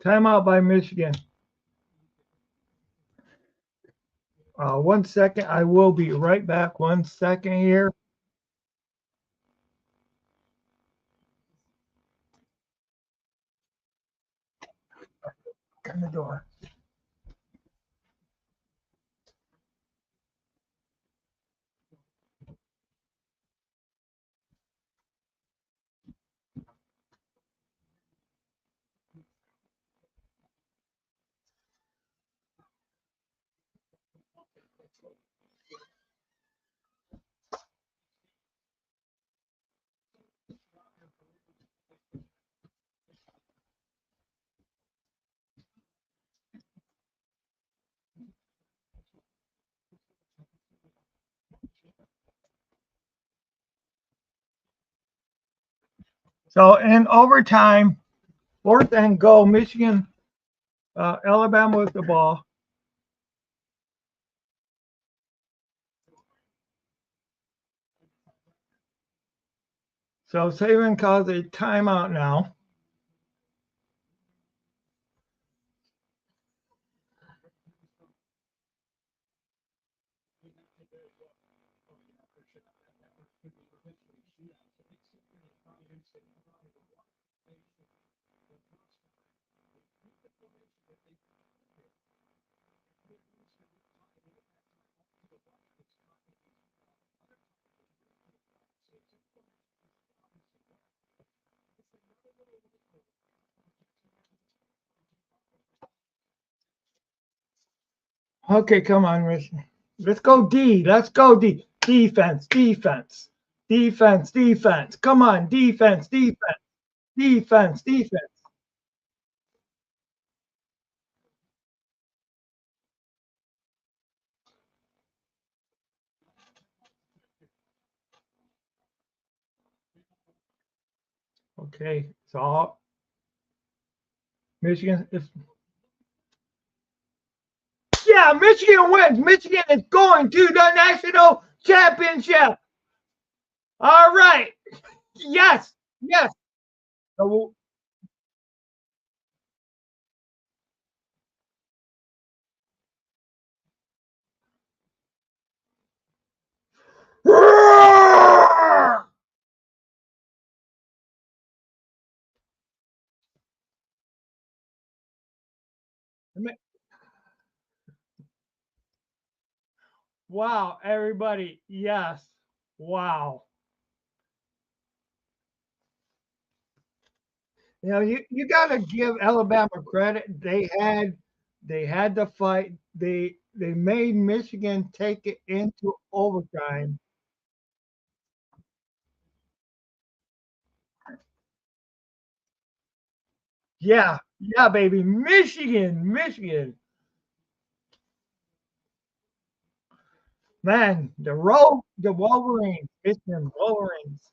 Timeout by Michigan. 1 second. I will be right back. 1 second here. Open the door. So in overtime, 4th and goal, Michigan, Alabama with the ball. So Saban calls a timeout now. Okay, come on, Michigan. Let's go D. Let's go D. Defense, defense, defense, defense. Come on, defense, defense, defense, defense. Okay, so Michigan is. Yeah, Michigan wins. Michigan is going to the national championship. All right. Yes, yes. So, wow, everybody. Yes. Wow. You know, you got to give Alabama credit. They had the fight. They made Michigan take it into overtime. Yeah, yeah, baby. Michigan, Michigan. Man, the Wolverines, Michigan Wolverines.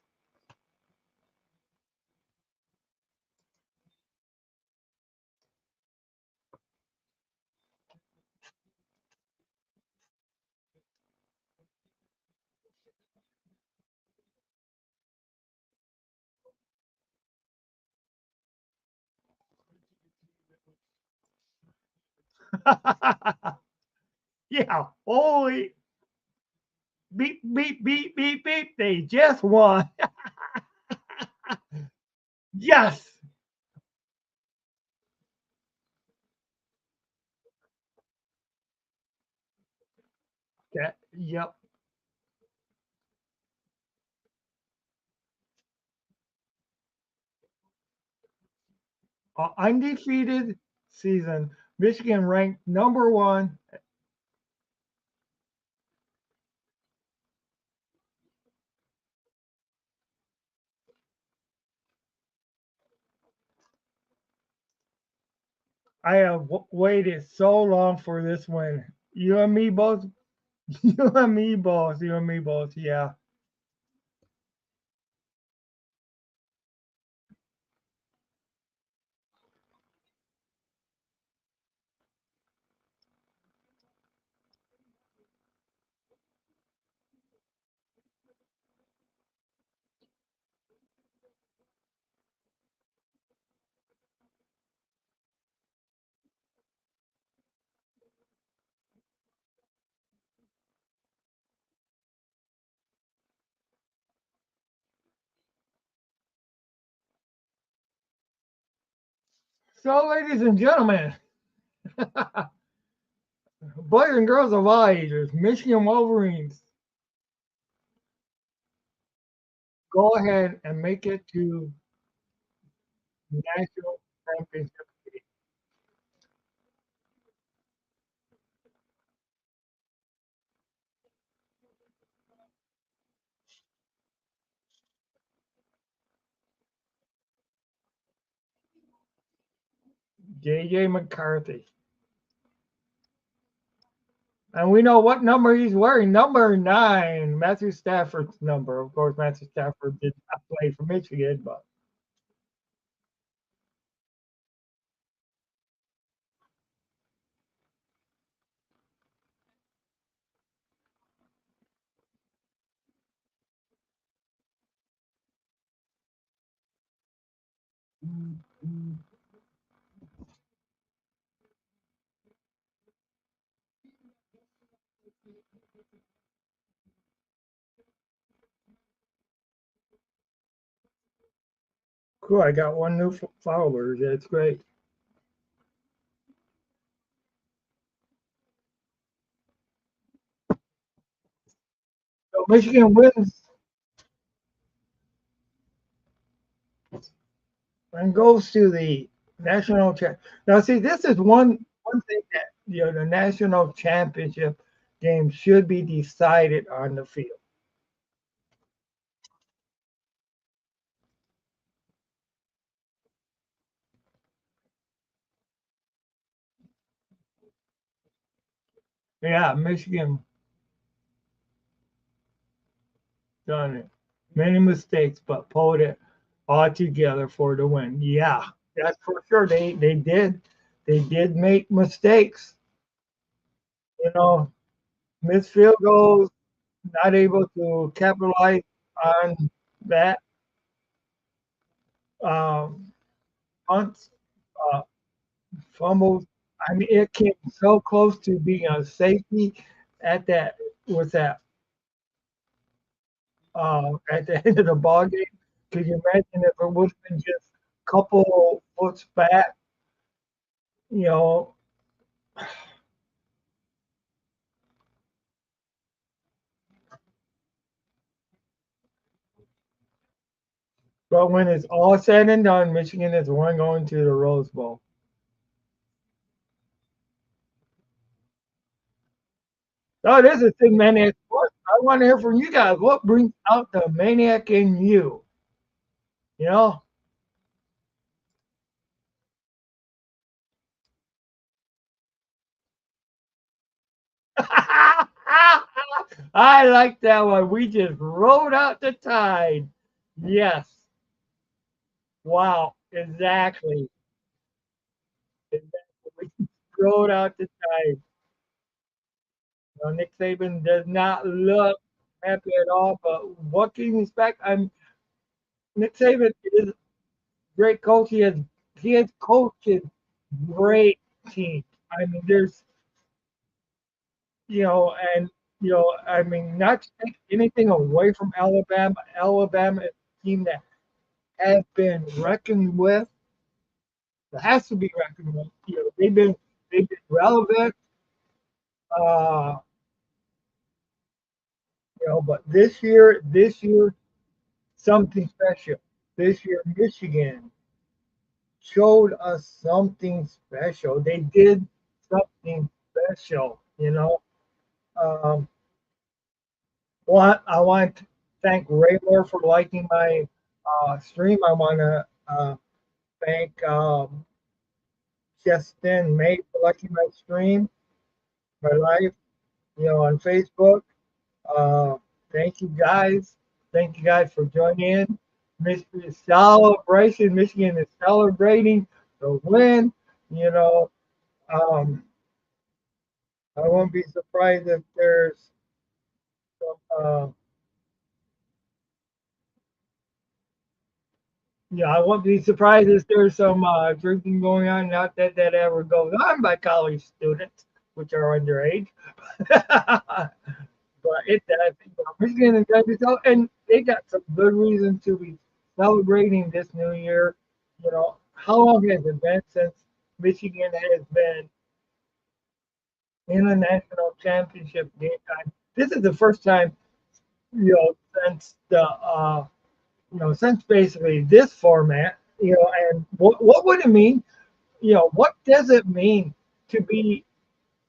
Yeah, holy beep, beep, beep, beep, beep. They just won. Yes. Yep. Undefeated season. Michigan ranked number one. I have waited so long for this one. You and me both. You and me both. You and me both. Yeah. So, ladies and gentlemen, boys and girls of all ages, Michigan Wolverines, go ahead and make it to national championship game. JJ McCarthy. And we know what number he's wearing. Number 9, Matthew Stafford's number. Of course, Matthew Stafford did not play for Michigan, but cool. I got one new follower. That's great. So Michigan wins and goes to the national champ. Now, see, this is one thing that the national championship game should be decided on the field. Yeah, Michigan done it. Many mistakes, but pulled it all together for the win. Yeah, that's for sure. They did make mistakes. You know, missed field goals, not able to capitalize on that. Um, punts, uh, fumbles. I mean, it came so close to being a safety at that with that at the end of the ball game. Could you imagine if it would have been just a couple foot back? You know, but when it's all said and done, Michigan is one going to the Rose Bowl. Oh, this is the maniac sports. I want to hear from you guys. What brings out the maniac in you? You know, I like that one. We just rode out the tide. Yes. Wow. Exactly. Exactly. We rode out the tide. Nick Saban does not look happy at all, but what can you expect? Nick Saban is a great coach. He has coached great teams. I mean, there's and I mean, not to take anything away from Alabama. Alabama is a team that has been reckoned with. It has to be reckoned with. They've been relevant. Uh, but this year, something special. This year, Michigan showed us something special. They did something special. Um, I want to thank Raymore for liking my stream. I want to thank just then made for Lucky My Stream, my life, on Facebook. Uh, thank you guys. Thank you guys for joining in. Michigan celebration. Michigan is celebrating the win. You know, um, I won't be surprised if there's some. I won't be surprised if there's some drinking going on. Not that that ever goes on by college students, which are underage. But it does. Michigan is going to go, and they got some good reason to be celebrating this new year. How long has it been since Michigan has been in a national championship game time? This is the first time, since since basically this format. And what would it mean? What does it mean to be,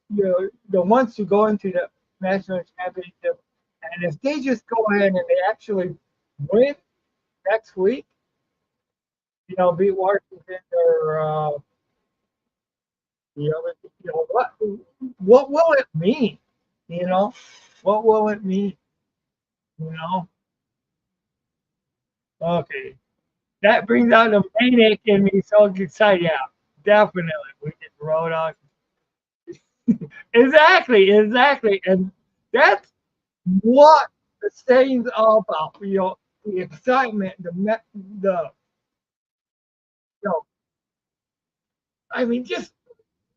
the ones who go into the national championship, and if they just go ahead and they actually win next week, beat Washington or what will it mean? You know, what will it mean? You know, okay, that brings out the maniac in me so excited. Yeah, definitely, we just wrote on exactly, and that's what the staying's all about. The excitement, the you know, I mean, just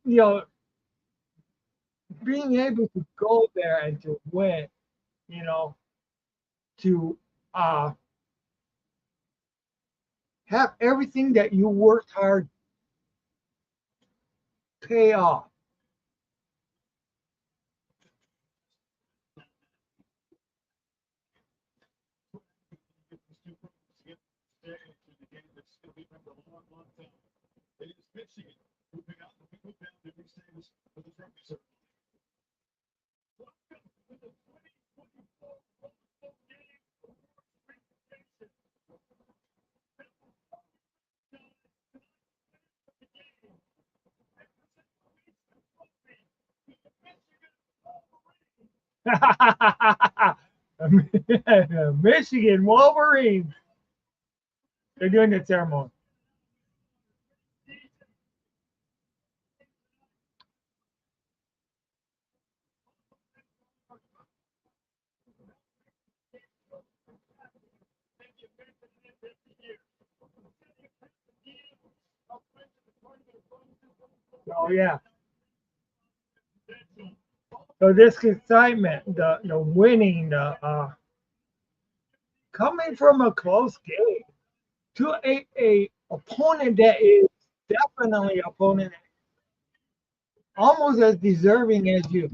you know, being able to go there and to win, you know, to uh, have everything that you worked hard pay off. It is Michigan moving out the people down to these things for the rugby circle. Michigan Wolverines. They're doing the ceremony. Oh yeah. So this excitement, the winning, the coming from a close game to a opponent that is definitely opponent almost as deserving as you.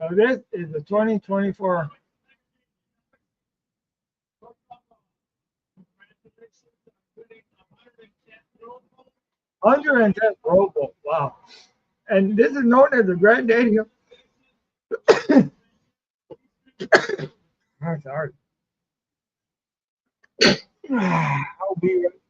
So this is the 2024 110th Pro Bowl. Wow. And this is known as the granddaddy of I'm sorry. I'll be right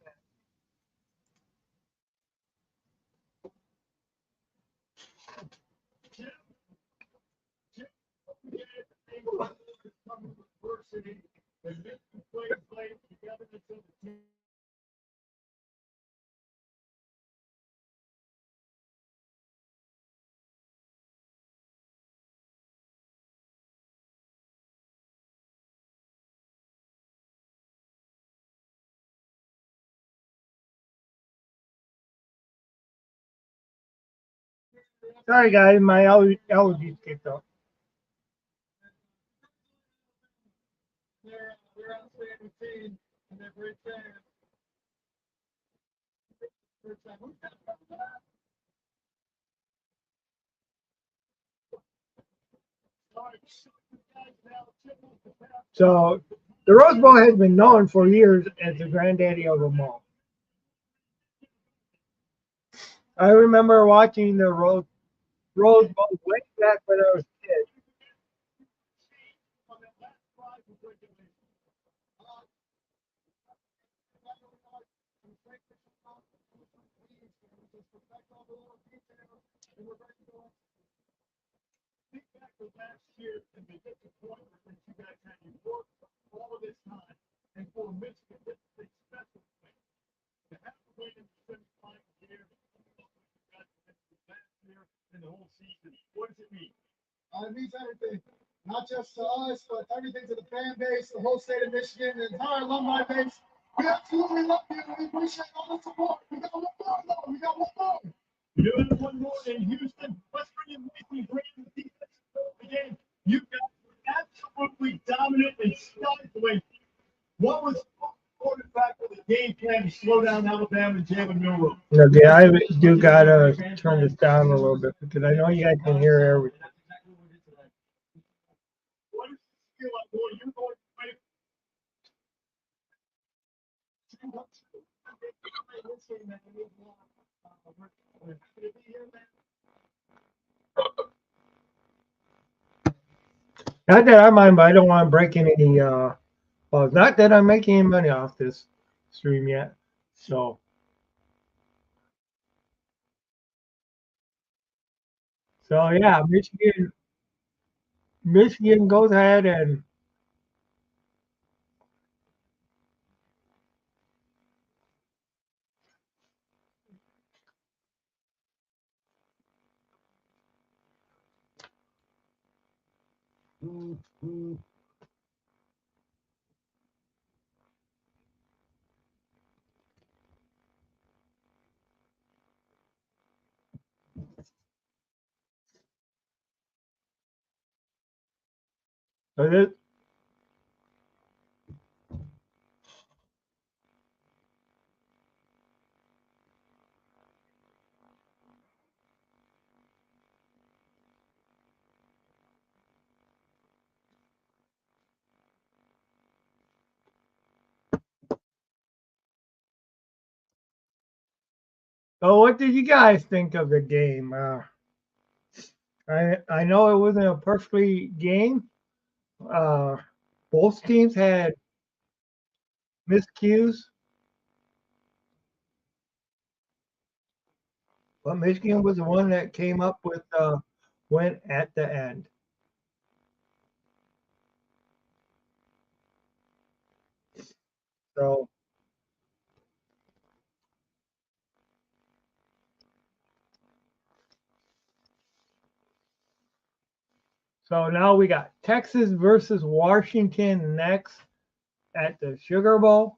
Sorry guys, my allergies kicked off. They're on 17 and they're great fans. So the Rose Bowl has been known for years as the granddaddy of them all. I remember watching the Rose Bowl way back when I was a kid. Last year, and they get to the point where you guys had you work all of this time, and for Michigan, this is a special thing. To have to win in the semifinals here, last year and the whole season, what does it mean? It means everything, not just to us, but everything to the fan base, the whole state of Michigan, the entire alumni base. We absolutely love you. We appreciate all the support. We got one more, though. We got one more. You have one more in Houston. Let's bring in Mason Green, the defense again. You guys were absolutely dominant and stifling. What was the fact of the game plan to slow down Alabama and Jalen Milroe? Okay, I do gotta turn this down a little bit because I know you guys can hear everything. What does it feel like going? You're going to play. Not that I mind, but I don't want to break any well, not that I'm making any money off this stream yet. So yeah, Michigan goes ahead and so this, so what did you guys think of the game? I know it wasn't a perfectly game. Uh, both teams had miscues, but Michigan was the one that came up with win at the end. So now we got Texas versus Washington next at the Sugar Bowl.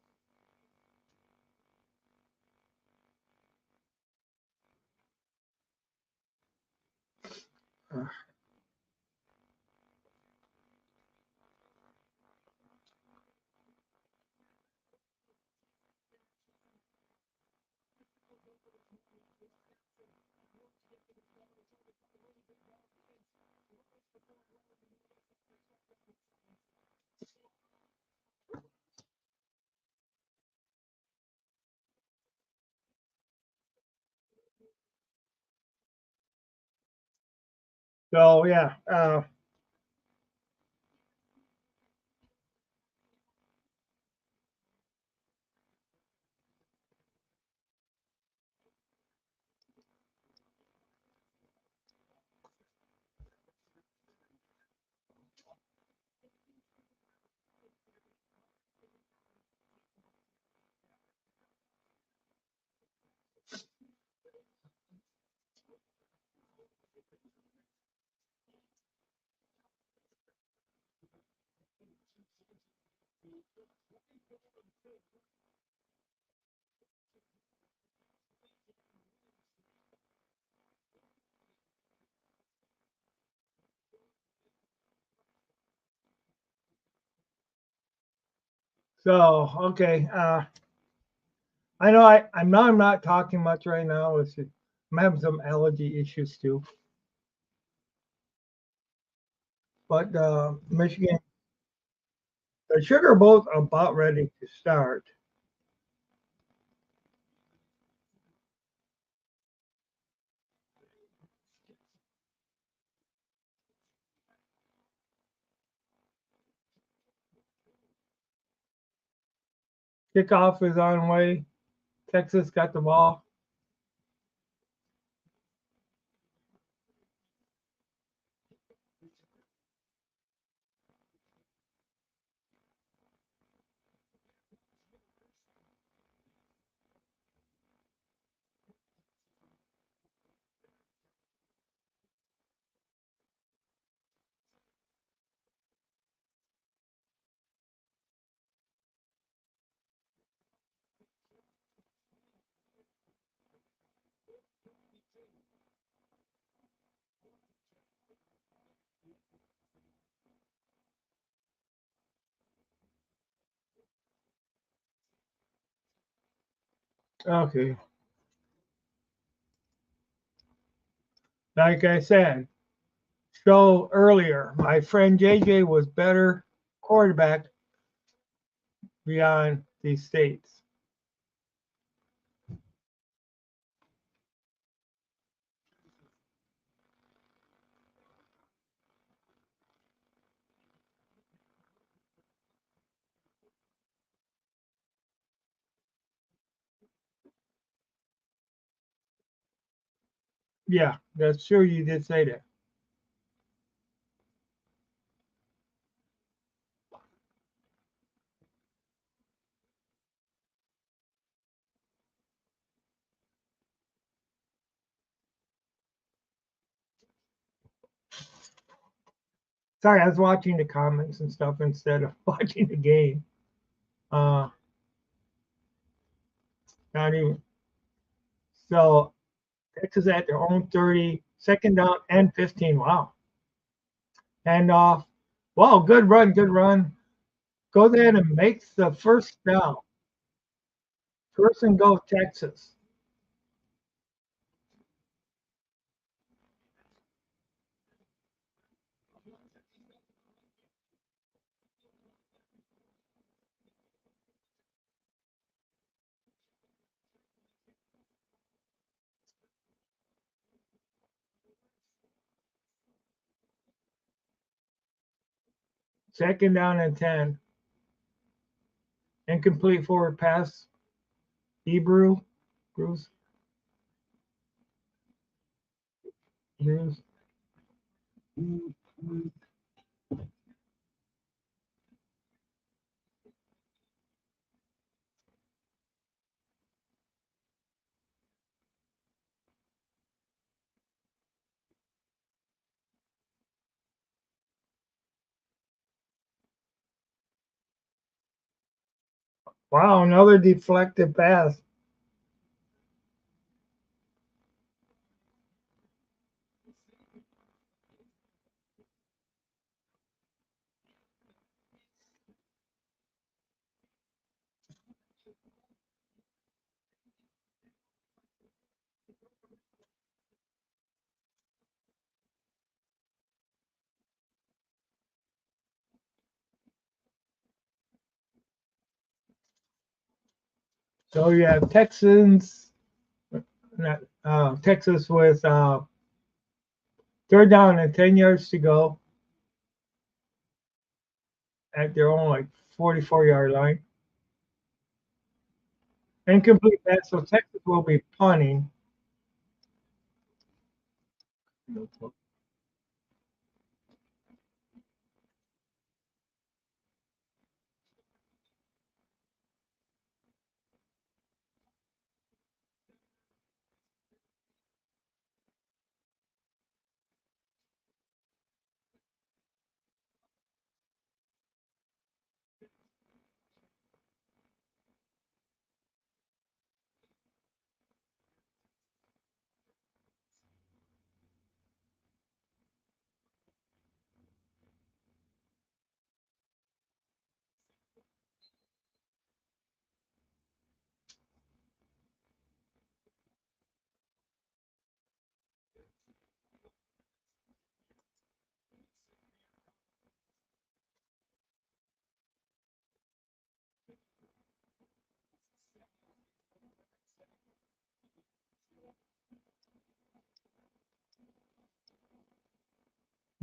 So yeah, so okay. I know I'm not talking much right now. I'm having some allergy issues too. But Michigan, the Sugar Bowl's about ready to start. Kickoff is on way. Texas got the ball. Okay. Like I said, show earlier, my friend JJ was better quarterback beyond these states. Yeah, that's true. You did say that. Sorry, I was watching the comments and stuff instead of watching the game. Uh, Not even. So Texas at their own 30, second down and 15. Wow. And off. Wow, good run, good run. Go there and makes the first down. First and go, Texas. Second down and 10. Incomplete forward pass. Hebrew. Bruce. Bruce. Wow, another deflected pass. So you have Texas with third down and 10 yards to go at their own like 44-yard line. Incomplete pass, so Texas will be punting.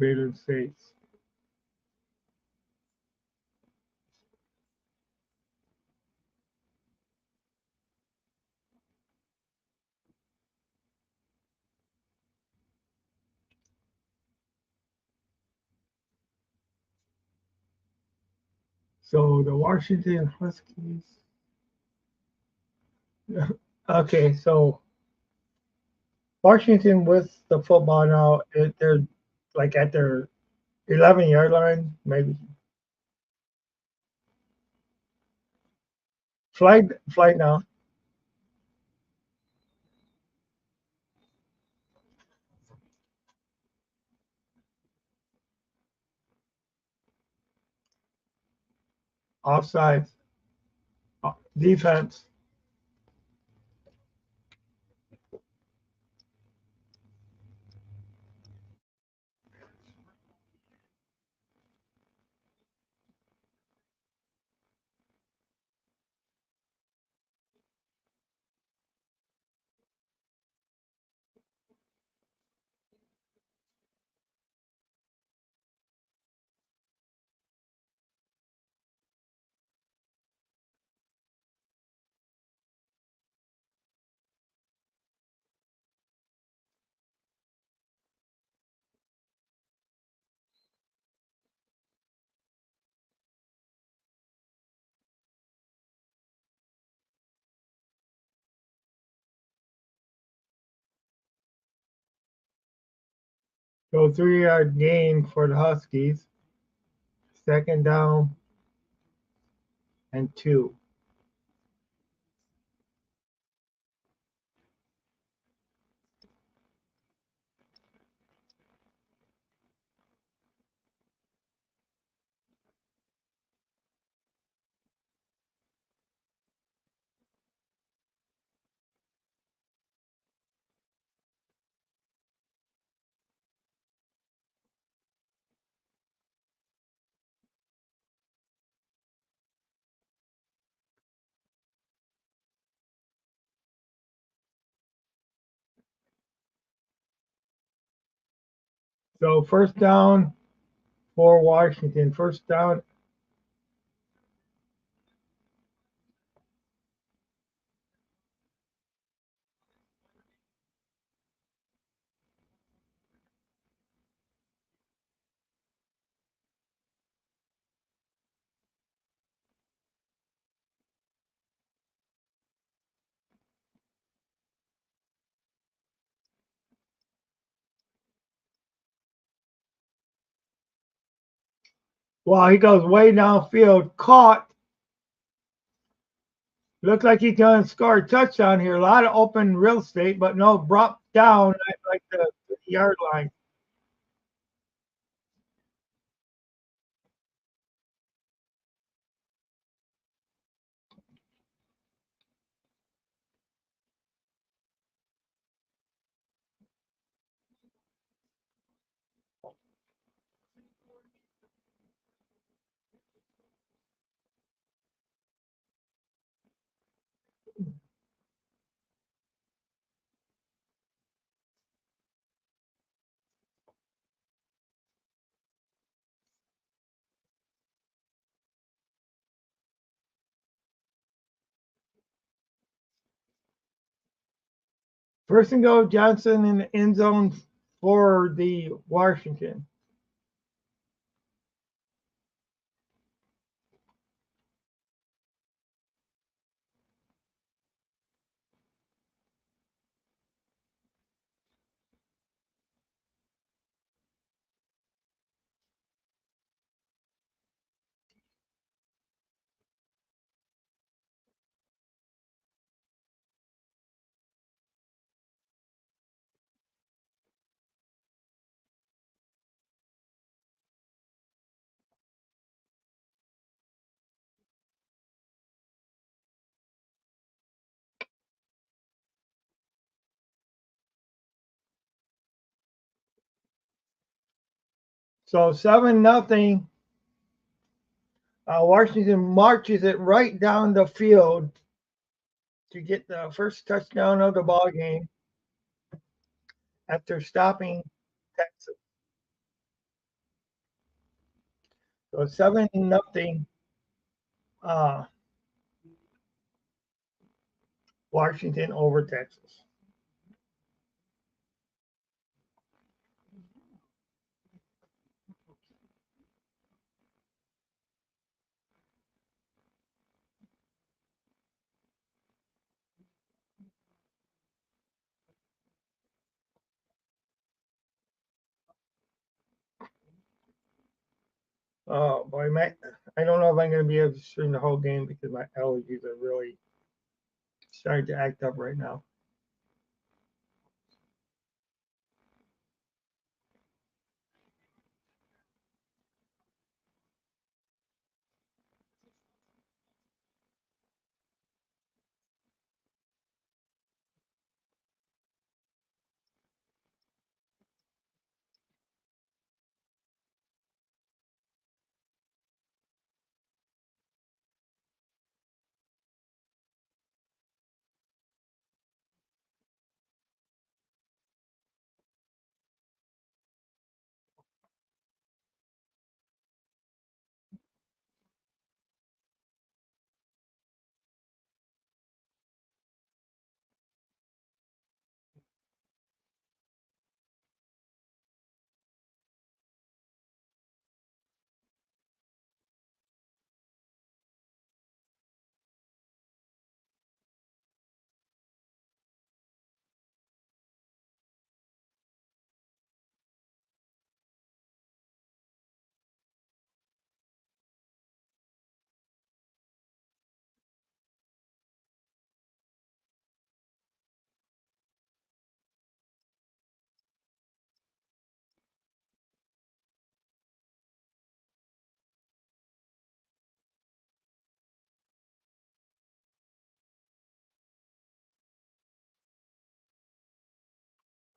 Baylor States. So the Washington Huskies. Okay, so Washington with the football now, they're like at their 11-yard line, maybe. Flight now. Offside. Defense. So 3-yard gain for the Huskies. Second down and 2. So first down for Washington. First down. Wow, he goes way downfield, caught. Looks like he's going to score a touchdown here. A lot of open real estate, but no, brought down at like the yard line. First and goal, Johnson in the end zone for the Washington. So 7-0. Washington marches it right down the field to get the first touchdown of the ball game after stopping Texas. So 7-0. Uh, Washington over Texas. Oh boy, I don't know if I'm going to be able to stream the whole game because my allergies are really starting to act up right now.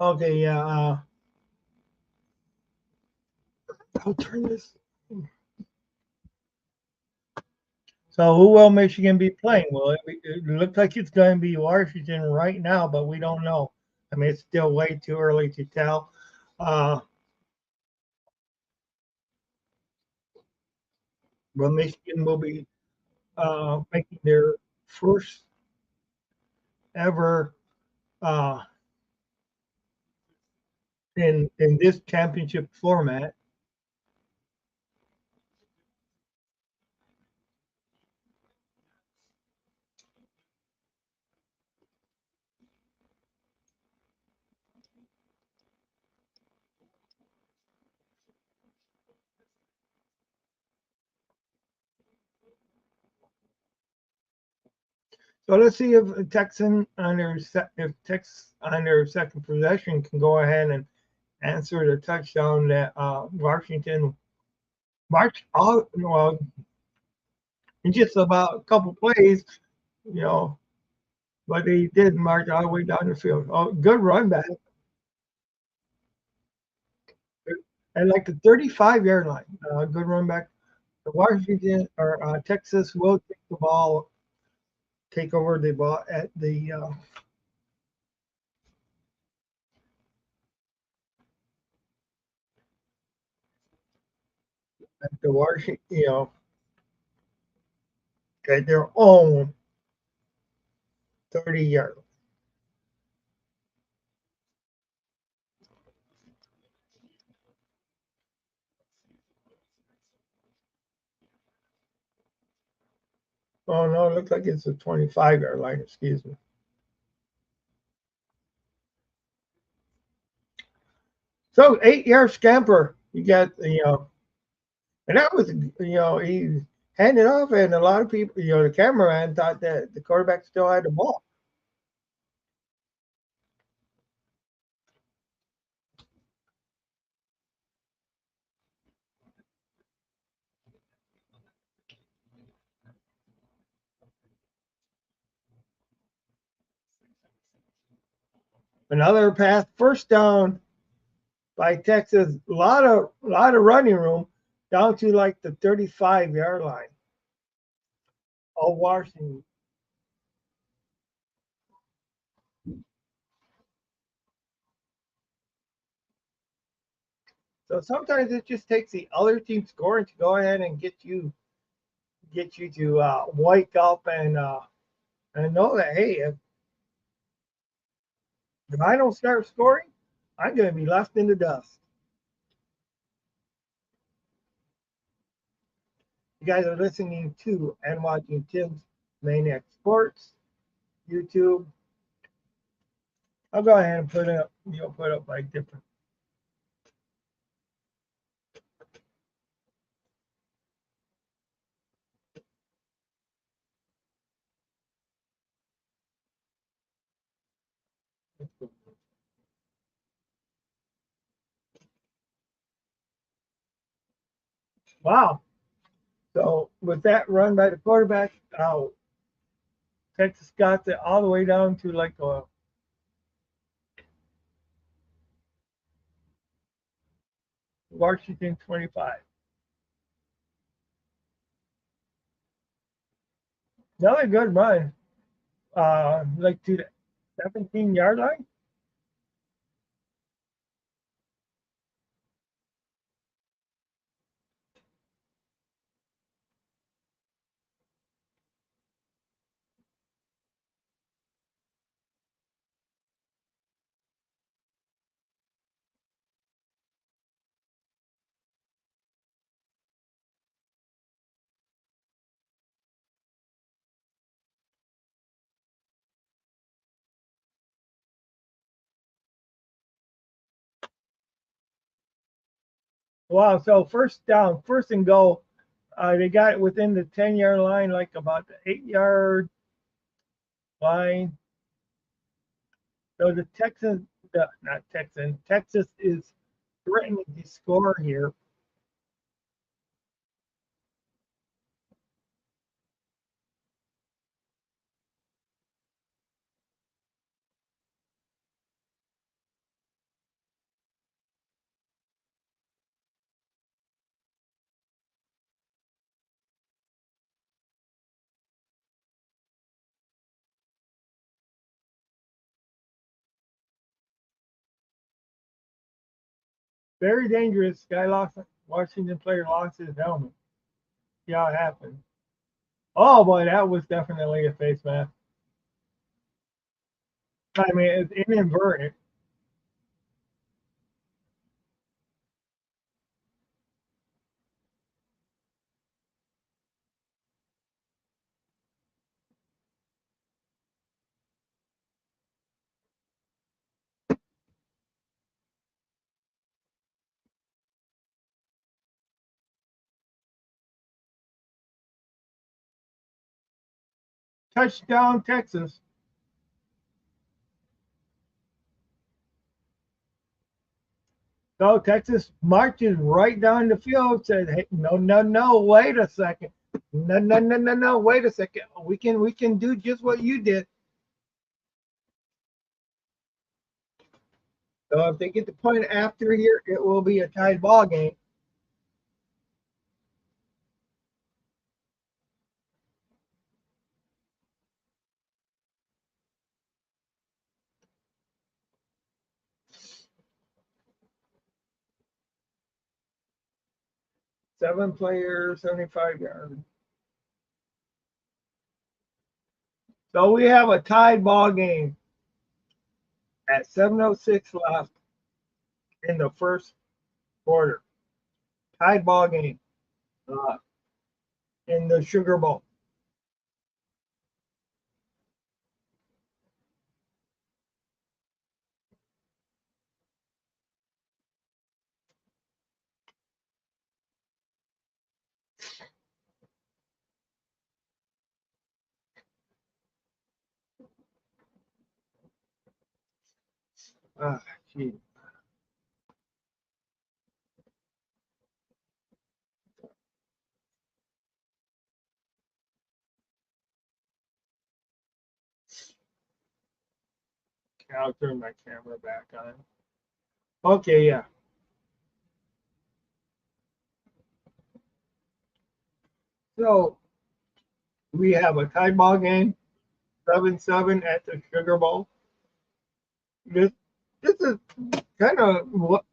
Okay, yeah. I'll turn this. So who will Michigan be playing? Well, it looks like it's going to be Washington right now, but we don't know. I mean, it's still way too early to tell. Uh, but Michigan will be making their first ever uh, in this championship format. So let's see if Texan on their if Texas on their second possession can go ahead and answer the touchdown that Washington marched all well in just about a couple plays, you know, but they did march all the way down the field. Oh, good run back at like the 35-yard line. Good run back. Washington or Texas will take the ball, take over the ball at the Washington, at their own 30-yard. Oh no, it looks like it's a 25-yard line. Excuse me. So 8-yard scamper. You got and that was he handed off, and a lot of people, the cameraman thought that the quarterback still had the ball. Another pass, first down by Texas. A lot of running room down to like the 35-yard line. All Washington. So sometimes it just takes the other team scoring to go ahead and get you to wake up and know that, hey, if I don't start scoring, I'm going to be left in the dust. You guys are listening to and watching Tim's Maniac Sports YouTube. I'll go ahead and put up, put up like different. Wow. So with that run by the quarterback, Texas got it all the way down to like a Washington 25. Another good run, like to the 17-yard line. Wow. So first down, first and goal. They got it within the 10-yard line, like about the 8-yard line. So the Texans, not Texans, Texas is threatening to score here. Very dangerous. Washington player lost his helmet. See how it happened. Oh boy, that was definitely a face mask. I mean, it's inadvertent. Touchdown, Texas. So Texas marches right down the field. Said, "Hey, no, no, no! Wait a second! No, no, no, no, no! Wait a second! We can do just what you did." So if they get the point after here, it will be a tied ball game. Seven players, 75 yards. So we have a tied ball game at 7:06 left in the first quarter. Tied ball game uh, in the Sugar Bowl. Ah, gee. I'll turn my camera back on. Okay, yeah. So we have a tie ball game, 7-7 at the Sugar Bowl. This is kind of what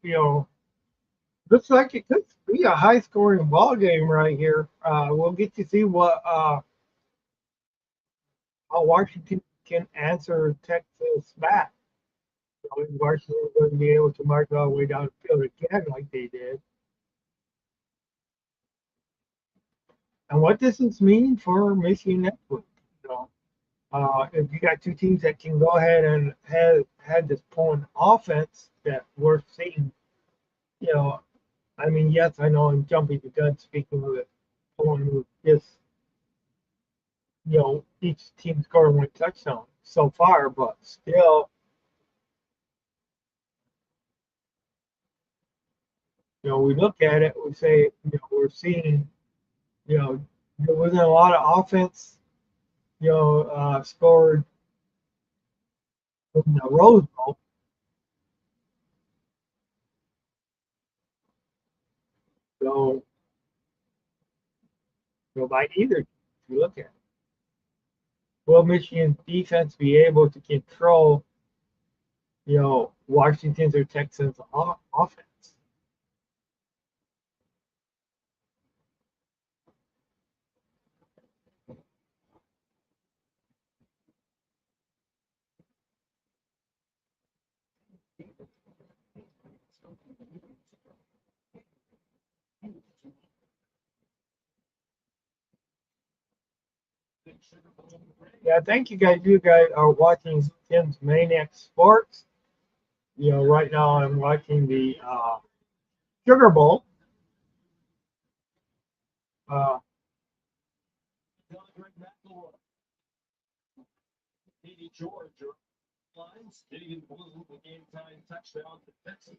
Looks like it could be a high scoring ball game right here. We'll get to see what how Washington can answer Texas back. So is Washington going to be able to march all the way down the field again like they did? And what does this mean for Michigan Network? You know, if you got two teams that can go ahead and have had this pulling offense that we're seeing, you know, I mean, yes, I know I'm jumping the gun speaking of it, pulling with this, you know, each team scoring one touchdown so far, but still, you know, we look at it, we say, you know, we're seeing, you know, there wasn't a lot of offense, you know, scored in the Rose Bowl. So, you know, by either, if you look at it, will Michigan's defense be able to control, you know, Washington's or Texans offense? Yeah, thank you guys. You guys are watching Tim's Maniac Sports. You know, right now I'm watching the Sugar Bowl. Uh, Georgia lines, David Blue, the game time touchdown to Texas.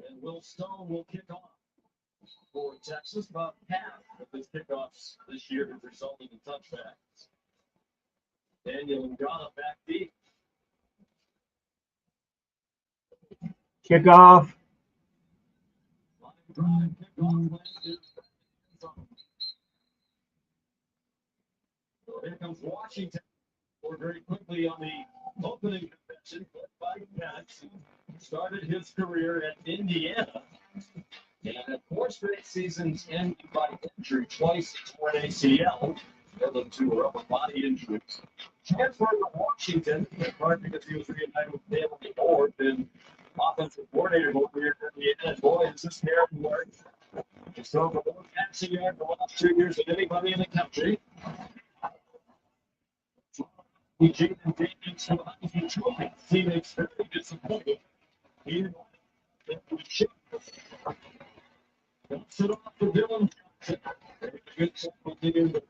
And Will Stone will kick off for Texas. About half of his kickoffs this year have resulted in touchdowns. Daniel Ngana back deep. Kickoff. Line drive, kickoff, so here comes Washington. Or very quickly on the opening convention, but by Penix started his career at Indiana. And at 4 straight seasons ended by injury, twice torn ACL, the other 2 were upper body injuries. Transferred to Washington, in part because he was reunited with Dale Ford, and offensive coordinator over here at Indiana. And boy, is this Aaron work. He's thrown for more passing yards the last 2 years than anybody in the country. Eugene and Damian survived the trophy. Teammates very disappointed. He didn't want to ship. Dumps it off to Dylan Johnson. Good continuing to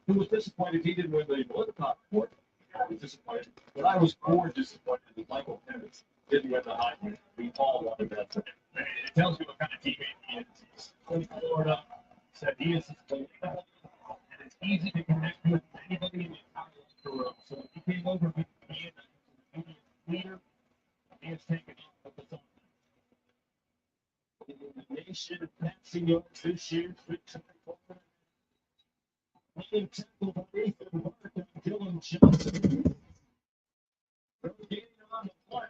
who was disappointed he didn't win the Woodcock Award. I was disappointed, but I was more disappointed that Michael Penix didn't win the Heisman. We all wanted that for him. It tells you what kind of teammate he is. He's in Florida, said he is and it's easy to connect with anybody in the entire locker room. So if he came over with being a leader, he has taken off with the the nation passing yards this year. Main tackle by Ethan Mark and Dylan Johnson. Getting on the play.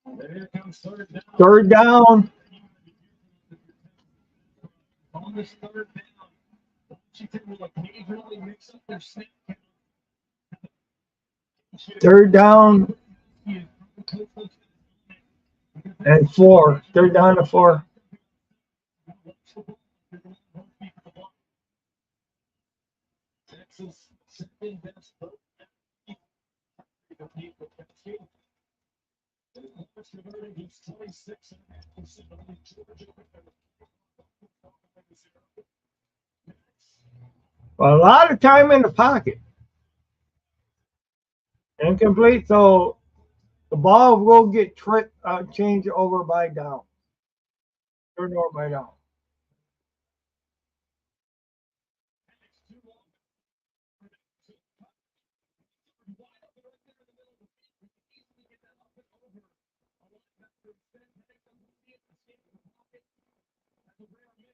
And here comes third down. Third down. On this third down, Washington will occasionally mix up their snap count. Third down and 4. Third down and 4. Texas second best vote. He's 26.5%. A lot of time in the pocket. Incomplete, so the ball will get changed over by down. Turned over by down.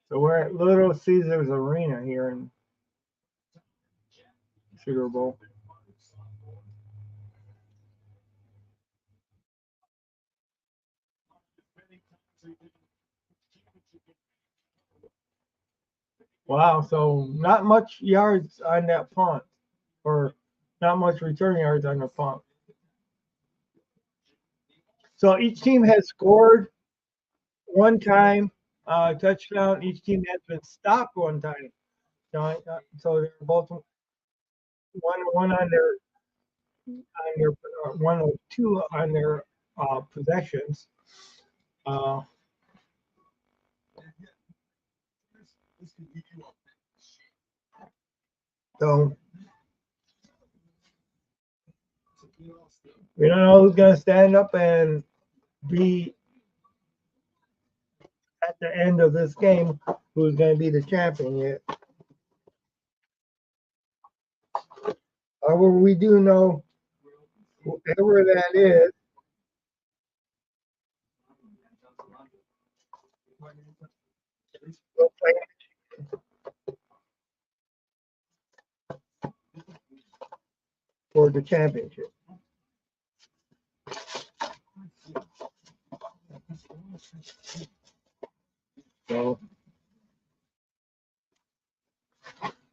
So we're at Little Caesars Arena here in Sugar Bowl. Wow, so not much yards on that punt, or not much return yards on the punt. So each team has scored one time, touchdown. Each team has been stopped one time. So they're both one on their 102 on their possessions. Uh, so we don't know who's going to stand up and be at the end of this game, who's going to be the champion yet. However, we do know whoever that is will play for the championship.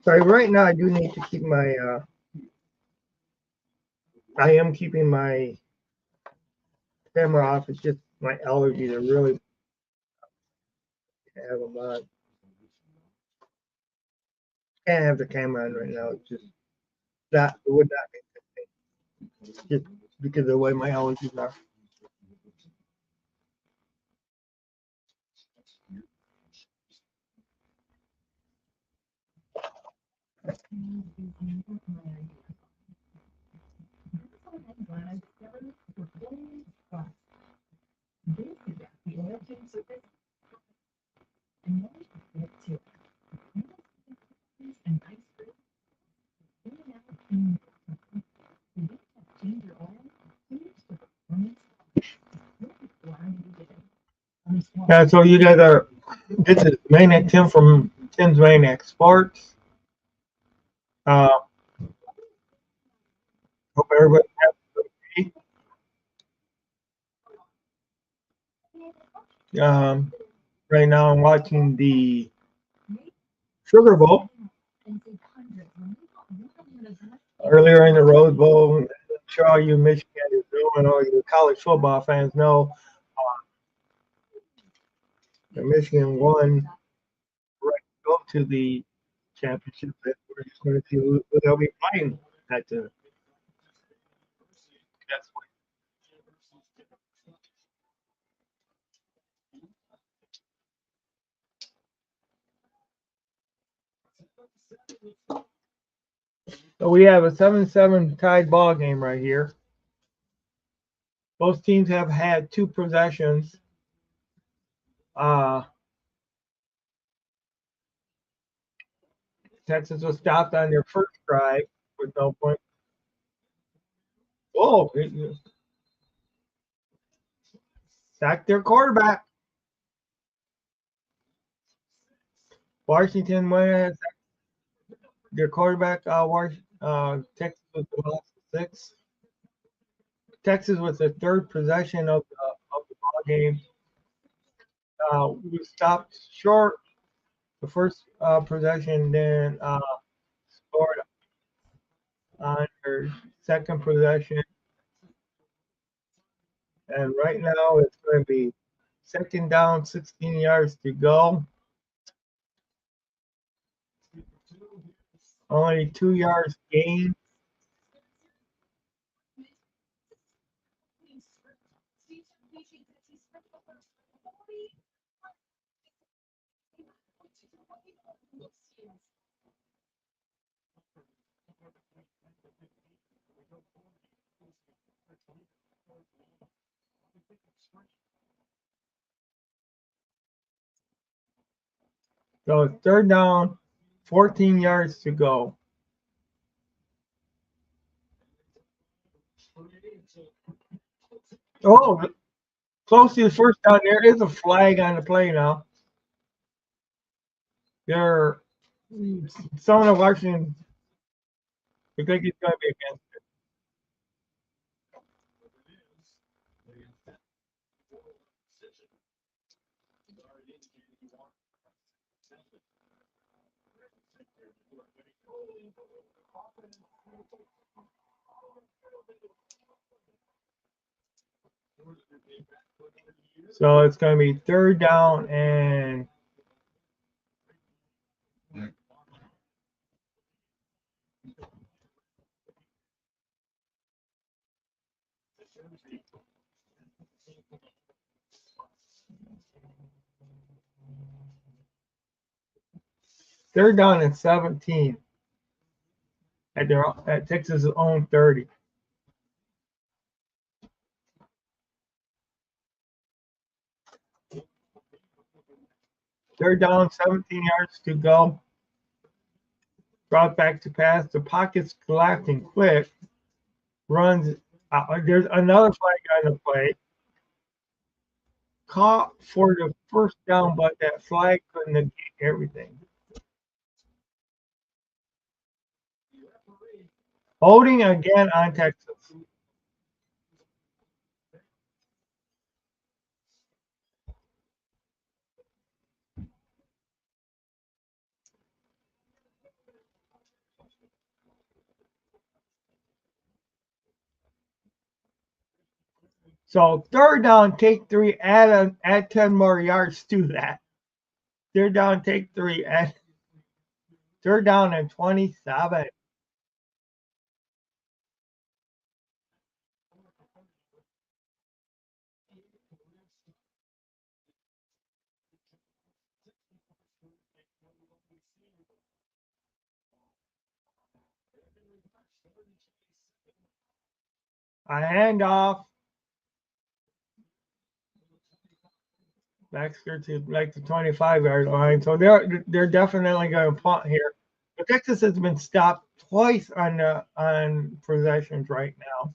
So right now I do need to keep my I am keeping my camera off. It's just my allergies are really have them on. Can't have the camera on right now. It's just not it would not be just because of the way my allergies are. Yeah, so you guys are. This is Maniac Tim from Tim's Maniac Sports. Uh, hope everybody has a good day. Right now I'm watching the Sugar Bowl. Earlier in the Rose Bowl, I'm sure all you Michigan is doing, all you college football fans know, that Michigan won right to go to the championship. We're just going to see who they'll be playing at the. That's So we have a 7-7 tied ball game right here. Both teams have had two possessions. Texas was stopped on their first drive with no point. Whoa! Sacked their quarterback. Washington went their quarterback. Texas was the last 6. Texas was the third possession of the ball game. We stopped short the first possession, then scored on their second possession. And right now it's going to be second down, 16 yards to go. Only 2 yards gain. So third down, 14 yards to go. Oh, close to the first down. There is a flag on the play now. They're someone of Washington. I think he's going to be against it. So it's going to be third down and third down and 17 at Texas' own 30. Third down, 17 yards to go. Brought back to pass. The pocket's collapsing quick. Runs. There's another flag on the play. Caught for the first down, but that flag couldn't negate everything. Holding again on Texas. So third down, take three, add 10 more yards to that. Third down, take three, add third down and 27. A handoff. Baxter to like the 25-yard line. So they're definitely going to punt here. But Texas has been stopped twice on possessions right now.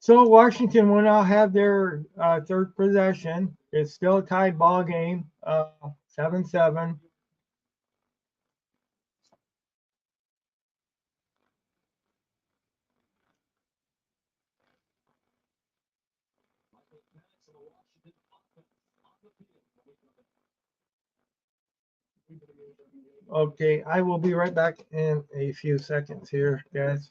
So Washington will now have their third possession. It's still a tied ball game, 7-7. Okay, I will be right back in a few seconds here, guys.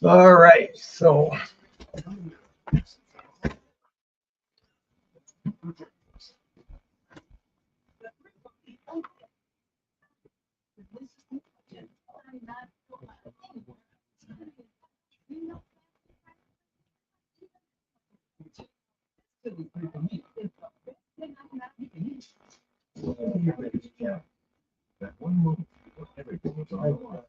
All right, so That one move, everything was on the line.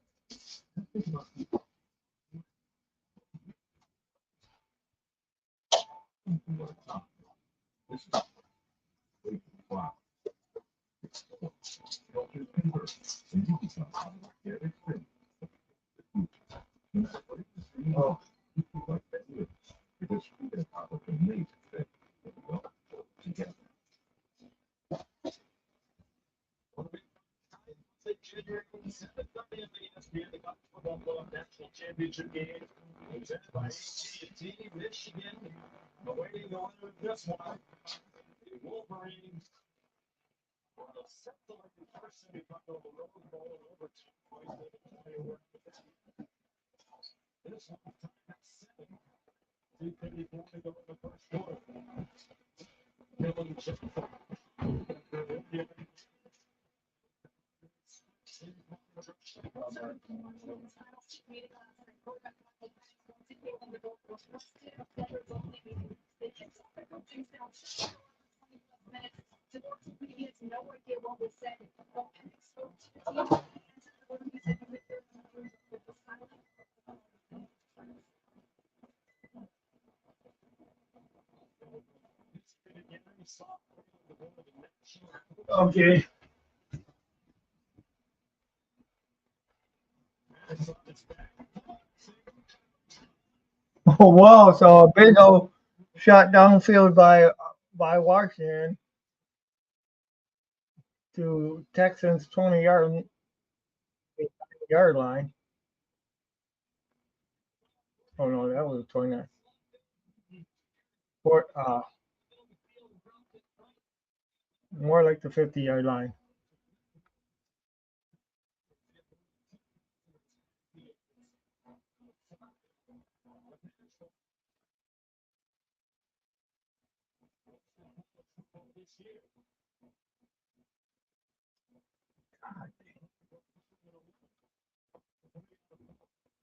Wow. Oh. Championship game presented by AT&T Michigan. Awaiting the winner of this one, the Wolverines. For the selected first semifinal of the Rose Bowl in over 2 points. This one tied at 7. 2:54 to go in the first quarter. Dylan Johnson. okay. Oh wow! So a big old shot downfield by Washington to Texans 20-yard line. Oh no, that was a 29. Or more like the 50-yard line.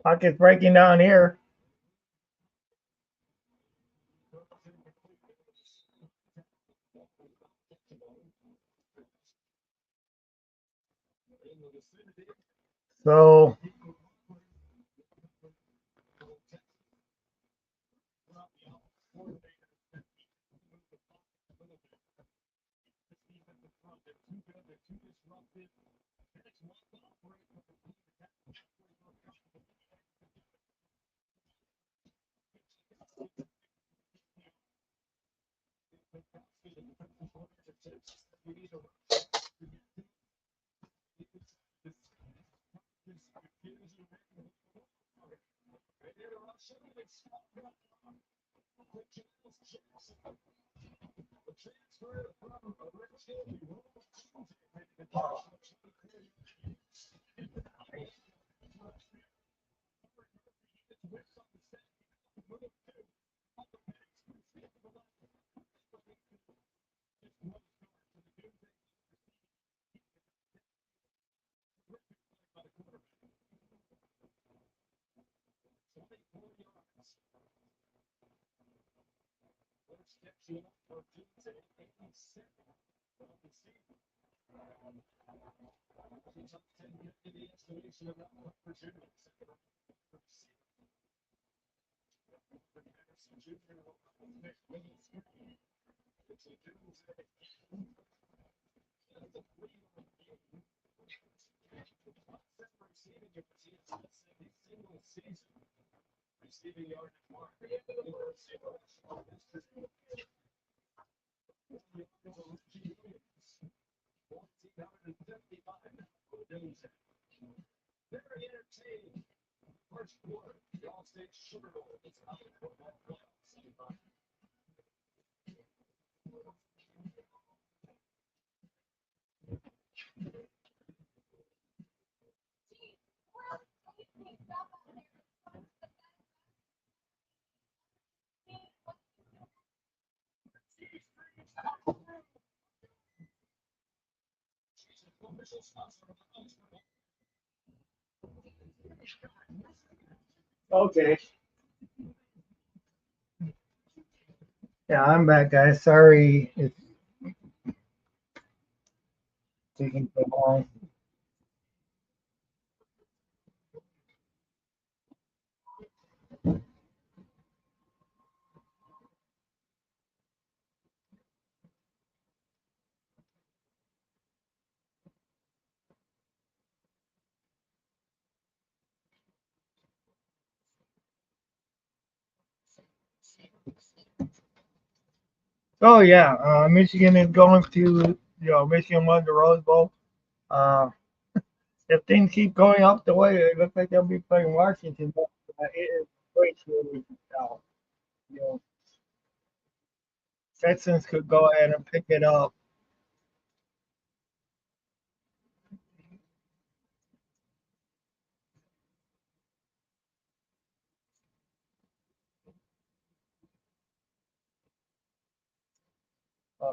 Pocket's breaking down here. So Okay. Yeah, I'm back, guys. Sorry it's taking so long. Oh yeah, Michigan is going to, Michigan won the Rose Bowl. Uh, if things keep going up the way it looks like they'll be playing Washington, but it is great to you know, Texans could go ahead and pick it up. Uh,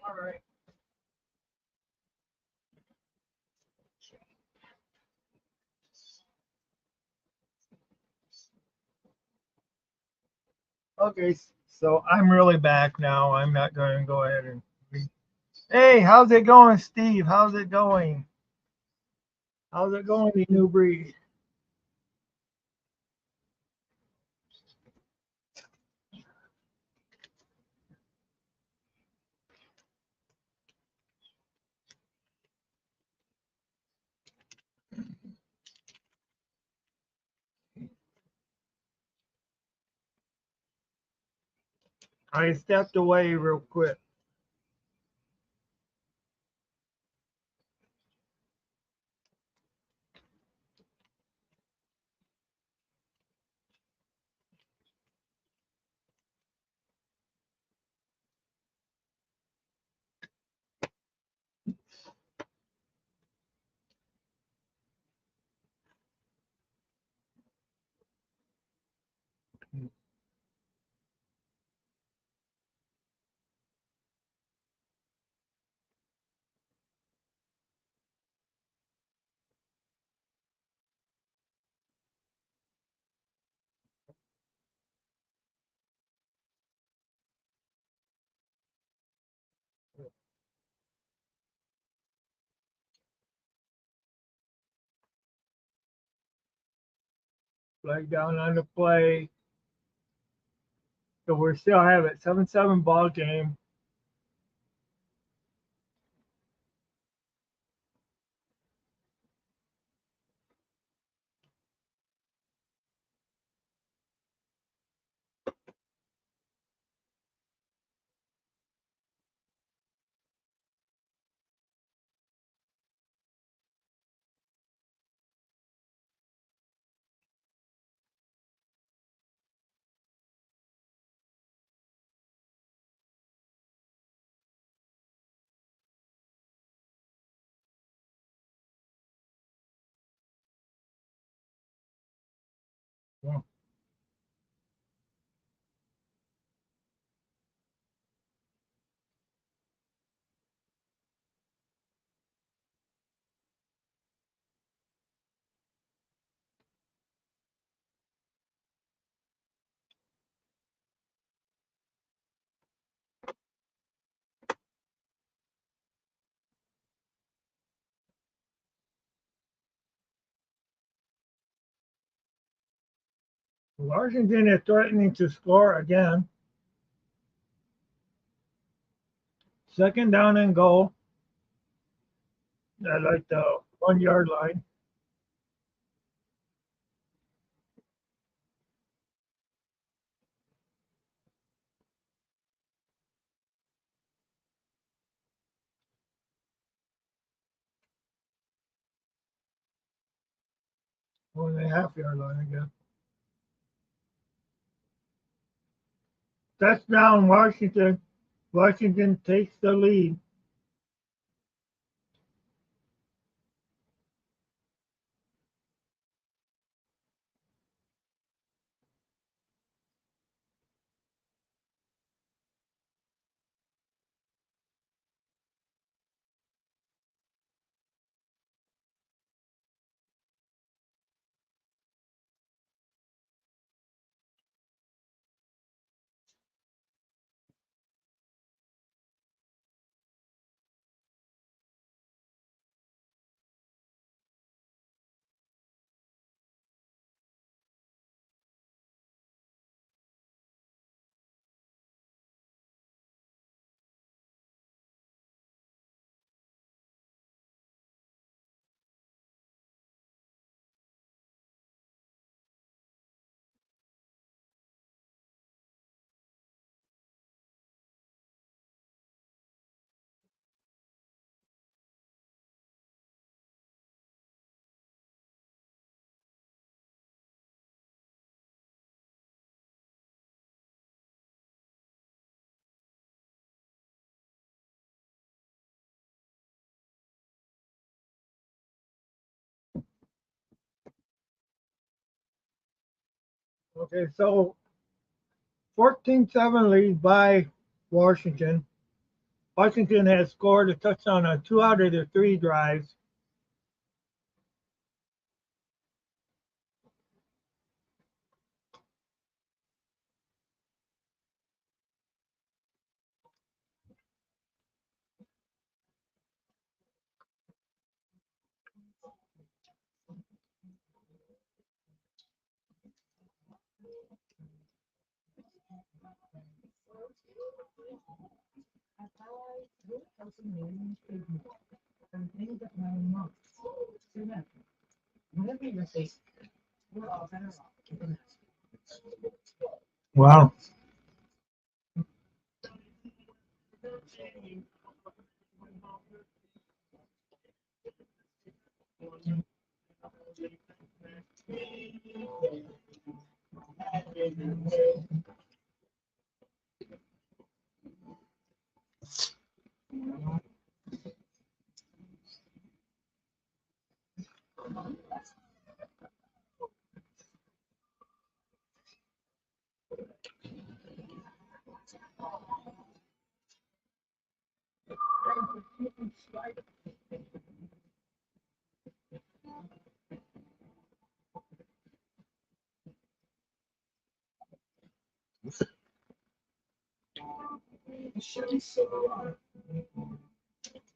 all right. Okay, so I'm really back now. I'm not going to go ahead and. Hey, how's it going, Steve? How's it going? How's it going, the new breed? I stepped away real quick. Flag down on the play. So we're still having it 7-7 ball game. Yeah. Washington is threatening to score again. Second down and goal. I like the 1 yard line. One and a half yard line, I guess. Touchdown, Washington. Washington takes the lead. Okay, so 14-7 lead by Washington. Washington has scored a touchdown on 2 out of their 3 drives. And things that matter most to them. Whatever you think, we're all better off keeping it. Wow.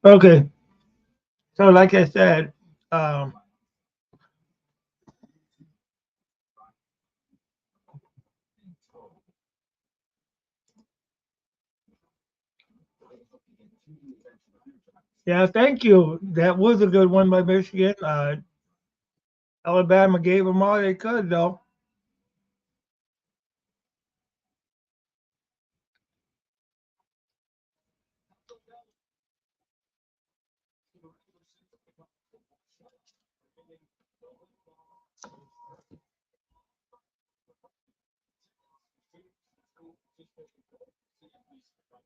Okay, so like I said, yeah, thank you. That was a good one by Michigan. Alabama gave them all they could, though.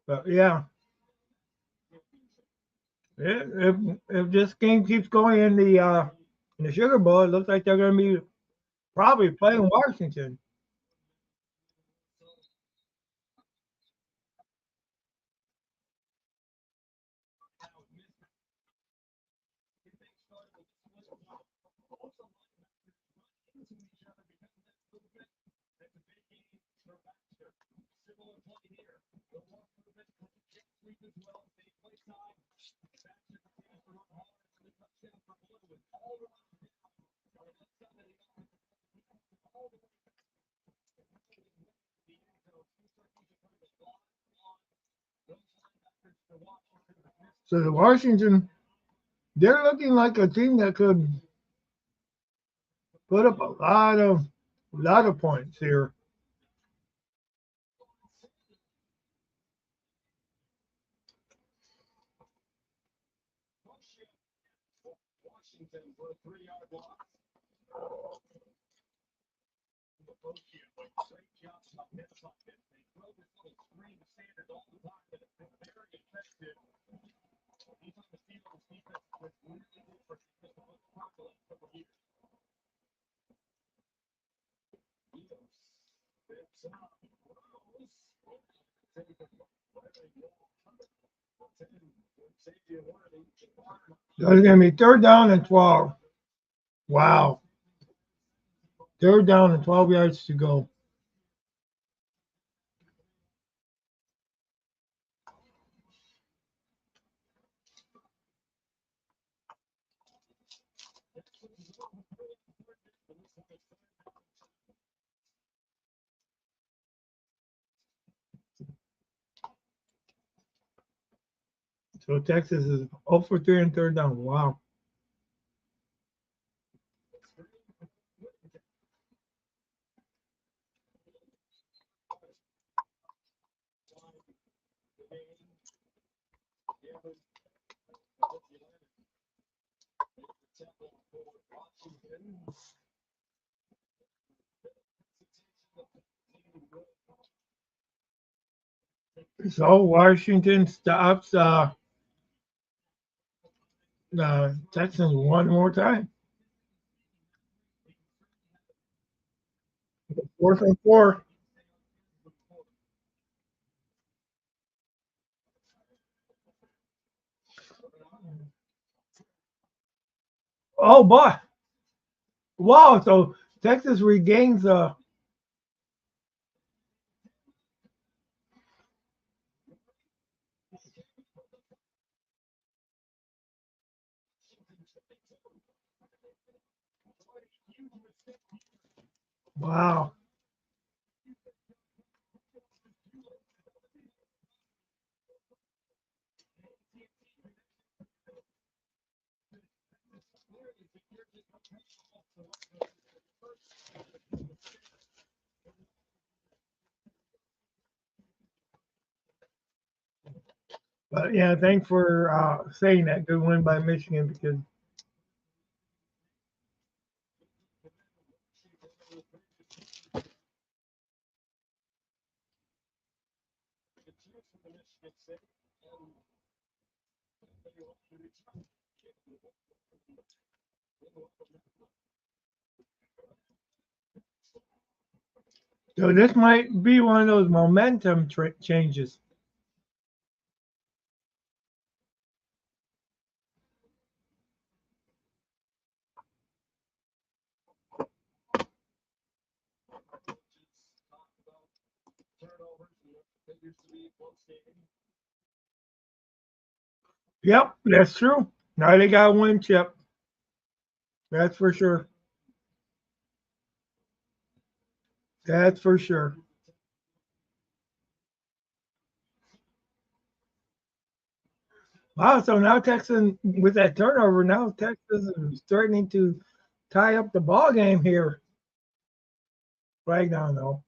But yeah, if this game keeps going in the Sugar Bowl, it looks like they're going to be probably playing Washington. So the Washington, they're looking like a team that could put up a lot of points here. Washington for a 3-yard block. Great job on this pocket. They throw this little screen to Sanders all the time, and it's been very effective. He's on the field. His defense was really good for just the most popular couple of years. Steps up, throws. So it's going to be third down and 12. Wow. Third down and 12 yards to go. So Texas is 0 for 3 and third down. Wow. So Washington stops the Texans one more time. 4th and 4. Oh boy. Wow. So Texas regains wow. But yeah, thanks for saying that. Good win by Michigan because so this might be one of those momentum changes. Yep, that's true. Now they got one chip. That's for sure. That's for sure. Wow, so now Texas with that turnover, now Texas is starting to tie up the ball game here right now, though.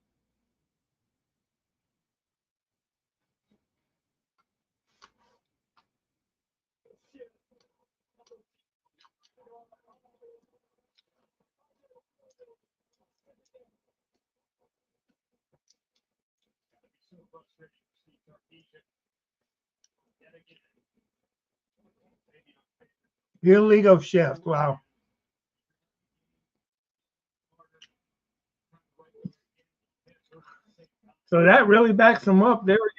Illegal shift. Wow. So that really backs them up. They were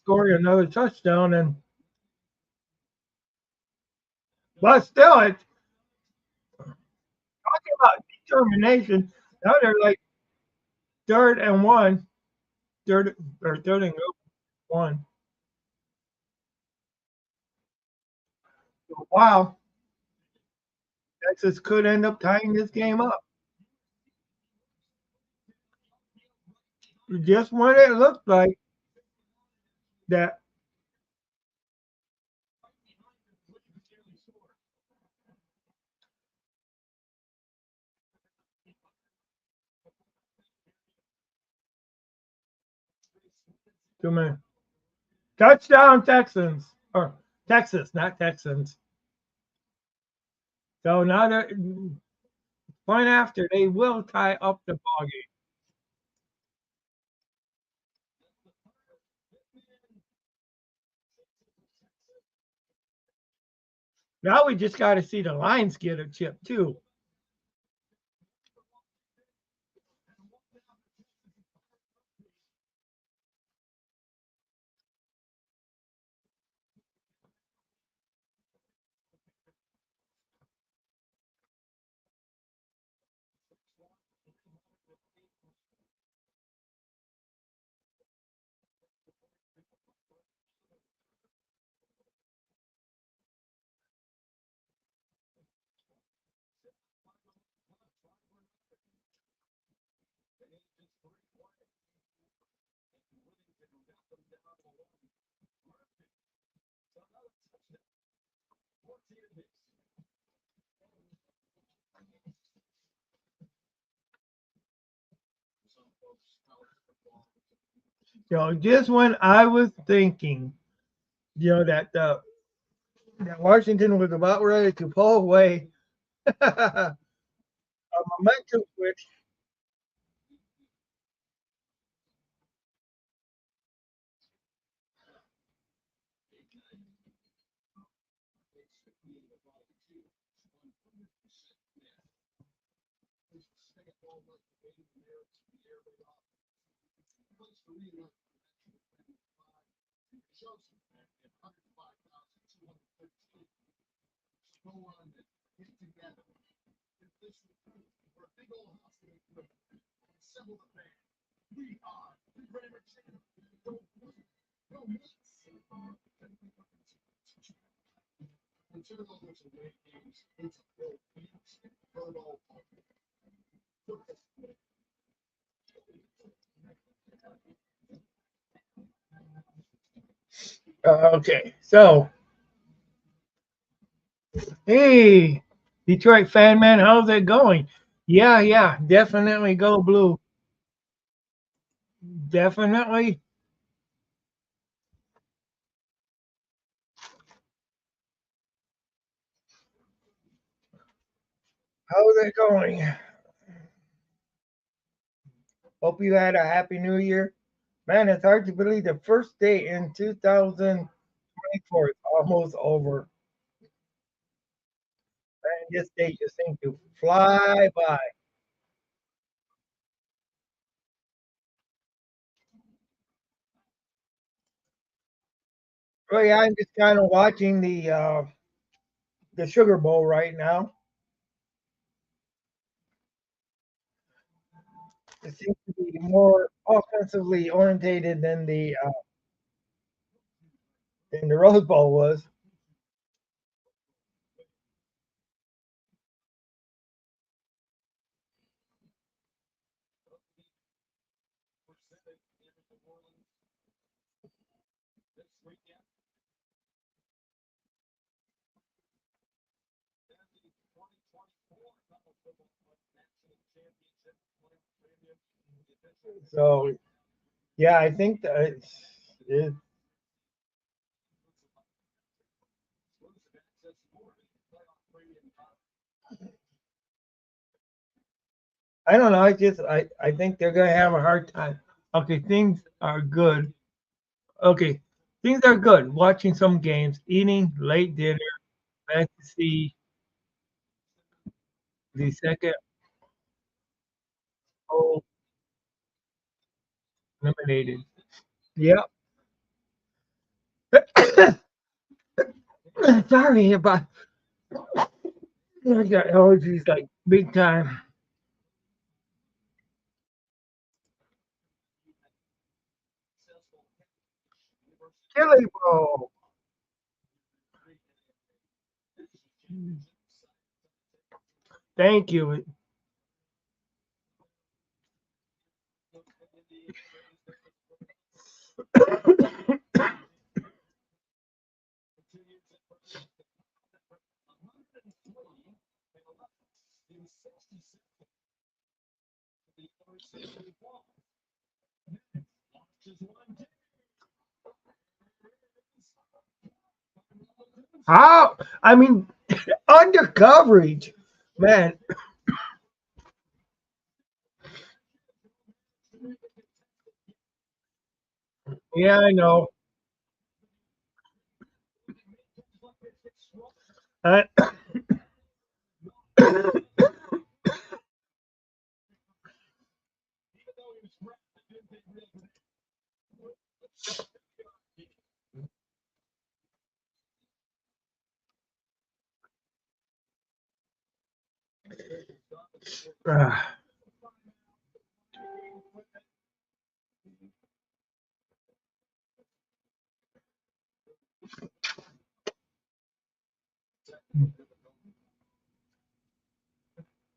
scoring another touchdown, and but still, it's talking about determination. Now they're like third and one, third and one. So, wow, Texas could end up tying this game up. Just when it looked like that Too many. Touchdown Texans. Or Texas, not Texans. So now they're point after they will tie up the ball game. Now we just got to see the Lions get a chip too. Just when I was thinking, that Washington was about ready to pull away, a momentum switch. Okay, so hey, Detroit fan man, how's it going? Yeah, yeah, definitely go blue. Definitely. How's it going? Hope you had a happy new year. Man, it's hard to believe the first day in 2024 is almost over. Man, this day just seems to fly by. Oh yeah, I'm just kind of watching the Sugar Bowl right now. It seems to be more offensively orientated than the Rose Bowl was. So yeah, I think that it, I don't know. I think they're gonna have a hard time. Okay, things are good. Okay, things are good. Watching some games, eating late dinner, back to see the second bowl eliminated. Yep. Sorry about I got allergies like big time. Chili bowl. Thank you. How? I mean, under coverage, man. Yeah, I know. I,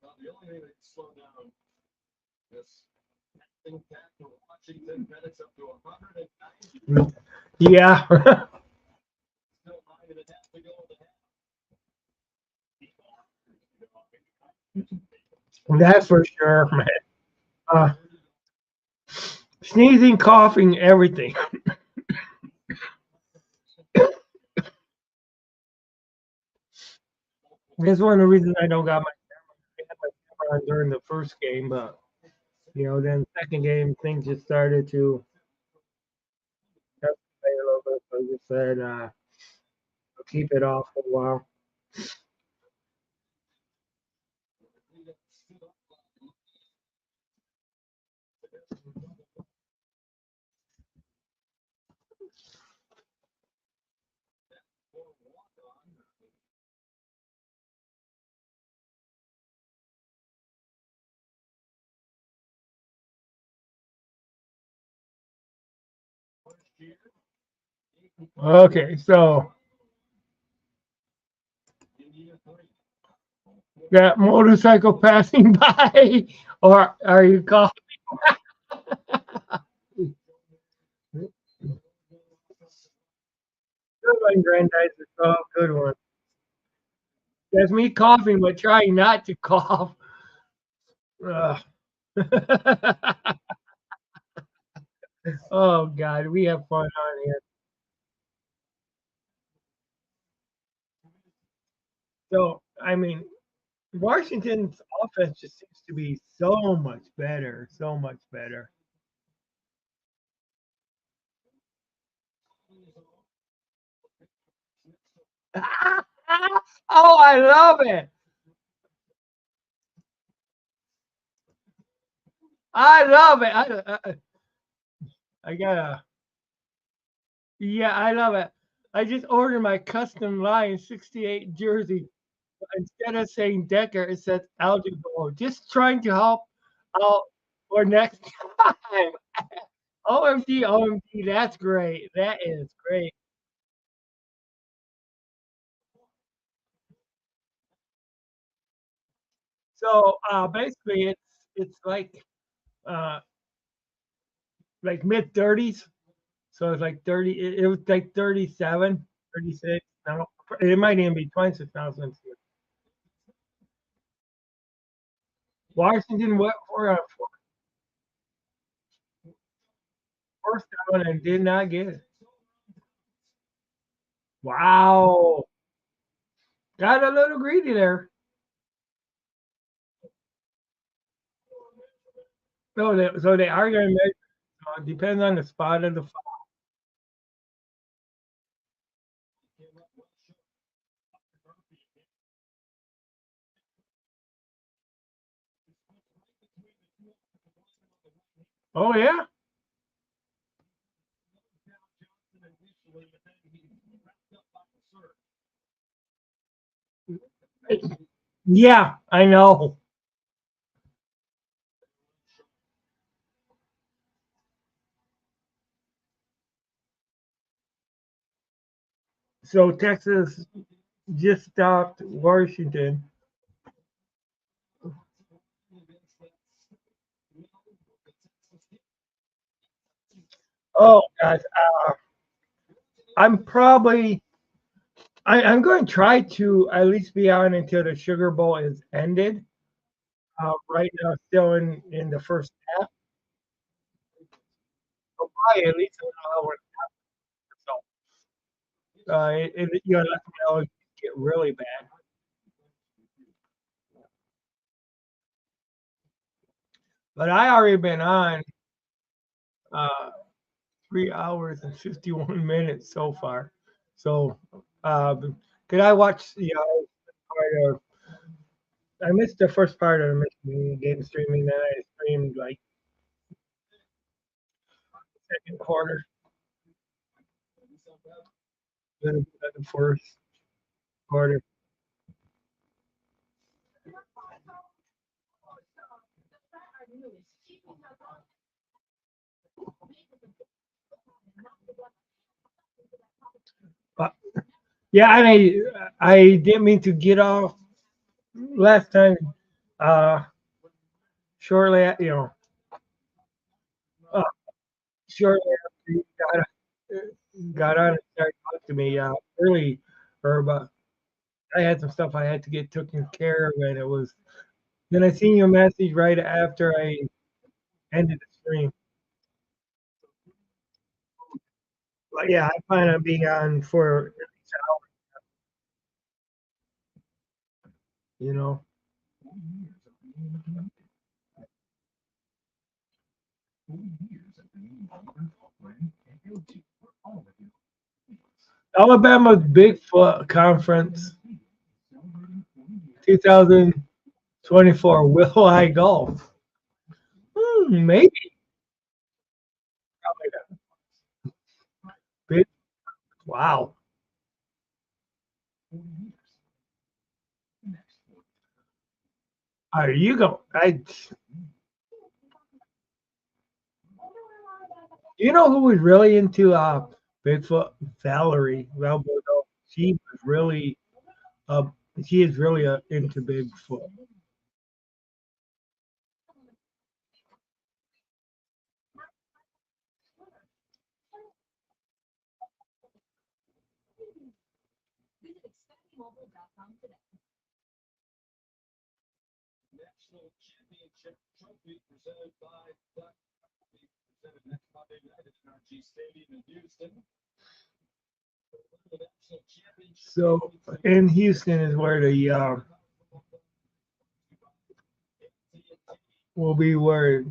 Now, the only thing that can slow down this thing back to Washington minutes up to 190. yeah, Still 9.5 to go in the that's for sure, man. Uh, Sneezing, coughing, everything. That's one of the reasons I don't got I had my camera on during the first game, but then second game things just started to escalate a little bit. So I just said I'll keep it off for a while. Okay, so that motorcycle passing by, or are you coughing? Good one, Granddad. Oh, good one. That's me coughing, but trying not to cough. Ugh. Oh God, we have fun on here. So I mean, Washington's offense just seems to be so much better, so much better. Oh, I love it. I love it. I gotta. Yeah, I love it. I just ordered my custom line 68 jersey. Instead of saying Decker, it says eligible. Just trying to help out for next time. OMG, OMG, that's great. That is great. So basically, it's uh like mid 30s. So it's like 30. It was like 37, 36. Now it might even be 26,000. Washington went for a first down and did not get it. Wow, got a little greedy there. So they are going to measure. Depends on the spot of the. Oh yeah, yeah, I know. So Texas just stopped Washington. Oh gosh, I'm probably I'm going to try to at least be on until the Sugar Bowl is ended. Right now, still in the first half. So probably at least an hour. So You know, that's when I always get really bad. But I already been on uh, 3 hours and 51 minutes so far. So, uh, could I watch the part of? I missed the first part of the Michigan game streaming. Then I streamed like second quarter, little bit of the first quarter. But yeah, and I didn't mean to get off last time. Uh, shortly, uh, shortly after you got on and started talking to me early, or about I had some stuff I had to get taken care of, and it was. Then I seen your message right after I ended the stream. But yeah, I plan on being on for at least an hour, you know. Alabama's Bigfoot Conference 2024. Will I go? Maybe. Probably not. Big. Wow. Are you go? You know who was really into Bigfoot? Valerie Valbordo. She was really uh, she is really into Bigfoot. National Championship Trophy presented by Duck. Presented next Monday night at NRG Stadium in Houston. The National Championship So in Houston is where the will be where.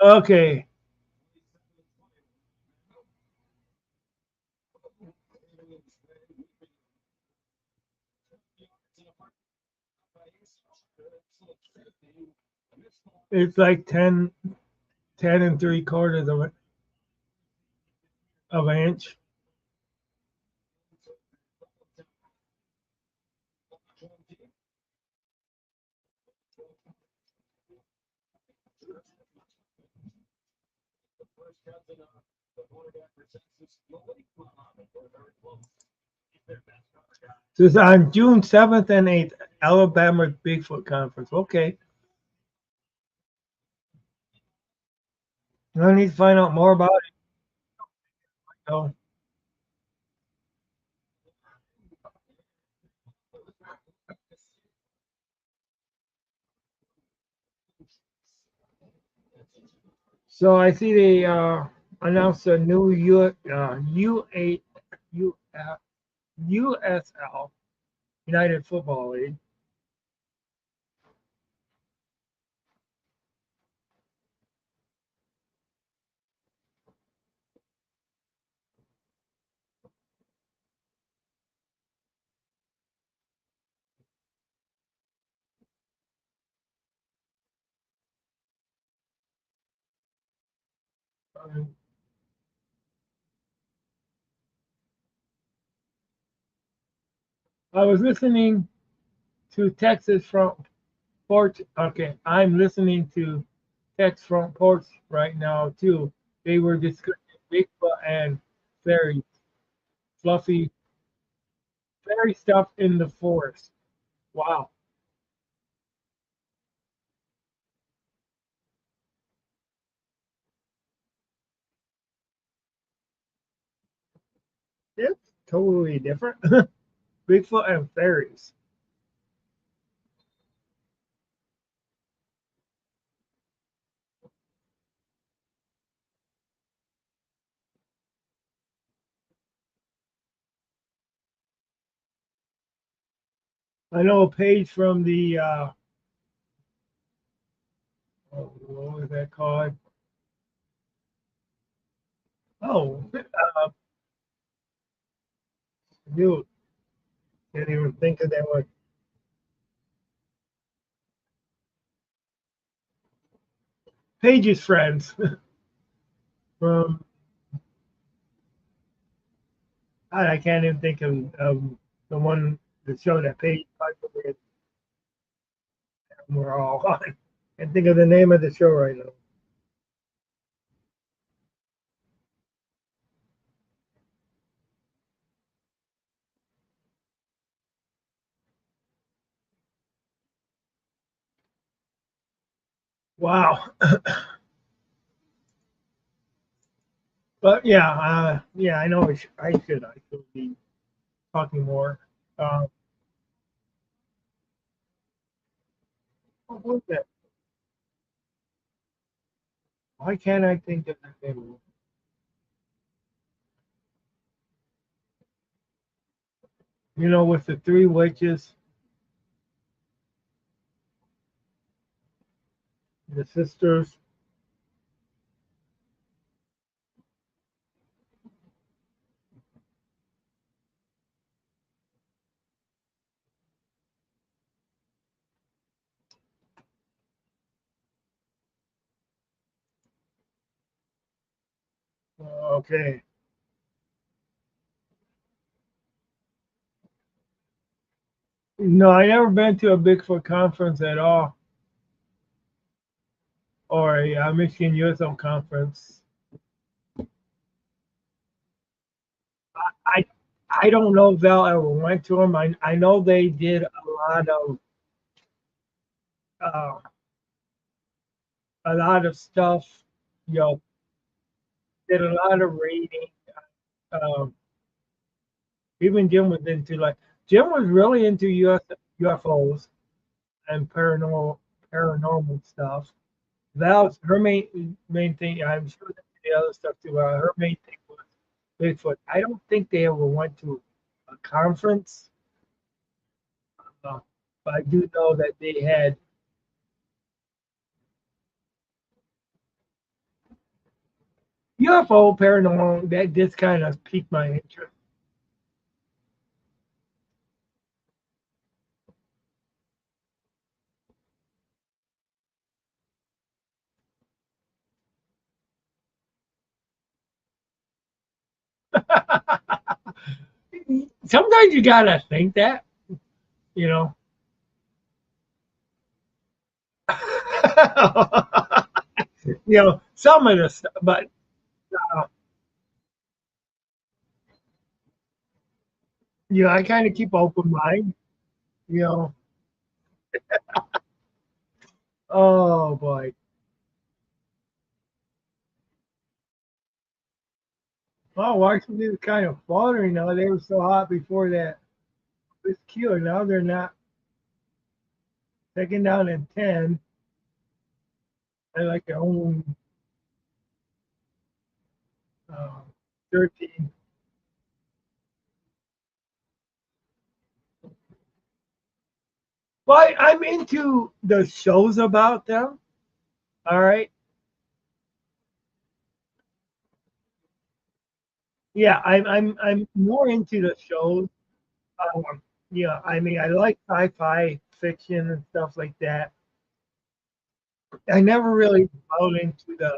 Okay. It's like 10 and 3/4 of an inch. So it's on June 7th and 8th, Alabama Bigfoot Conference. Okay. I need to find out more about it. So, so I see they announced a new U8 USL United Football League. I was listening to Texas Front Porch. Okay, I'm listening to Texas Front Porch right now too. They were discussing Bigfoot and fairy, fluffy fairy stuff in the forest. Wow, it's totally different. Bigfoot and fairies. I know a page from the what was that called? Oh, dude, can't even think of that one. Page's friends from I can't even think of the one the show that Page with. We're all on. Can't think of the name of the show right now. Wow. But yeah, I know I should be talking more. Um, what was that? Why can't I think of the name? You know, with the three witches, the sisters. Okay. No, I never been to a Bigfoot conference at all, or a Michigan USO conference. I I don't know if Val ever went to them. I know they did uh, a lot of stuff. You know, did a lot of reading. Um, Even Jim was into like Jim was really into UFOs and paranormal stuff. Val's her main thing. I'm sure that the other stuff too. Her main thing was Bigfoot. I don't think they ever went to a conference, uh, but I do know that they had UFO paranormal. That just kind of piqued my interest. Sometimes you gotta think that, you know. Some of the stuff, but uh, I kind of keep open mind. You know, oh boy. Oh, Washington's kind of faltering now. They were so hot before that. It's cute. Now they're not. Second down and 10. They like their own 13. Well, I'm into the shows about them. All right. Yeah, I'm more into the shows. Yeah, I mean, I like sci-fi fiction and stuff like that. I never really delved into the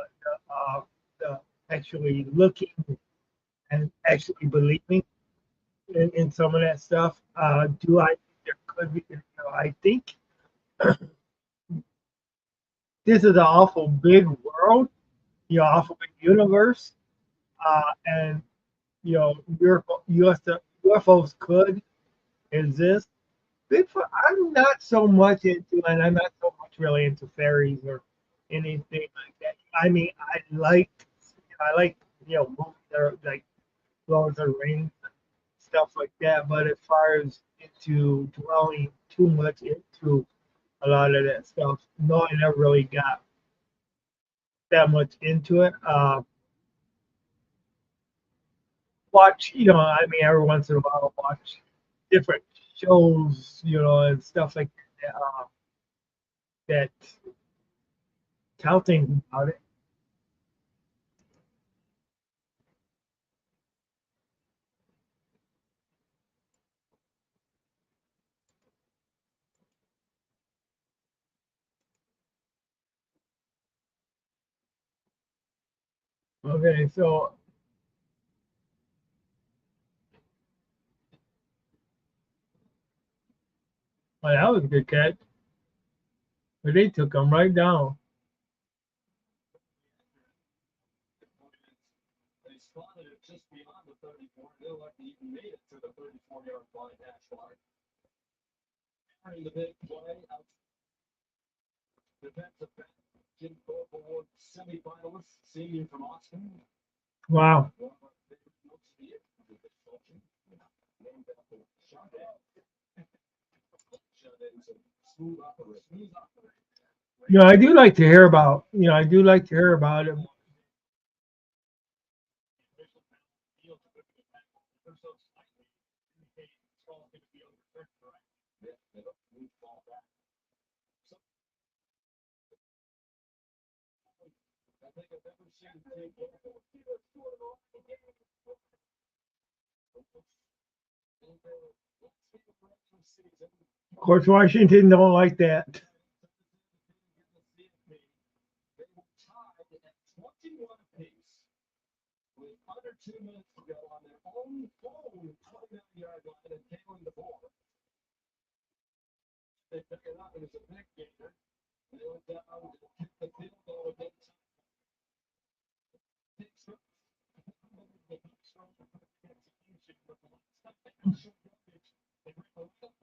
actually looking and actually believing in some of that stuff. Do I think there could be? I think this is an awful big world, awful big universe, and UFOs could exist. Bigfoot, I'm not so much into, and I'm not so much really into fairies or anything like that. I mean, I like movies that are like Lord of the Rings stuff like that. But as far as into dwelling too much into a lot of that stuff, no, I never really got that much into it. Watch, I mean, every once in a while, I'll watch different shows, and stuff like that tell things about it. Okay, so well, that was a good catch, but they took him right down. They spotted it just beyond the 34. They're lucky he even made it to the 34-yard line hash mark. During the big play, out defensive back Jim Thorpe Award semifinalist, senior from Austin. Wow. I do like to hear about. I do like to hear about it. Of course, Washington don't like that. With under 2 minutes to go on their own 29-yard line and tailing the ball. They figured out it was a big gainer. They went down to kick the field goal again.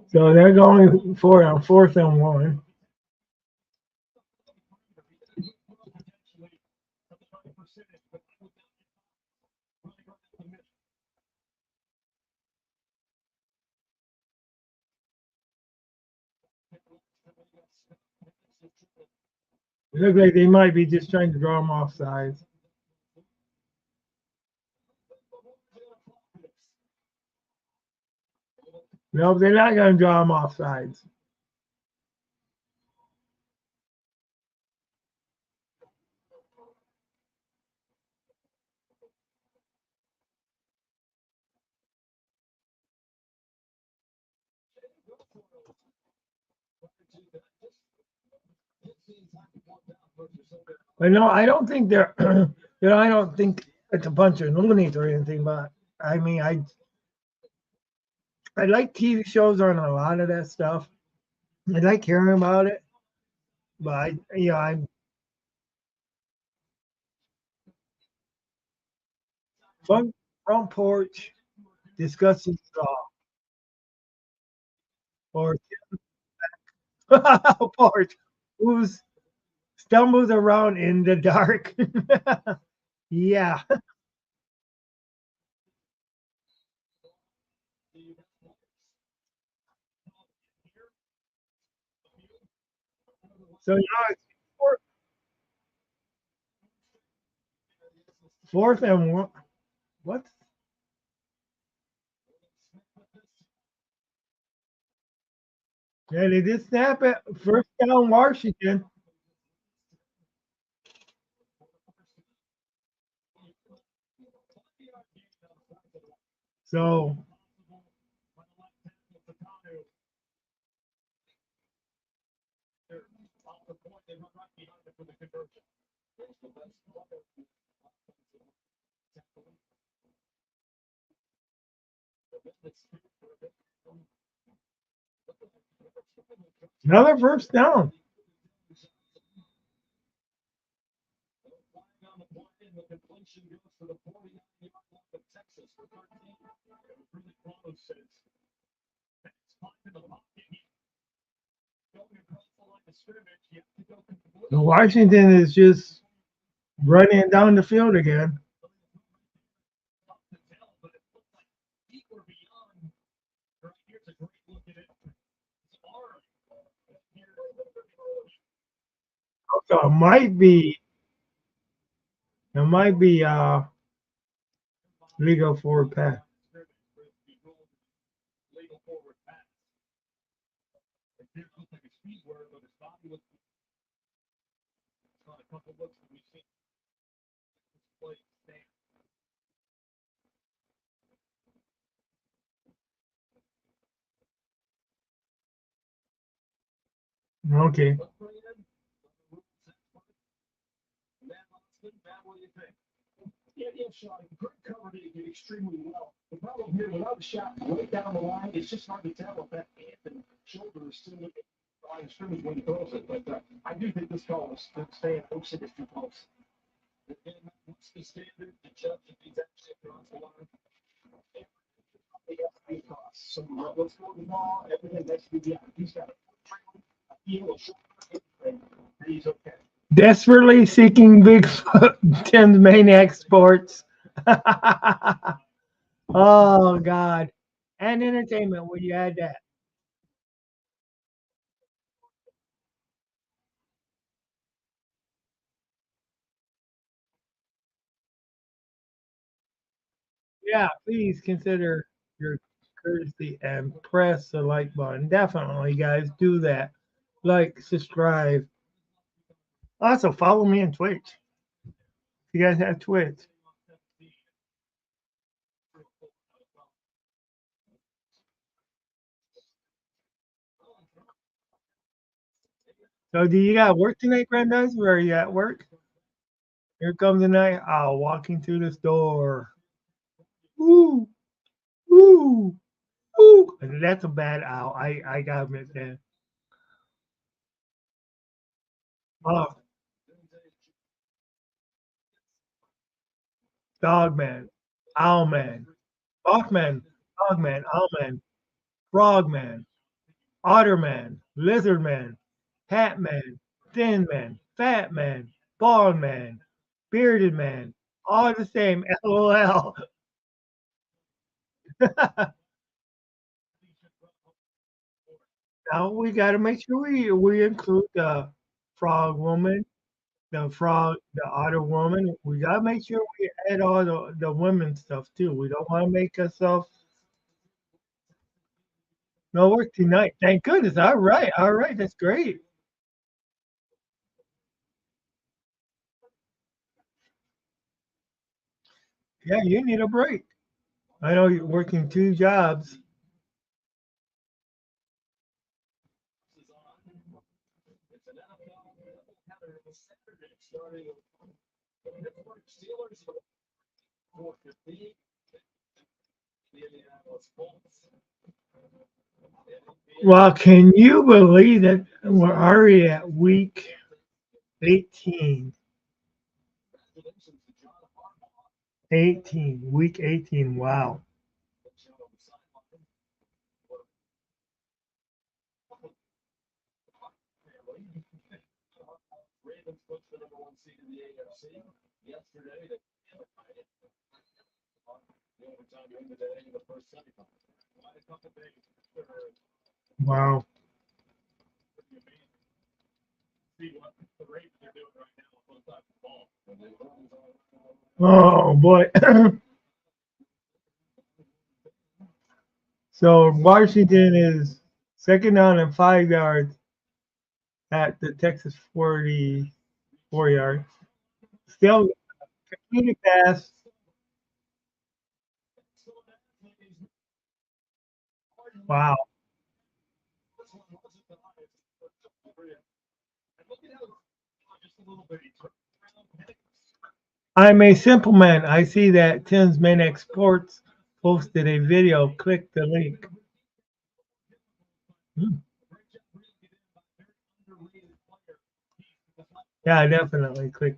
So they're going for a 4th and 1. It looks like they might be just trying to draw them off sides. No, they're not going to draw them off sides. But no, I don't think they're, I don't think it's a bunch of loonies or anything, but I mean, I like TV shows on a lot of that stuff. I like hearing about it, but I'm front porch discussing stuff or porch who's stumbles around in the dark. Yeah. So now it's 4th and 1. What? Yeah, they did snap it. First down, Washington. So another first down. So Washington is just running down the field again. So it might be legal forward pass. couple looks that we've seen play stand. Okay. Matt what do you think? Yeah, Sean. Greg covered it extremely well. The problem here, without a shot right down the line, it's just hard to tell if that hand and shoulder is still in the line of scrimmage when he throws it. But I do think this call is staying close. It is too close. Again, what's the standard to judge if he's actually across the line? They have to be across. So let's go to the ball. Everything has to be out. He's got a heel, a shoulder, and he's okay. Desperately seeking Bigfoot. Tim's Maniac Sports. Oh God. And entertainment when you add that. Yeah, please consider your courtesy and press the like button. Definitely, guys, do that. Like, subscribe. Also, follow me on Twitch. If you guys have Twitch. So, do you got work tonight, Brandeis? Where are you at work? Here comes the night owl walking through this door. Ooh, ooh, ooh. That's a bad owl. I gotta admit that. Oh, Dogman, Owlman, Hawkman, Dogman, Owlman, Frogman, Otterman, Lizardman, Hatman, Thin Man, Fat Man, Bald Man, Bearded Man, all the same. LOL. Now we got to make sure we include the Frog Woman, the Otter Woman. We got to make sure we add all the women stuff too. We don't want to make ourselves no work tonight. Thank goodness. All right. That's great. Yeah, you need a break. I know you're working two jobs. It's an NFL doubleheader this Saturday, starting with the Pittsburgh Steelers for 15, the Indianapolis Colts. Well, can you believe that we're already at week 18? 18, week 18. Wow. Ravens puts the number one seed in the AFC. Yesterday, they the overtime win today in the first semifinal. Quite a couple days. Wow. See what the Ravens are doing right now on both sides of the ball. Oh, boy. So Washington is second down and 5 yards at the Texas 44 yards. Still completed pass. Wow. I'm a simple man. I see that Tim's Maniac Sports posted a video. Click the link. Hmm. Yeah, definitely click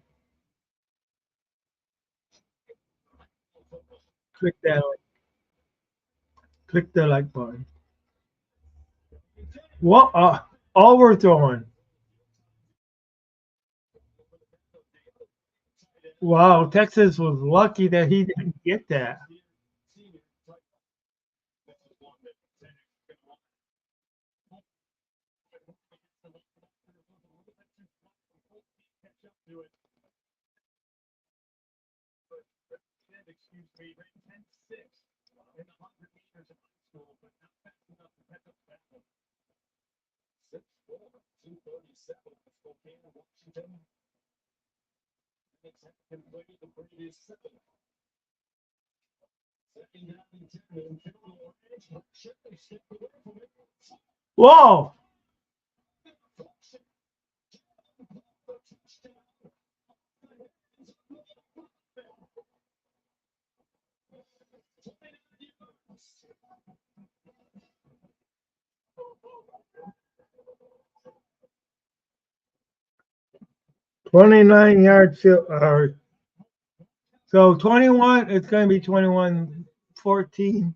that link. Click the like button. What? Overthrown. Wow, Texas was lucky that he didn't get that. Excuse me, 10-6 in the 100 meters of high school, but not fast enough to catch up to that. 6'4", 237 for Spokane, Washington. Whoa! 29 yard field. So 21, it's going to be 21-14.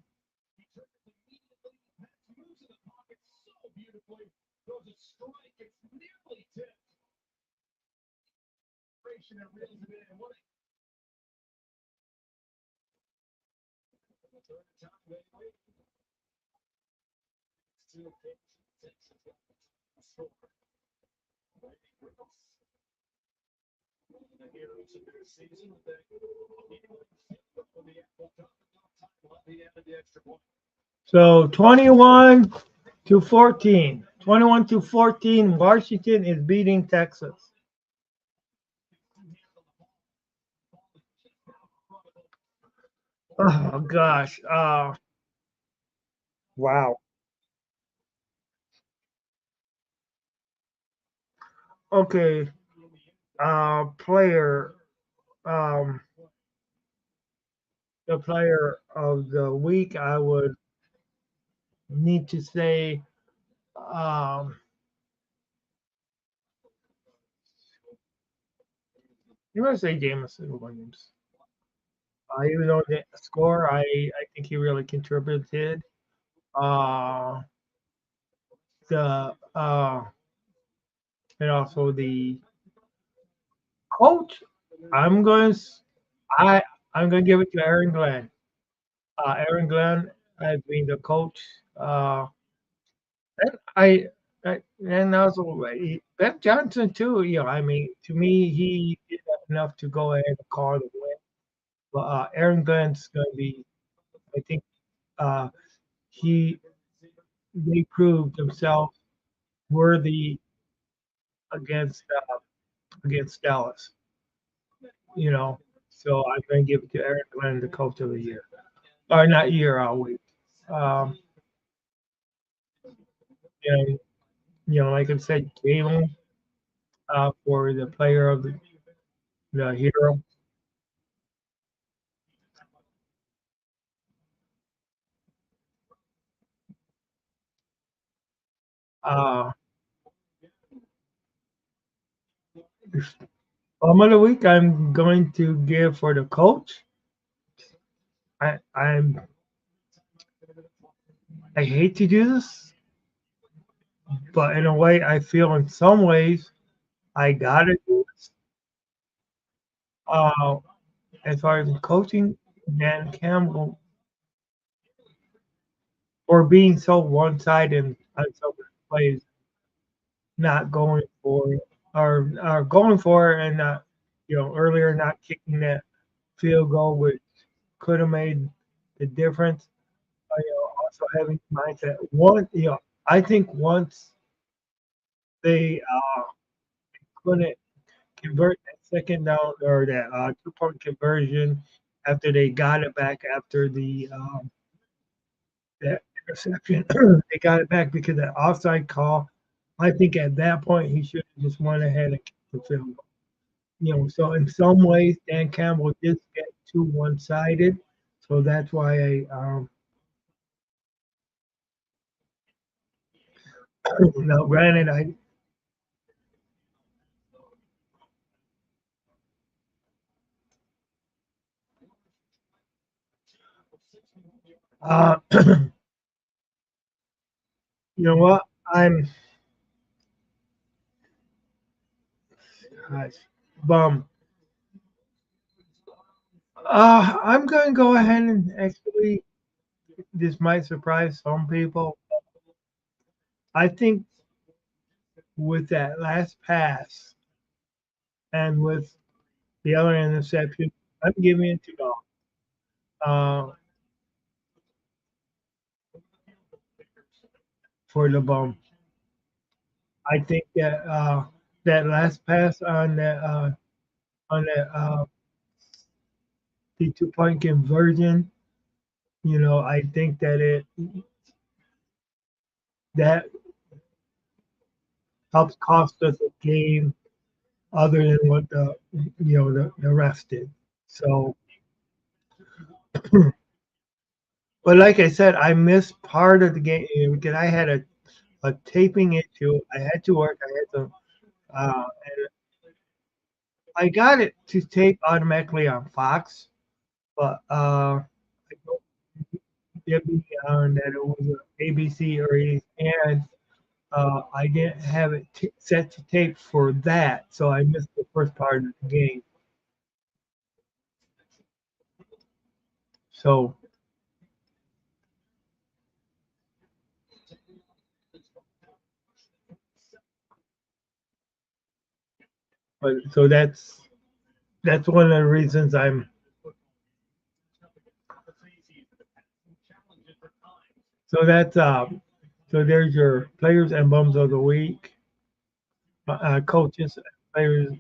So 21-14. 21-14. Washington is beating Texas. Oh gosh. Wow. Okay. Player. Um, the player of the week, I would need to say. Um, you must say Jameson Williams. Even though the score, I think he really contributed. Uh, the and also the coach. I'm going. I I'm going to give it to Aaron Glenn. Aaron Glenn has been the coach. And and also Ben Johnson too. I mean, to me, he did enough to go ahead and call the win. But Aaron Glenn's going to be. I think uh, he they proved themselves worthy against against Dallas. So I'm going to give it to Aaron Glenn, the coach of the year, or not year, all week. Um, and like I said, Jalen for the player of the hero. Uh, of the week, I'm going to give for the coach. I'm I hate to do this, but in a way, I feel in some ways I gotta do this. Uh, as far as coaching, Dan Campbell for being so one-sided on some of the plays, not going for it, or going for it and not, earlier not kicking that field goal, which could have made the difference. Also having mindset. I think once they couldn't convert that second down or that 2-point conversion after they got it back after the that interception, they got it back because of that offside call. I think at that point he should have just went ahead and kicked the field goal. So in some ways Dan Campbell did get too one-sided. So that's why now granted you know what? I'm gosh, bum. I'm going to go ahead and actually, this might surprise some people. I think with that last pass and with the other interception, I'm giving it to uh, for the bum. I think that that last pass on that on the 2 point conversion. I think that helps cost us a game other than what the rest did. So, but like I said, I missed part of the game because I had a taping issue. I had to work. I had to. And I got it to tape automatically on Fox, but I don't get me on that it was ABC or and I didn't have it set to tape for that, so I missed the first part of the game. So, but so that's one of the reasons I'm. So that's so there's your players and bums of the week, coaches, players.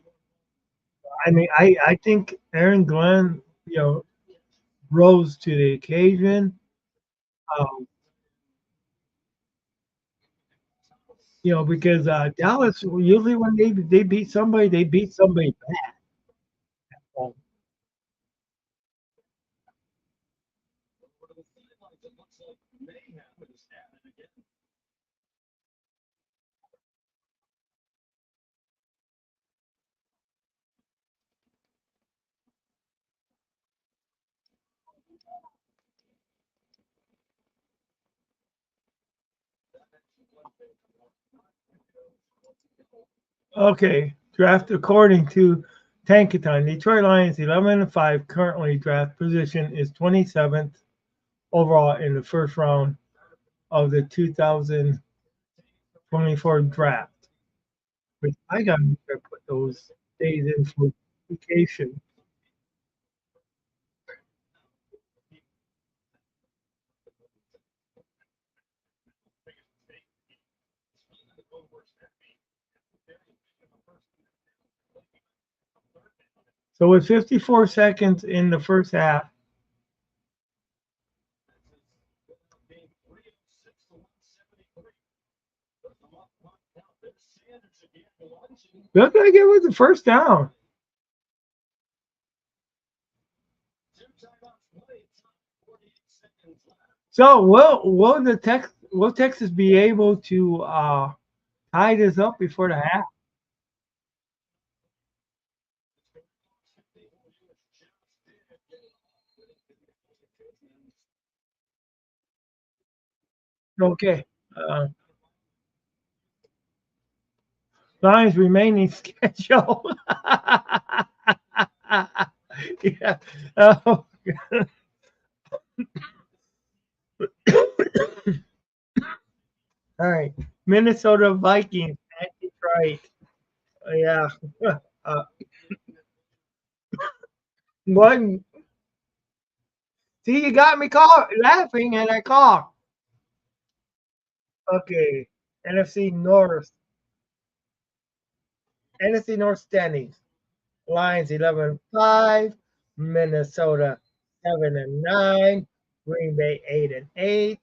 I mean, I think Aaron Glenn, rose to the occasion. Um, because Dallas usually when they beat somebody, they beat somebody bad. Um, Okay, draft according to Tankathon. Detroit Lions 11-5 currently draft position is 27th overall in the first round of the 2024 draft. Which I got to put those days in for vacation. So with 54 seconds in the first half, looked like it was the first down. So will Texas be able to tie this up before the half? Okay. Lions remaining schedule. Yeah. Oh. All right. Minnesota Vikings at Detroit. Yeah. Uh, one. See, you got me laughing and I coughed. Okay. NFC North. NFC North standings. Lions 11-5. Minnesota 7-9. Green Bay 8-8.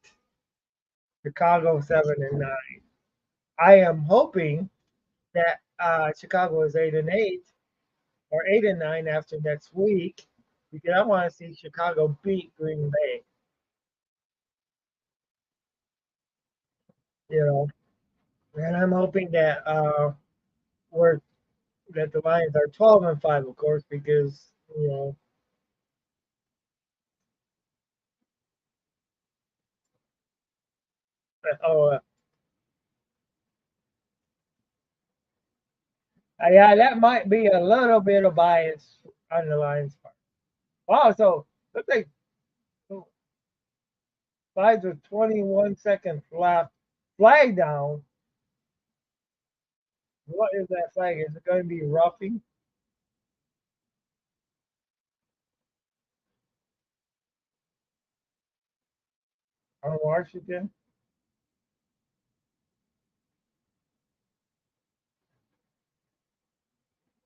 Chicago 7-9. I am hoping that Chicago is 8-8 or 8-9 after next week because I want to see Chicago beat Green Bay. You know, and I'm hoping that we're that the Lions are 12-5, of course, because oh yeah, that might be a little bit of bias on the Lions' part. Wow, so looks like Lions with 21 seconds left. Flag down. What is that flag? Is it going to be roughing on Washington?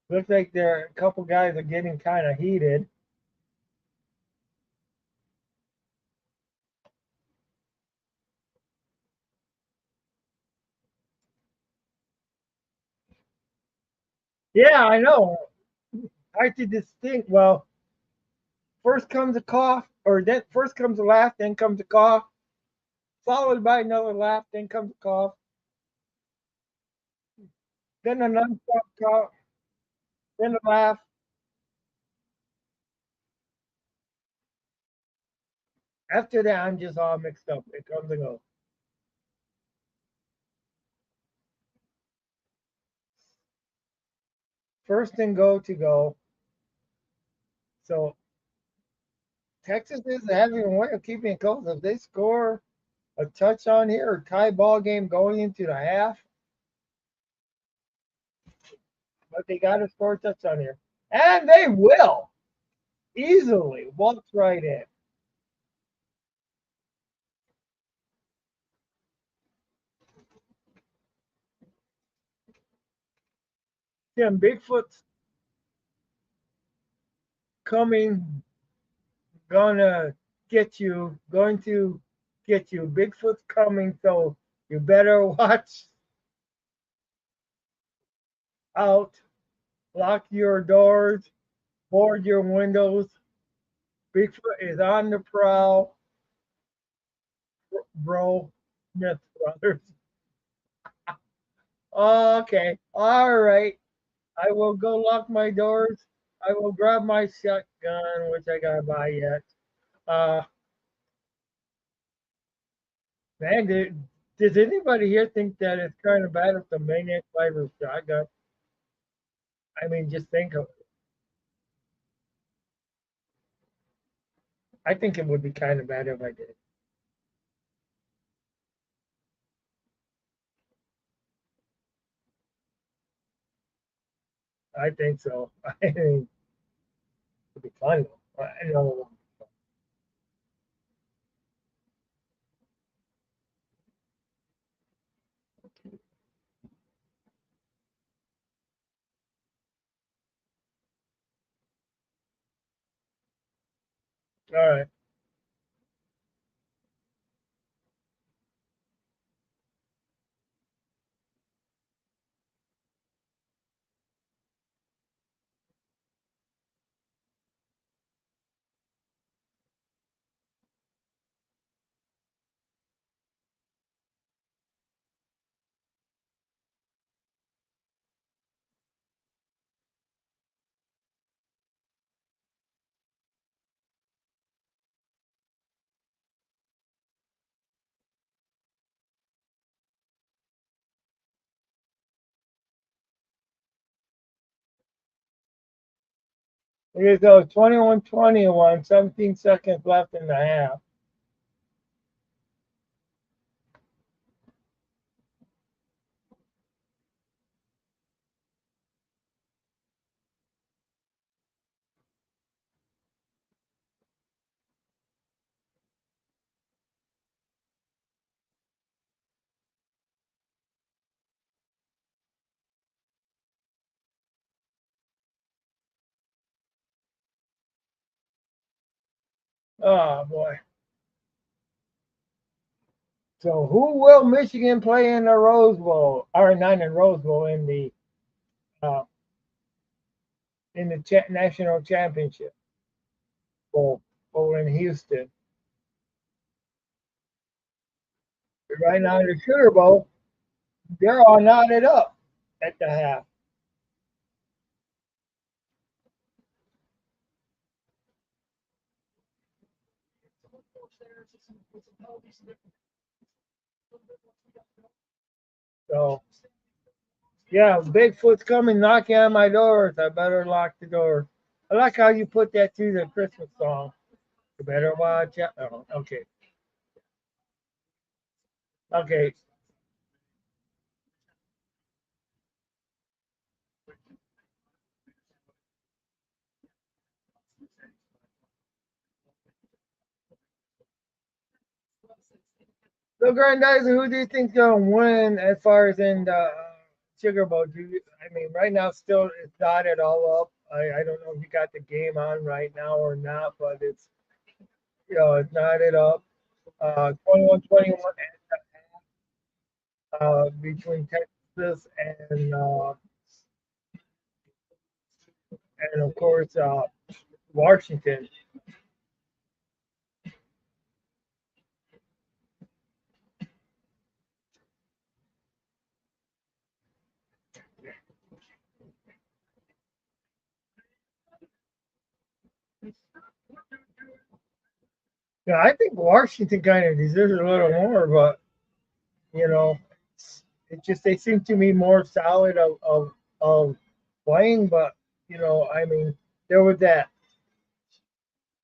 Looks like there a couple guys are getting kind of heated. Yeah, I know. I to distinct. Well, first comes a cough, or then first comes a laugh, then comes a cough, followed by another laugh, then comes a cough, then a non-stop cough, then a laugh. After that, I'm just all mixed up. It comes and goes. First and go to go. So Texas is having a way of keeping it close. If they score a touchdown here or tie ball game going into the half, but they got to score a touchdown here. And they will easily walk right in. Tim Bigfoot's coming, gonna going to get you. Bigfoot's coming, so you better watch out. Lock your doors, board your windows. Bigfoot is on the prowl, bro. Smith Brothers. Okay, all right. I will go lock my doors. I will grab my shotgun, which I gotta buy yet. Uh, man, does anybody here think that it's kind of bad if the maniac fires a shotgun? I mean, just think of it. I think it would be kind of bad if I did. I think so. I mean, it'd be fun though. I know. All right. Here you go. 21-21. 17 seconds left in the half. Oh boy. So who will Michigan play in the Rose Bowl? Or not in Rose Bowl uh, in the national championship bowl over in Houston? Right now in the Sugar Bowl, they're all knotted up at the half. So yeah, Bigfoot's coming knocking on my doors. I better lock the door. I like how you put that to the Christmas song. You better watch out. Oh, okay. Okay. So, Grandizer, who do you think's gonna win as far as in the Sugar Bowl, I mean, right now still it's dotted all up. I don't know if you got the game on right now or not, but it's it's knotted up. 21-21 between Texas and of course Washington. Yeah, I think Washington kind of deserves a little more, but you know, it just they seem to me more solid of playing, but I mean, there was that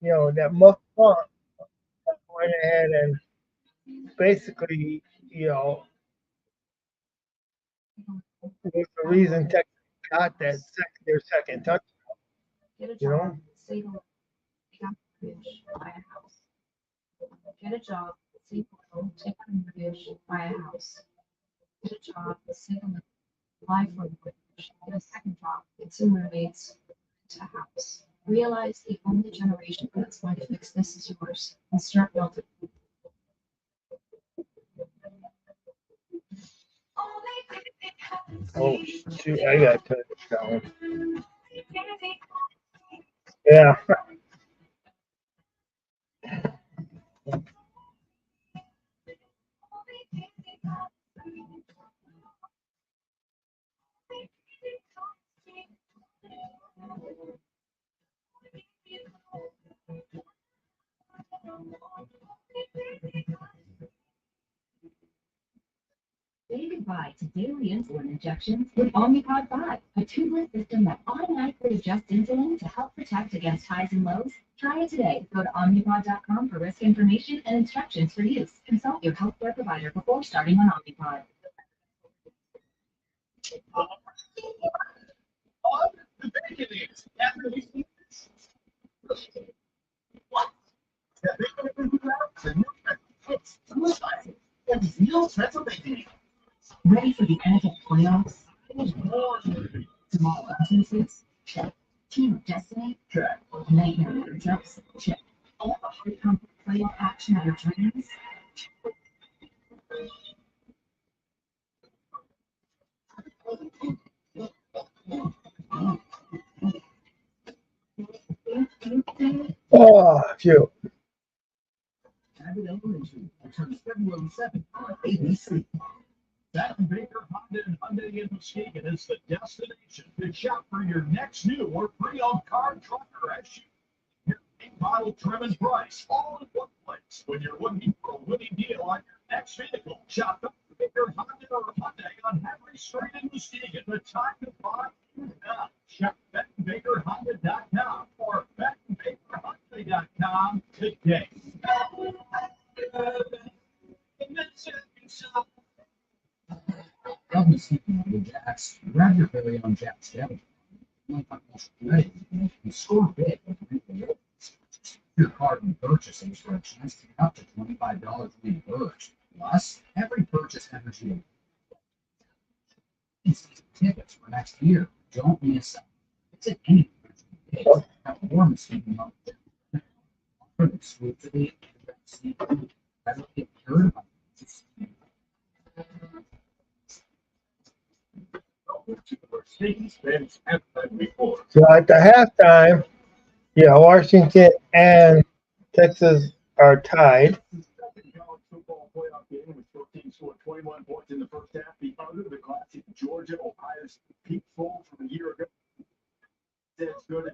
that muff punt went ahead and basically was the reason Texas got their second touch. Get a You job, know, save a life, take out a mortgage, buy a house. Get a job, save a life, take out a mortgage, buy a house. Get a job, save a life, apply for a mortgage, get a second job, get some roommates, rent a house. Realize the only generation that's going to fix this is yours, and start building. oh shoot, I got to down. Yeah. Say goodbye to daily insulin injections with Omnipod 5, a tubeless system that automatically adjusts insulin to help protect against highs and lows. Try it today. Go to Omnipod.com for risk information and instructions for use. Consult your healthcare provider before starting on Omnipod. Ready for the NFL playoffs? Tomorrow offenses? Check. Team of Destiny? Check. Nightmare matchups? Check. All the hard comfort playoff action of your dreams? Oh, phew. Abbott Elementary returns February 7th on ABC. Sam Baker Honda and Hyundai in Muskegon is the destination to shop for your next new or pre-owned car, truck, or SUV. Your main model, trim, and price all in one place. When you're looking for a winning deal on your next vehicle, shop Sam Baker Honda or Hyundai on Henry Street in Muskegon. The time to buy is now. Shop BettonBakerHonda.com or BettonBakerHonda.com today. Government speaking of Jack's, grab your very own Jack's Deli. Ready and score big with your card and purchases for a chance to get up to $25 reimbursed. Plus, every purchase enters you instant tickets for next year. Don't miss out. It's at any warm speaking of exclusively readily heard about. So at the halftime, yeah, Washington and Texas are tied. College football playoff game in which both teams scored 21 points in the first half. The other, the classic Georgia Ohio State Peak Bowl from a year ago. It's good.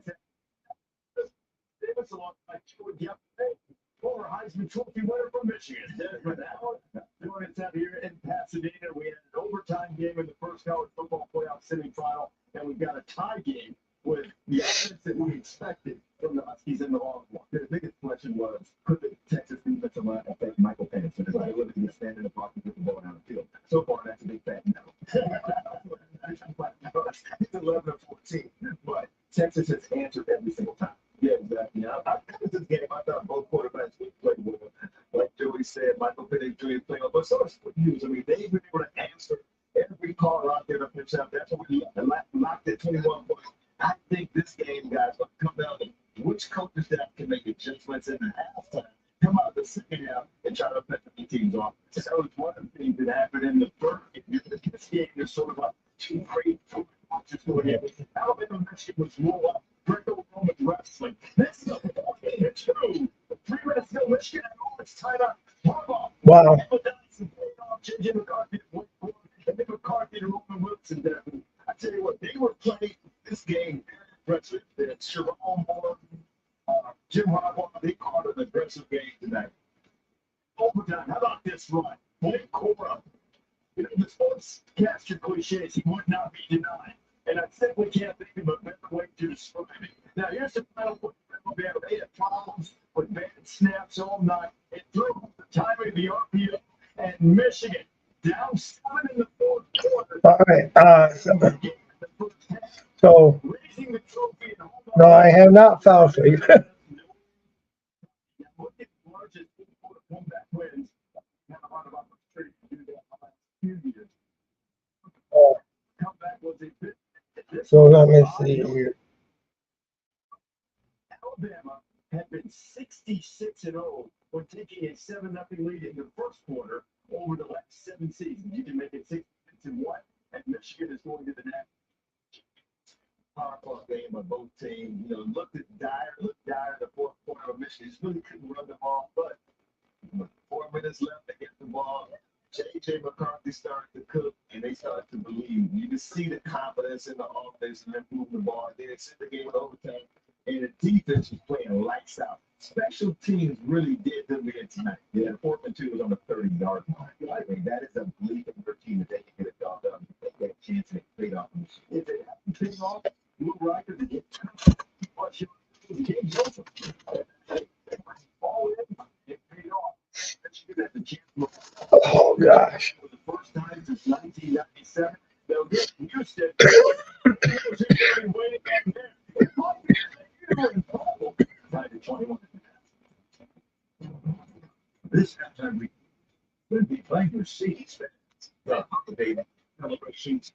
Davis alongside Jordan yesterday, former Heisman Trophy winner from Michigan. But now, doing it out here in Pasadena, we had an overtime game in the first college football playoff semifinal, and we've got a tie game with the offense that we expected from the Huskies in the Longhorns. The biggest question was, could the Texas defensive line affect Michael Penix with his ability to stand in the pocket with the ball down the field? So far, that's a big fat no. It's 11-14, but Texas has answered every single time. Yeah, exactly. This game, I thought both quarterbacks would play well. Like Joey said, Michael Penix, Julius playing well, but so is News. I mean, they've been able to answer every call out there to pitch first half. That's what we locked at 21 points. I think this game, guys, will come down to which coaching staff can make adjustments in the halftime, come out the second half, and try to affect the teams off. So that was one of the things that happened in the first game. This game is sort of like two great watches going in. Alabama Michigan was more like Greco-Roman wrestling. This is a 4-2. 3 minutes ago, Michigan had all its time out. Wow. JJ McCarthy, and then McCarthy and Roman Wilson. I tell you what, they were playing this game aggressive. Sharon Moore, Jim Harbaugh, they called an aggressive game tonight. Overtime, how about this run? Blake Cora. You know, the sportscaster cliches, he would not be denied. And I simply can't think of a better way to describe it. Now, here's the final point. They had problems with bad snaps all night. It threw the timing of the RPO, and Michigan down 7 in the fourth quarter. All right. So, no, I have not foul sleep. So let me see here. Alabama had been 66-0 when taking a 7-0 lead in the first quarter over the last 7 seasons. You can make it 6-1, and Michigan is going to the next powerful game of both teams. You know, looked dire in the fourth quarter of Michigan. Just really couldn't run the ball, but with 4 minutes left to get the ball, JJ McCarthy started to cook, and they started to believe. You can see the confidence in the offense and then moving the ball. Then they sent the game in overtime, and the defense was playing lights out. Special teams really did them in tonight. Yeah, 4th and 2 was on the 30-yard line. I mean, that is a belief in their team that they can get it done. They get a chance to get paid off. If they haven't paid off, Blue Rider to get watch the game's over. All in, get paid off. Oh, gosh. For the first time since 1997, they'll get Houston. Waiting back there. This halftime we will be playing your seats. The baby celebrations.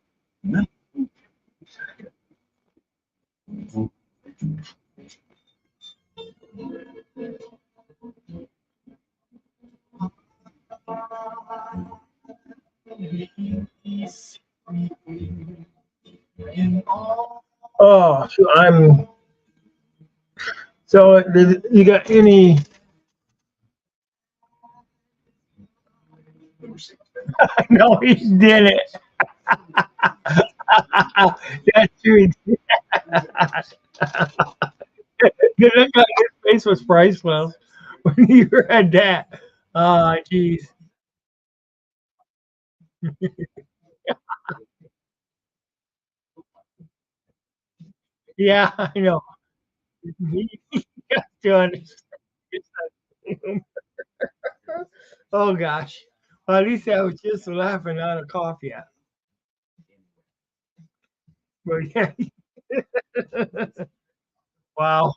Oh, so So, you got any? No, he didn't. That's true. The look on his face was priceless when you read that. Oh, jeez. Yeah, I know. He got doing. Oh gosh. Well, at least I was just laughing out of coffee. But yeah. Wow.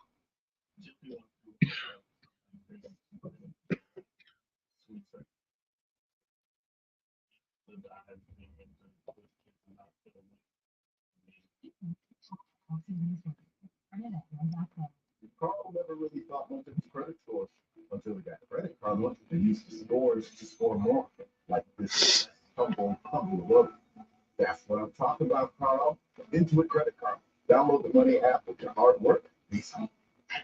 Carl never really thought much of his credit scores until he got credit. Carl wanted to use his scores to score more, like this humble road. That's what I'm talking about, Carl. Into a credit card. Download the Money app with your hard work. These at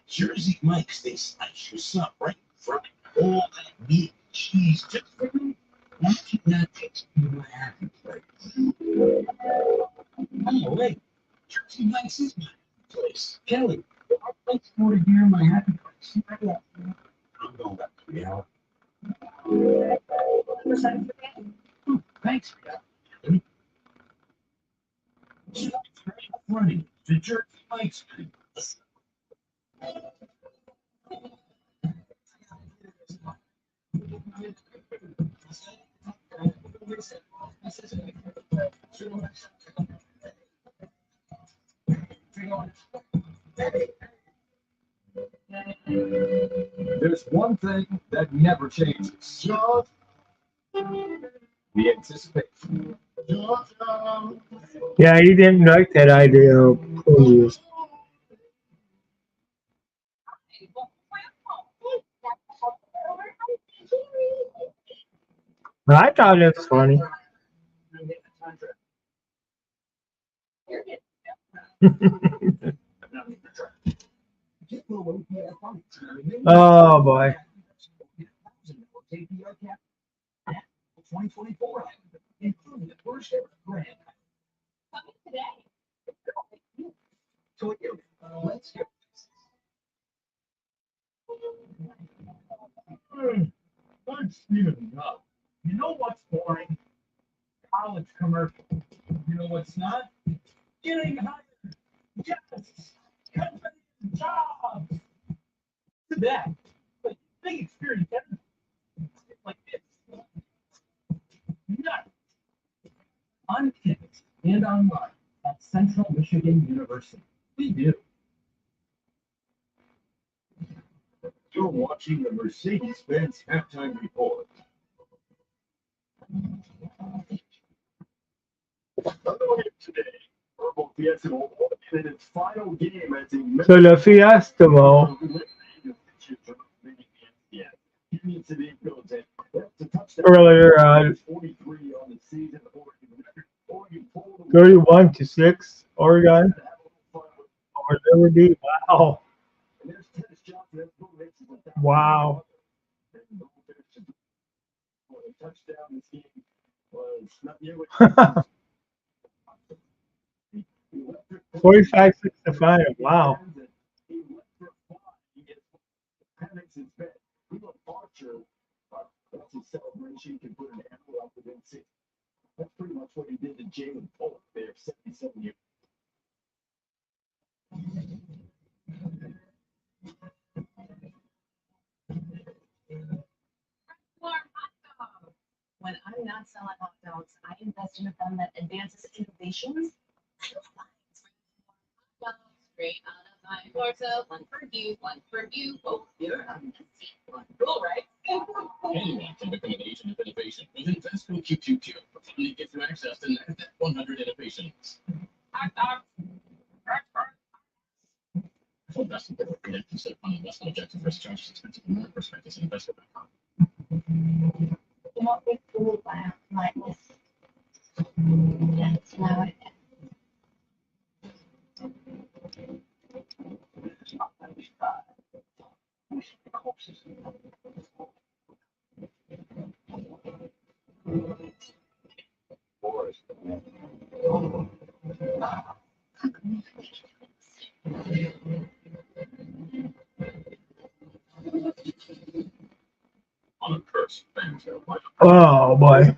Jersey Mike's, they slice your son right in front of all that meat and cheese just for me. Imagine that takes you to my happy place. Oh, wait. Jersey Mike's is my place. Kelly, I'd like to go to here in my happy place. I'm going back to reality. Thanks, Kelly. Running to Jersey Mike's. There's one thing that never changes. The anticipation. Georgia. Yeah, he didn't like that idea of polio. But I thought it was funny. Oh boy. 2024, including the first ever grand. So let's go. I'm Steven Nuff. You know what's boring? College commercial. You know what's not? Getting hired. Yes. Company jobs. To that. But big experience. Like this. None. On campus and online at Central Michigan University. We do. You're watching the Mercedes-Benz halftime report. Underway today, Purple Fiesta will in its final game as a So the Fiesta Bowl. Earlier, 31-6, Oregon over Liberty. Wow. Wow. Touchdown this game was not nearly 45-6 to 5. Wow. Panics his bet. Leland Archer, that's his celebration. Can put an arrow up within 6. That's pretty much what he did to Jalen Polk there, 77 years. When I'm not selling hot dogs, I invest in a fund that advances innovations. Straight out of my torso, one for you, one for you. Oh, you're on the seat. One rule, right? Anyone can become an agent of innovation with Investment QQQ. It gives you access to NASDAQ 100 innovations. For investment related to set fund investment objectives, risk charges, expensive and prospectus investor.com. You know, it's cool like this. That's now it. On a curse, fans are like, Oh boy.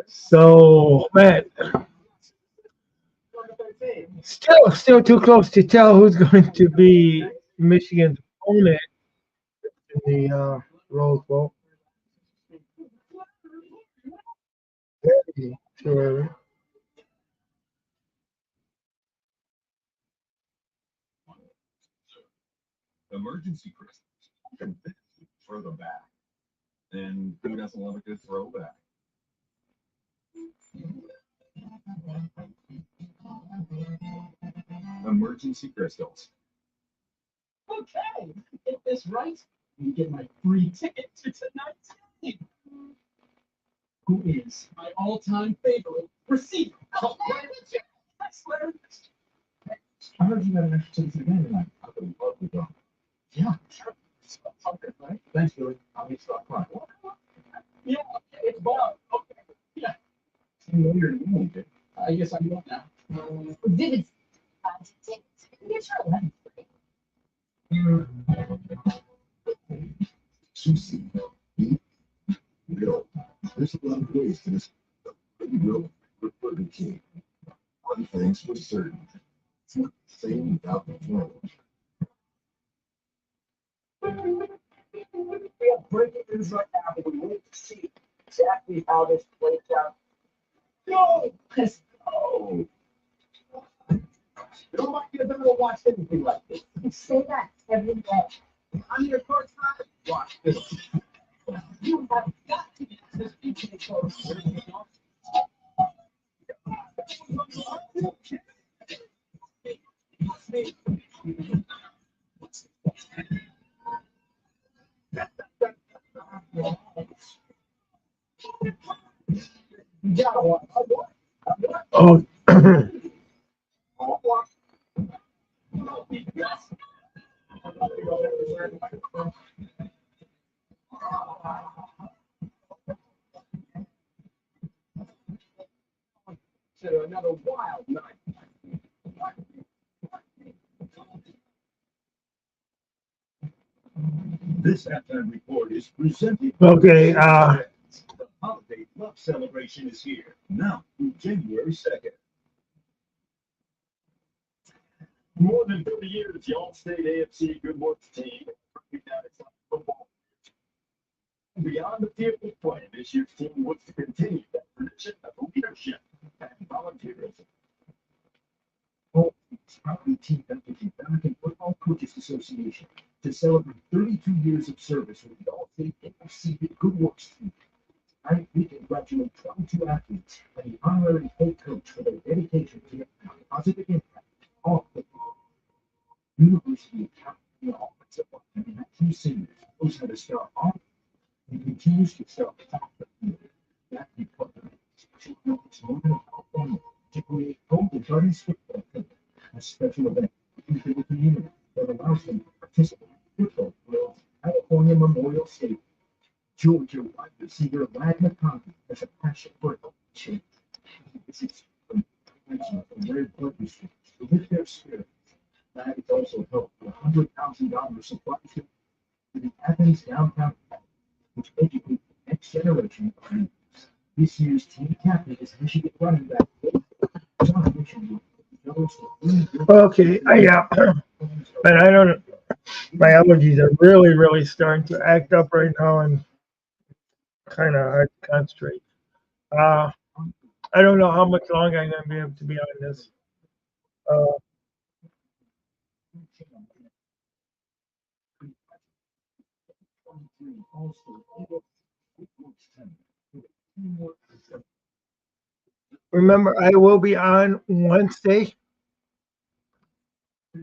So man, still too close to tell who's going to be Michigan's opponent in the Rose Bowl. Sure. Emergency Christmas. Further back. And who doesn't love a good throwback? Emergency crystals. Okay, get this right. You get my free ticket to tonight's game. Who is my all-time favorite receiver? Oh, Larry. I heard you got an extra ticket to the game tonight. I would love to go. Yeah, sure. Okay, right? Thanks, Billy. I'll meet you up front. Yeah, okay, it's Bob. Okay, yeah. See you later in the morning, dude. I guess I'm going now. Vivid tickets. Get your 11 free. Susie. Yo, there's a lot of ways to this. You know, with Burger King. One thing's for certain. Same without the throne. We have breaking news right now, but we wait to see exactly how this plays out. Go! Let's go! Nobody has ever watched anything like this. You say that every day. I'm your first time. Watch this. You have got to get this BK close. Oh, To another wild night. This halftime report is presented. okay. The holiday love celebration is here now through January 2nd. For more than 30 years, the All-State AFC Good Works team has recognized football. Beyond the field of play, this year's team looks to continue that tradition of leadership and volunteerism. All these proudly teamed up with the American Football Coaches Association to celebrate 32 years of service with the All-State AFC Good Works team. Tonight, we congratulate 22 athletes and the honorary head coach for their dedication to make a positive impact on all football. University of California offensive lineman and 2 seniors knows how to start on and continues to start off the field. That department special efforts Northern California to create home and gardens football field, a special event for the community that allows them to participate in football drills at California Memorial Stadium. Georgia wide receiver Lad McConkey has a passion for helping change. This is from Red Blood Receivers to lift their spirits. Lad has also helped with $100,000 supply to the Athens downtown Hall, which educates the next generation of leaders. This year's team captain is Michigan running back John Michigan. Okay. Yeah. And I don't. My allergies are really starting to act up right now, and kind of hard to concentrate. Uh, I don't know how much longer I'm going to be able to be on this. Uh, remember, I will be on Wednesday. To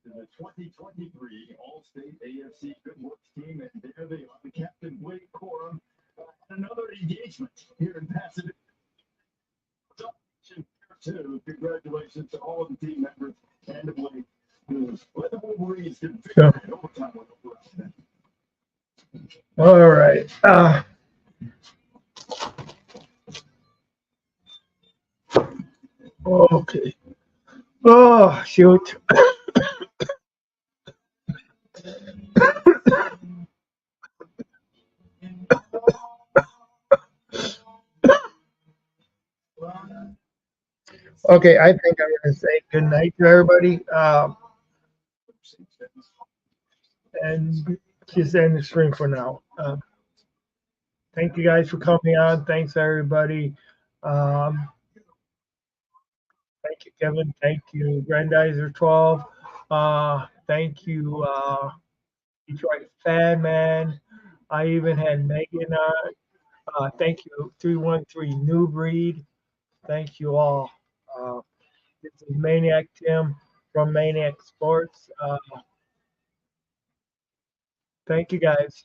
the 2023 All-State AFC Good Works team, and there they are, the Captain Blake Corum, another engagement here in Pasadena. Congratulations to all of the team members and to Blake, who led the Wolverines to victory in overtime with the first. All right. Okay. Oh, shoot. Okay, I think I'm going to say good night to everybody. And just end the stream for now. Thank you guys for coming on. Thanks, everybody. Um, Thank you, Kevin. Thank you, Grandizer 12. Thank you, Detroit Fan Man. I even had Megan on. Thank you, 313 New Breed. Thank you all. Uh, this is Maniac Tim from Maniac Sports. Thank you guys.